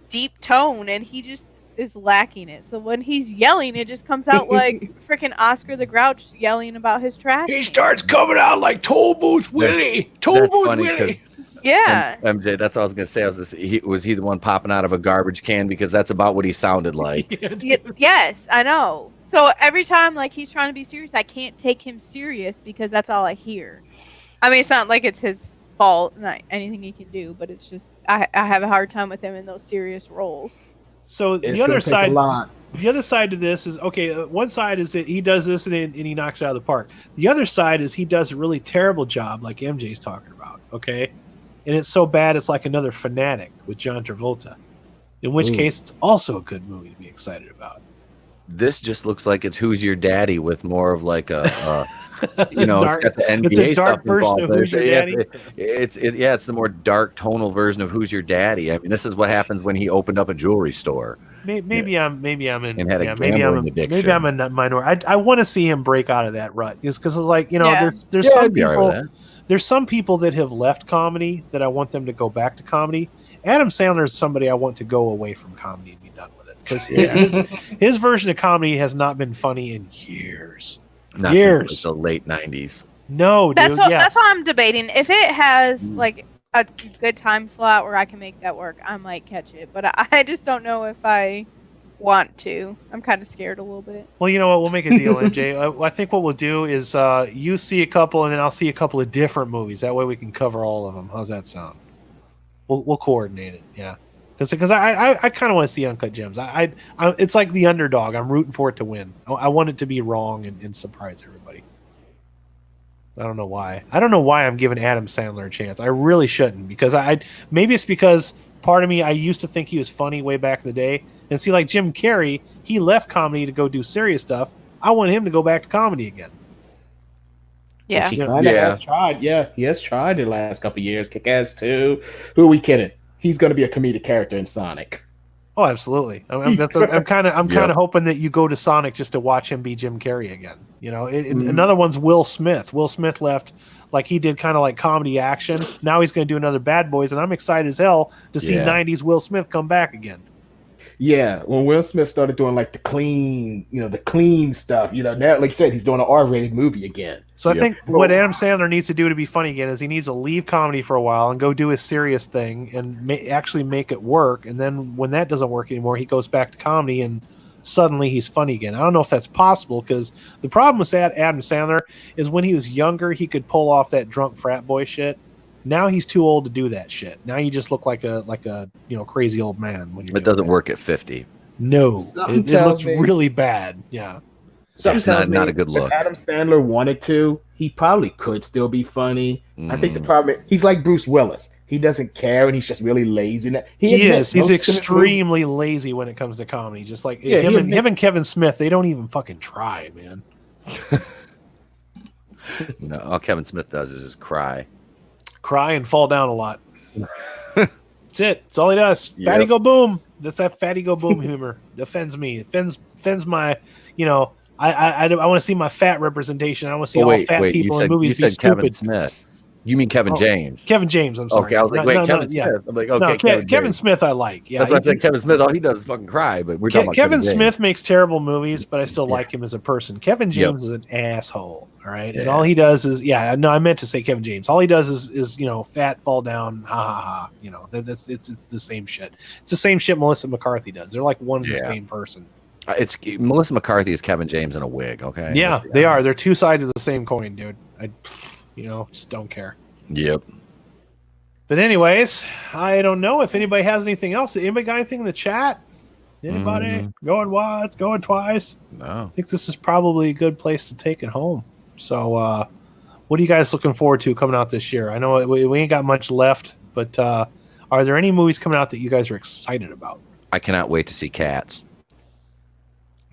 deep tone, and he just is lacking it. So when he's yelling, it just comes out like freaking Oscar the Grouch yelling about his trash. He starts coming out like Toll Booth Willie. Toll Booth Willie. Yeah. MJ, that's what I was gonna say. Was he the one popping out of a garbage can? Because that's about what he sounded like. Yes, I know. So every time like he's trying to be serious, I can't take him serious because that's all I hear. I mean, it's not like it's his fault, not anything he can do, but it's just I have a hard time with him in those serious roles. So the other side to this is, okay, one side is that he does this and he knocks it out of the park. The other side is he does a really terrible job, like MJ's talking about, okay? And it's so bad it's like another Fanatic with John Travolta, in which case it's also a good movie to be excited about. This just looks like it's Who's Your Daddy with more of like a dark, it's got the NBA it's a dark stuff version involved. of Who's Your Daddy? It's the more dark tonal version of Who's Your Daddy. I mean, this is what happens when he opened up a jewelry store. Maybe I'm in. And had a maybe I'm addiction. maybe I'm a minority. I want to see him break out of that rut, because it's like there's some people. There's some people that have left comedy that I want them to go back to comedy. Adam Sandler is somebody I want to go away from comedy and be done with it, because his version of comedy has not been funny in years. Not since the late 90s. No, that's why I'm debating. If it has like a good time slot where I can make that work, I might catch it. But I just don't know if I want to. I'm kind of scared a little bit. Well, you know what? We'll make a deal, MJ. I think what we'll do is you see a couple, and then I'll see a couple of different movies. That way we can cover all of them. How's that sound? We'll coordinate it. Yeah, because I kind of want to see Uncut Gems. I it's like the underdog. I'm rooting for it to win. I want it to be wrong and surprise everybody. I don't know why. I don't know why I'm giving Adam Sandler a chance. I really shouldn't, because maybe it's because part of me, I used to think he was funny way back in the day. And see, like Jim Carrey, he left comedy to go do serious stuff. I want him to go back to comedy again. Yeah. He has tried. Yeah, he has tried the last couple of years. Kick-Ass 2. Who are we kidding? He's going to be a comedic character in Sonic. Oh, absolutely. I'm kind of hoping that you go to Sonic just to watch him be Jim Carrey again. Another one's Will Smith. Will Smith left, like he did kind of like comedy action. Now he's going to do another Bad Boys, and I'm excited as hell to see 90s Will Smith come back again. Yeah, when Will Smith started doing like the clean stuff, now, like you said, he's doing an R-rated movie again. So I think what Adam Sandler needs to do to be funny again is he needs to leave comedy for a while and go do his serious thing and actually make it work. And then when that doesn't work anymore, he goes back to comedy and suddenly he's funny again. I don't know if that's possible because the problem with Adam Sandler is when he was younger, he could pull off that drunk frat boy shit. Now he's too old to do that shit. Now you just look like a crazy old man. When it doesn't work at 50. No, it looks really bad. Yeah. It's not a good look. If Adam Sandler wanted to, he probably could still be funny. I think the problem is he's like Bruce Willis. He doesn't care and he's just really lazy. He is. He's extremely lazy when it comes to comedy. Just like him and Kevin Smith, they don't even fucking try, man. No, all Kevin Smith does is just cry and fall down a lot. That's it. That's all he does. Yep. Fatty go boom. That's that fatty go boom humor. Offends me. It offends my, I want to see my fat representation. I want to see all fat people in movies be stupid. Kevin Smith. You mean Kevin James? Kevin James, I'm sorry. Okay, I was like, Kevin Smith. Yeah. I'm like, okay, no, Kevin Smith I like. Yeah, that's why I said Kevin Smith. All he does is fucking cry, but we're talking about Kevin Smith makes terrible movies, but I still like him as a person. Kevin James is an asshole, all right? And all he does is, I meant to say Kevin James. All he does is fat, fall down, ha ha ha. It's the same shit. It's the same shit Melissa McCarthy does. They're like one and the same person. It's Melissa McCarthy is Kevin James in a wig, okay? Yeah, they are. They're two sides of the same coin, dude. I just don't care. Yep. But anyways, I don't know if anybody has anything else. Anybody got anything in the chat? Anybody? Going once, going twice? No. I think this is probably a good place to take it home. So what are you guys looking forward to coming out this year? I know we ain't got much left, but are there any movies coming out that you guys are excited about? I cannot wait to see Cats.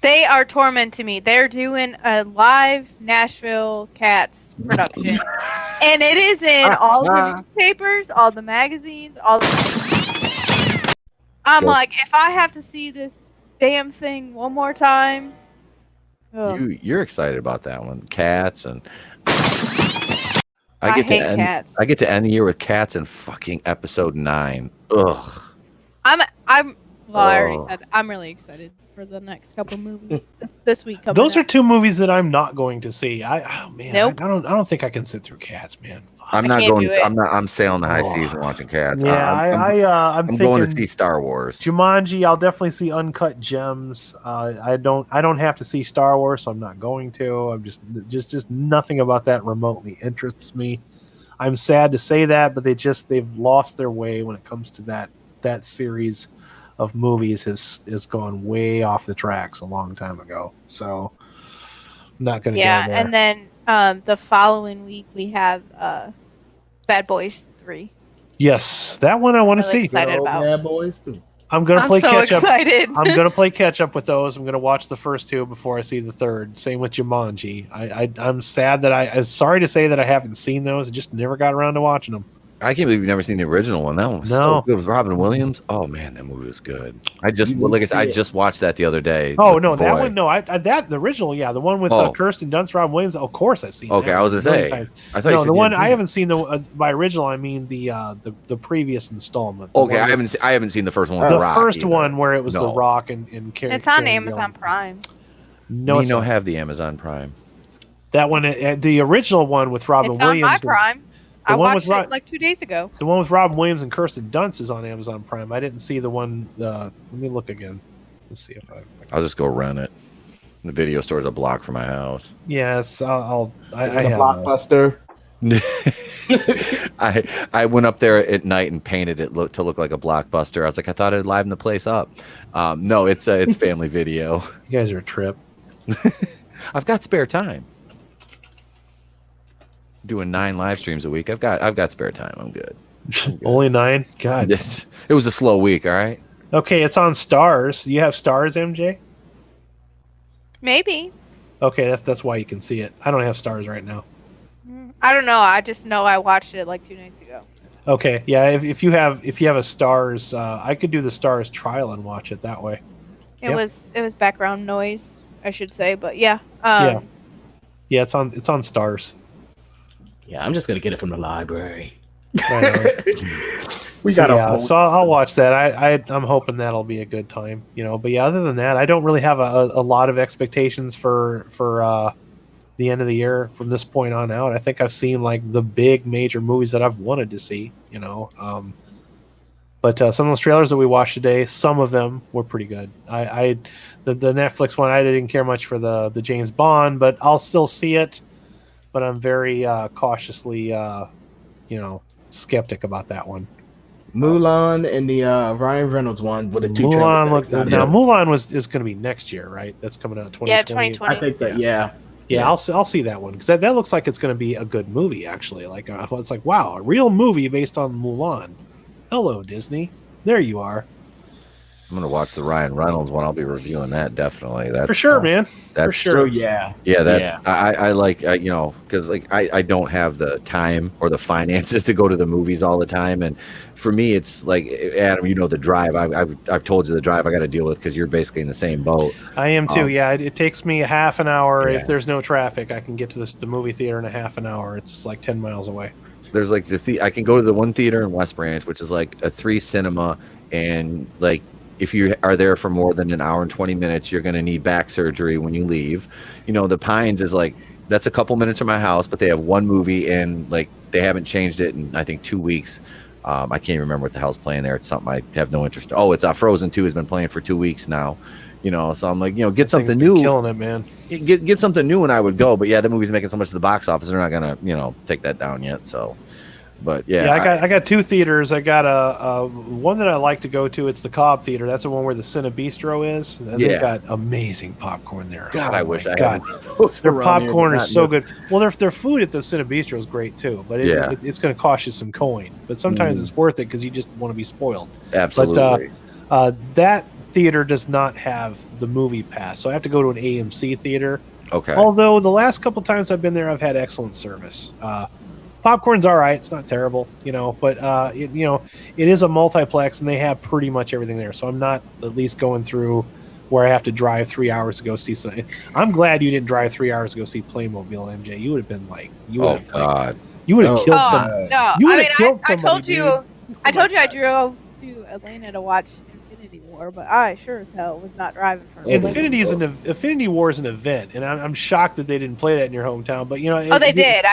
They are tormenting me. They're doing a live Nashville Cats production. And it is in all the newspapers, all the magazines, all the... I'm like, if I have to see this damn thing one more time... You're excited about that one. Cats and... I hate Cats. I get to end the year with Cats and fucking episode 9. Ugh. I already said I'm really excited for the next couple movies this week. Those are two movies that I'm not going to see. I don't think I can sit through Cats, man. I'm not going. I'm sailing the high seas and watching Cats. Yeah, I'm going to see Star Wars. Jumanji. I'll definitely see Uncut Gems. I don't have to see Star Wars, so I'm not going to. I'm just nothing about that remotely interests me. I'm sad to say that, but they've lost their way when it comes to that series of movies has gone way off the tracks a long time ago. So I'm not going to go there. And then the following week we have Bad Boys 3. Yes, that one I want to see. Excited about. Bad Boys 3. I'm going to play catch up. Excited. I'm going to play catch up with those. I'm going to watch the first two before I see the third. Same with Jumanji. I'm sad that I'm sorry to say that I haven't seen those. I just never got around to watching them. I can't believe you've never seen the original one. That one was so good with Robin Williams. Oh man, that movie was good. I just watched that the other day. Oh no, that one no. The original, the one with Kirsten Dunst, Robin Williams. Of course, I've seen. Okay, I was gonna say. I thought the one I haven't seen by original. I mean the previous installment. Okay, I haven't seen the first one. The first one where it was The Rock and Carrie. It's on Amazon Prime. No, we don't have the Amazon Prime. That one, the original one with Robin Williams. It's on my Prime. I watched it like 2 days ago. The one with Robin Williams and Kirsten Dunst is on Amazon Prime. I didn't see the one. Let me look again. Let's see if I'll just go rent it. The video store is a block from my house. Yes, I'll. I have Blockbuster. I went up there at night and painted it to look like a Blockbuster. I was like, I thought it'd liven the place up. No, it's family video. You guys are a trip. I've got spare time. Doing 9 live streams a week. I've got spare time. I'm good. Only 9? God. It was a slow week, all right? Okay, it's on Stars. You have Stars, MJ? Maybe. Okay, that's why you can see it. I don't have Stars right now. I don't know. I just know I watched it like 2 nights ago. Okay, yeah. If you have a Stars, I could do the Stars trial and watch it that way. It was background noise, I should say, but yeah. Yeah, it's on Stars. Yeah, I'm just gonna get it from the library. So I'll watch that. I'm hoping that'll be a good time, But yeah, other than that, I don't really have a lot of expectations for the end of the year from this point on out. I think I've seen like the big major movies that I've wanted to see, But some of those trailers that we watched today, some of them were pretty good. The Netflix one, I didn't care much for the James Bond, but I'll still see it. But I'm very cautiously, skeptic about that one. Mulan and the Ryan Reynolds one with the two Mulan is going to be next year, right? That's coming out 2020. Yeah, 2020. I think that, yeah. I'll see that one because that looks like it's going to be a good movie. Actually, like it's like wow, a real movie based on Mulan. Hello, Disney. There you are. I'm gonna watch the Ryan Reynolds one. I'll be reviewing that definitely. That's for sure, man. That's for sure. Yeah. I like because like I don't have the time or the finances to go to the movies all the time, and for me it's like Adam, the drive. I've told you the drive I got to deal with because you're basically in the same boat. I am too. It takes me a half an hour if there's no traffic. I can get to the movie theater in a half an hour. It's like 10 miles away. There's like I can go to the one theater in West Branch, which is like a 3 cinema, and like if you are there for more than an hour and 20 minutes, you're going to need back surgery when you leave. The Pines is like, that's a couple minutes from my house, but they have one movie and like they haven't changed it in I think 2 weeks. I can't even remember what the hell's playing there. It's something I have no interest. Oh, it's Frozen 2 has been playing for 2 weeks now. So I'm like, get something new. Killing it, man. Get something new and I would go. But yeah, the movie's making so much to the box office, they're not gonna, take that down yet. So, but yeah. I got 2 theaters. I got a one that I like to go to. It's the Cobb Theater. That's the one where the Cine Bistro is. And they've got amazing popcorn there. God, I wish I had their popcorn is so good. Well, their food at the Cine Bistro is great too, but it's going to cost you some coin. But sometimes it's worth it because you just want to be spoiled. Absolutely. But that theater does not have the movie pass, so I have to go to an AMC theater. Okay. Although the last couple times I've been there, I've had excellent service. Popcorn's all right; it's not terrible, But it is a multiplex, and they have pretty much everything there. So I'm not at least going through where I have to drive 3 hours to go see something. I'm glad you didn't drive 3 hours to go see Playmobil, MJ. You would have been like, you would have killed someone. No, I told you I drove to Atlanta to watch Infinity War, but I sure as hell was not driving for Infinity War is an event, and I'm shocked that they didn't play that in your hometown. But they did.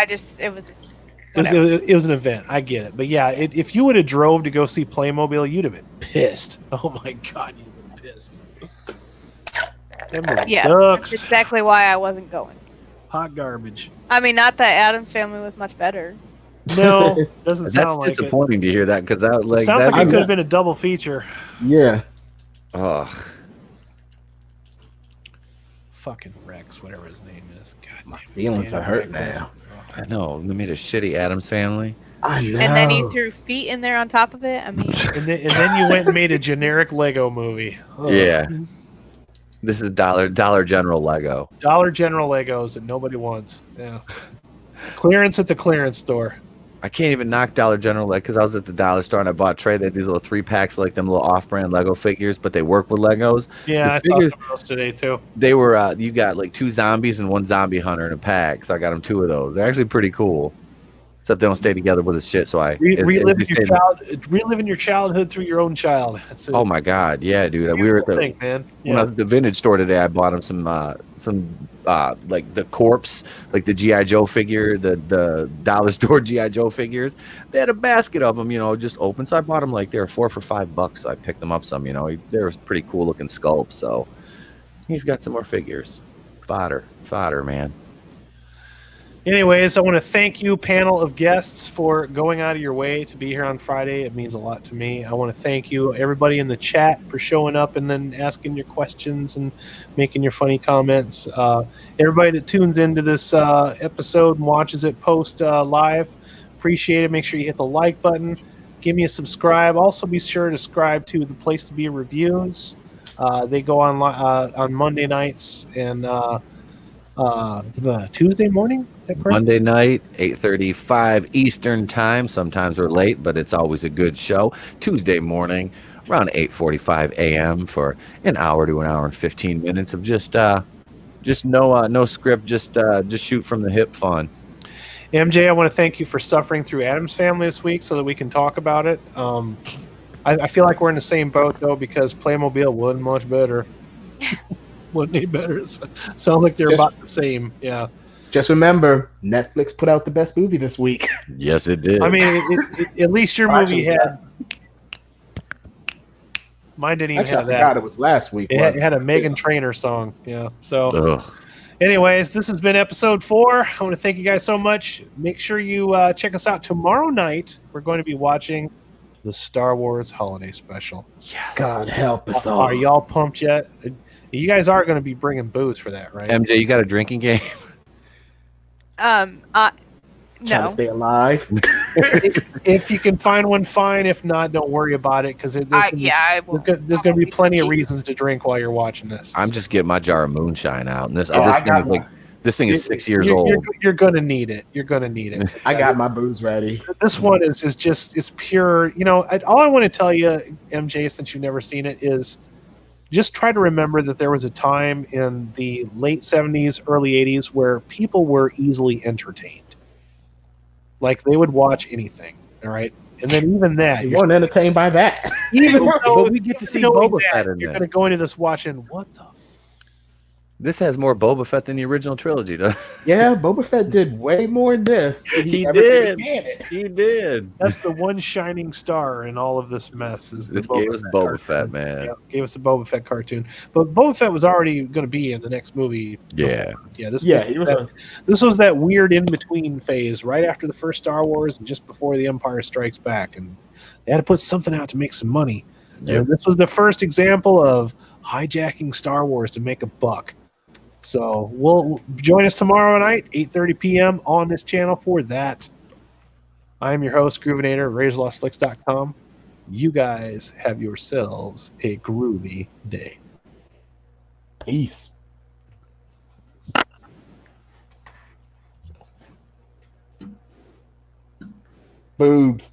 It was an event. I get it, but yeah, if you would have drove to go see Playmobil, you'd have been pissed. Oh my god, you'd have been pissed. That's exactly why I wasn't going. Hot garbage. I mean, not that Addams Family was much better. No, doesn't sound like it. That's disappointing to hear that because that sounds like it could have been a double feature. Yeah. Ugh. Fucking Rex, whatever his name is. God, my feelings are hurt now. I know. We made a shitty Addams Family. I know. And then he threw feet in there on top of it. I mean, and then you went and made a generic Lego movie. Oh. Yeah. This is Dollar General Lego. Dollar General Legos that nobody wants. Yeah. Clearance at the clearance store. I can't even knock Dollar General because I was at the dollar store and I bought a tray. They had these little 3-packs like them little off-brand Lego figures, but they work with Legos. Yeah, I saw some of those today too. They were you got like 2 zombies and 1 zombie hunter in a pack, so I got them 2 of those. They're actually pretty cool. Except they don't stay together with his shit, so I reliving your childhood through your own child. Oh my god, yeah, dude. We were at when I was at the vintage store today. I bought him some like the corpse, like the G.I. Joe figure, the dollar store G.I. Joe figures. They had a basket of them, just open. So I bought them like they were 4 for $5. So I picked them up some, they were pretty cool looking sculpts. So he's got some more figures. Fodder, man. Anyways, I want to thank you, panel of guests, for going out of your way to be here on Friday. It means a lot to me. I want to thank you, everybody in the chat, for showing up and then asking your questions and making your funny comments. Everybody that tunes into this episode and watches it post live, appreciate it. Make sure you hit the like button. Give me a subscribe. Also, be sure to subscribe to the Place to Be reviews. They go on Monday nights and Tuesday morning. Is that correct? Monday night, 8:35 Eastern time. Sometimes we're late, but it's always a good show. Tuesday morning, around 8:45 a.m. for an hour to an hour and 15 minutes of just no script, just shoot from the hip fun. MJ, I want to thank you for suffering through Adam's Family this week so that we can talk about it. I feel like we're in the same boat, though, because Playmobil wasn't much better. Wasn't any better. Sounds like they're about the same. Yeah. Just remember, Netflix put out the best movie this week. Yes, it did. I mean, at least your movie had. Mine didn't even Actually, have I that. forgot it was last week. It had a Megan Trainor song. Yeah. So, Ugh. anyways, this has been episode 4. I want to thank you guys so much. Make sure you check us out tomorrow night. We're going to be watching the Star Wars Holiday Special. Yes. God help us all. Are y'all pumped yet? You guys are going to be bringing booze for that, right? MJ, you got a drinking game? Trying No. to stay alive. If you can find one, fine. If not, don't worry about it because there's going to be plenty of reasons to drink while you're watching this. I'm just getting my jar of moonshine out, and this thing is 6 years You're- old. You're going to need it. You're going to need it. I got my booze ready. This one is just it's pure. All I want to tell you, MJ, since you've never seen it, is just try to remember that there was a time in the late 70s, early 80s where people were easily entertained. Like they would watch anything. All right. And then even that, You weren't entertained by that. even though But we get to see knowing Boba that, Fett in you're this. going to go into this watching what the. This has more Boba Fett than the original trilogy, does? Yeah, Boba Fett did way more in this than He ever did. in He did. That's the one shining star in all of this mess. Is the This gave us Boba cartoon. Fett, man. Yeah, gave us a Boba Fett cartoon. But Boba Fett was already going to be in the next movie. Yeah. Yeah. This was that weird in between phase, right after the first Star Wars and just before the Empire Strikes Back, and they had to put something out to make some money. Yep. And this was the first example of hijacking Star Wars to make a buck. So we'll join us tomorrow night, 8:30 p.m. on this channel for that. I'm your host, Groovinator, RaidersLostFlix.com. You guys have yourselves a groovy day. Peace. Boobs.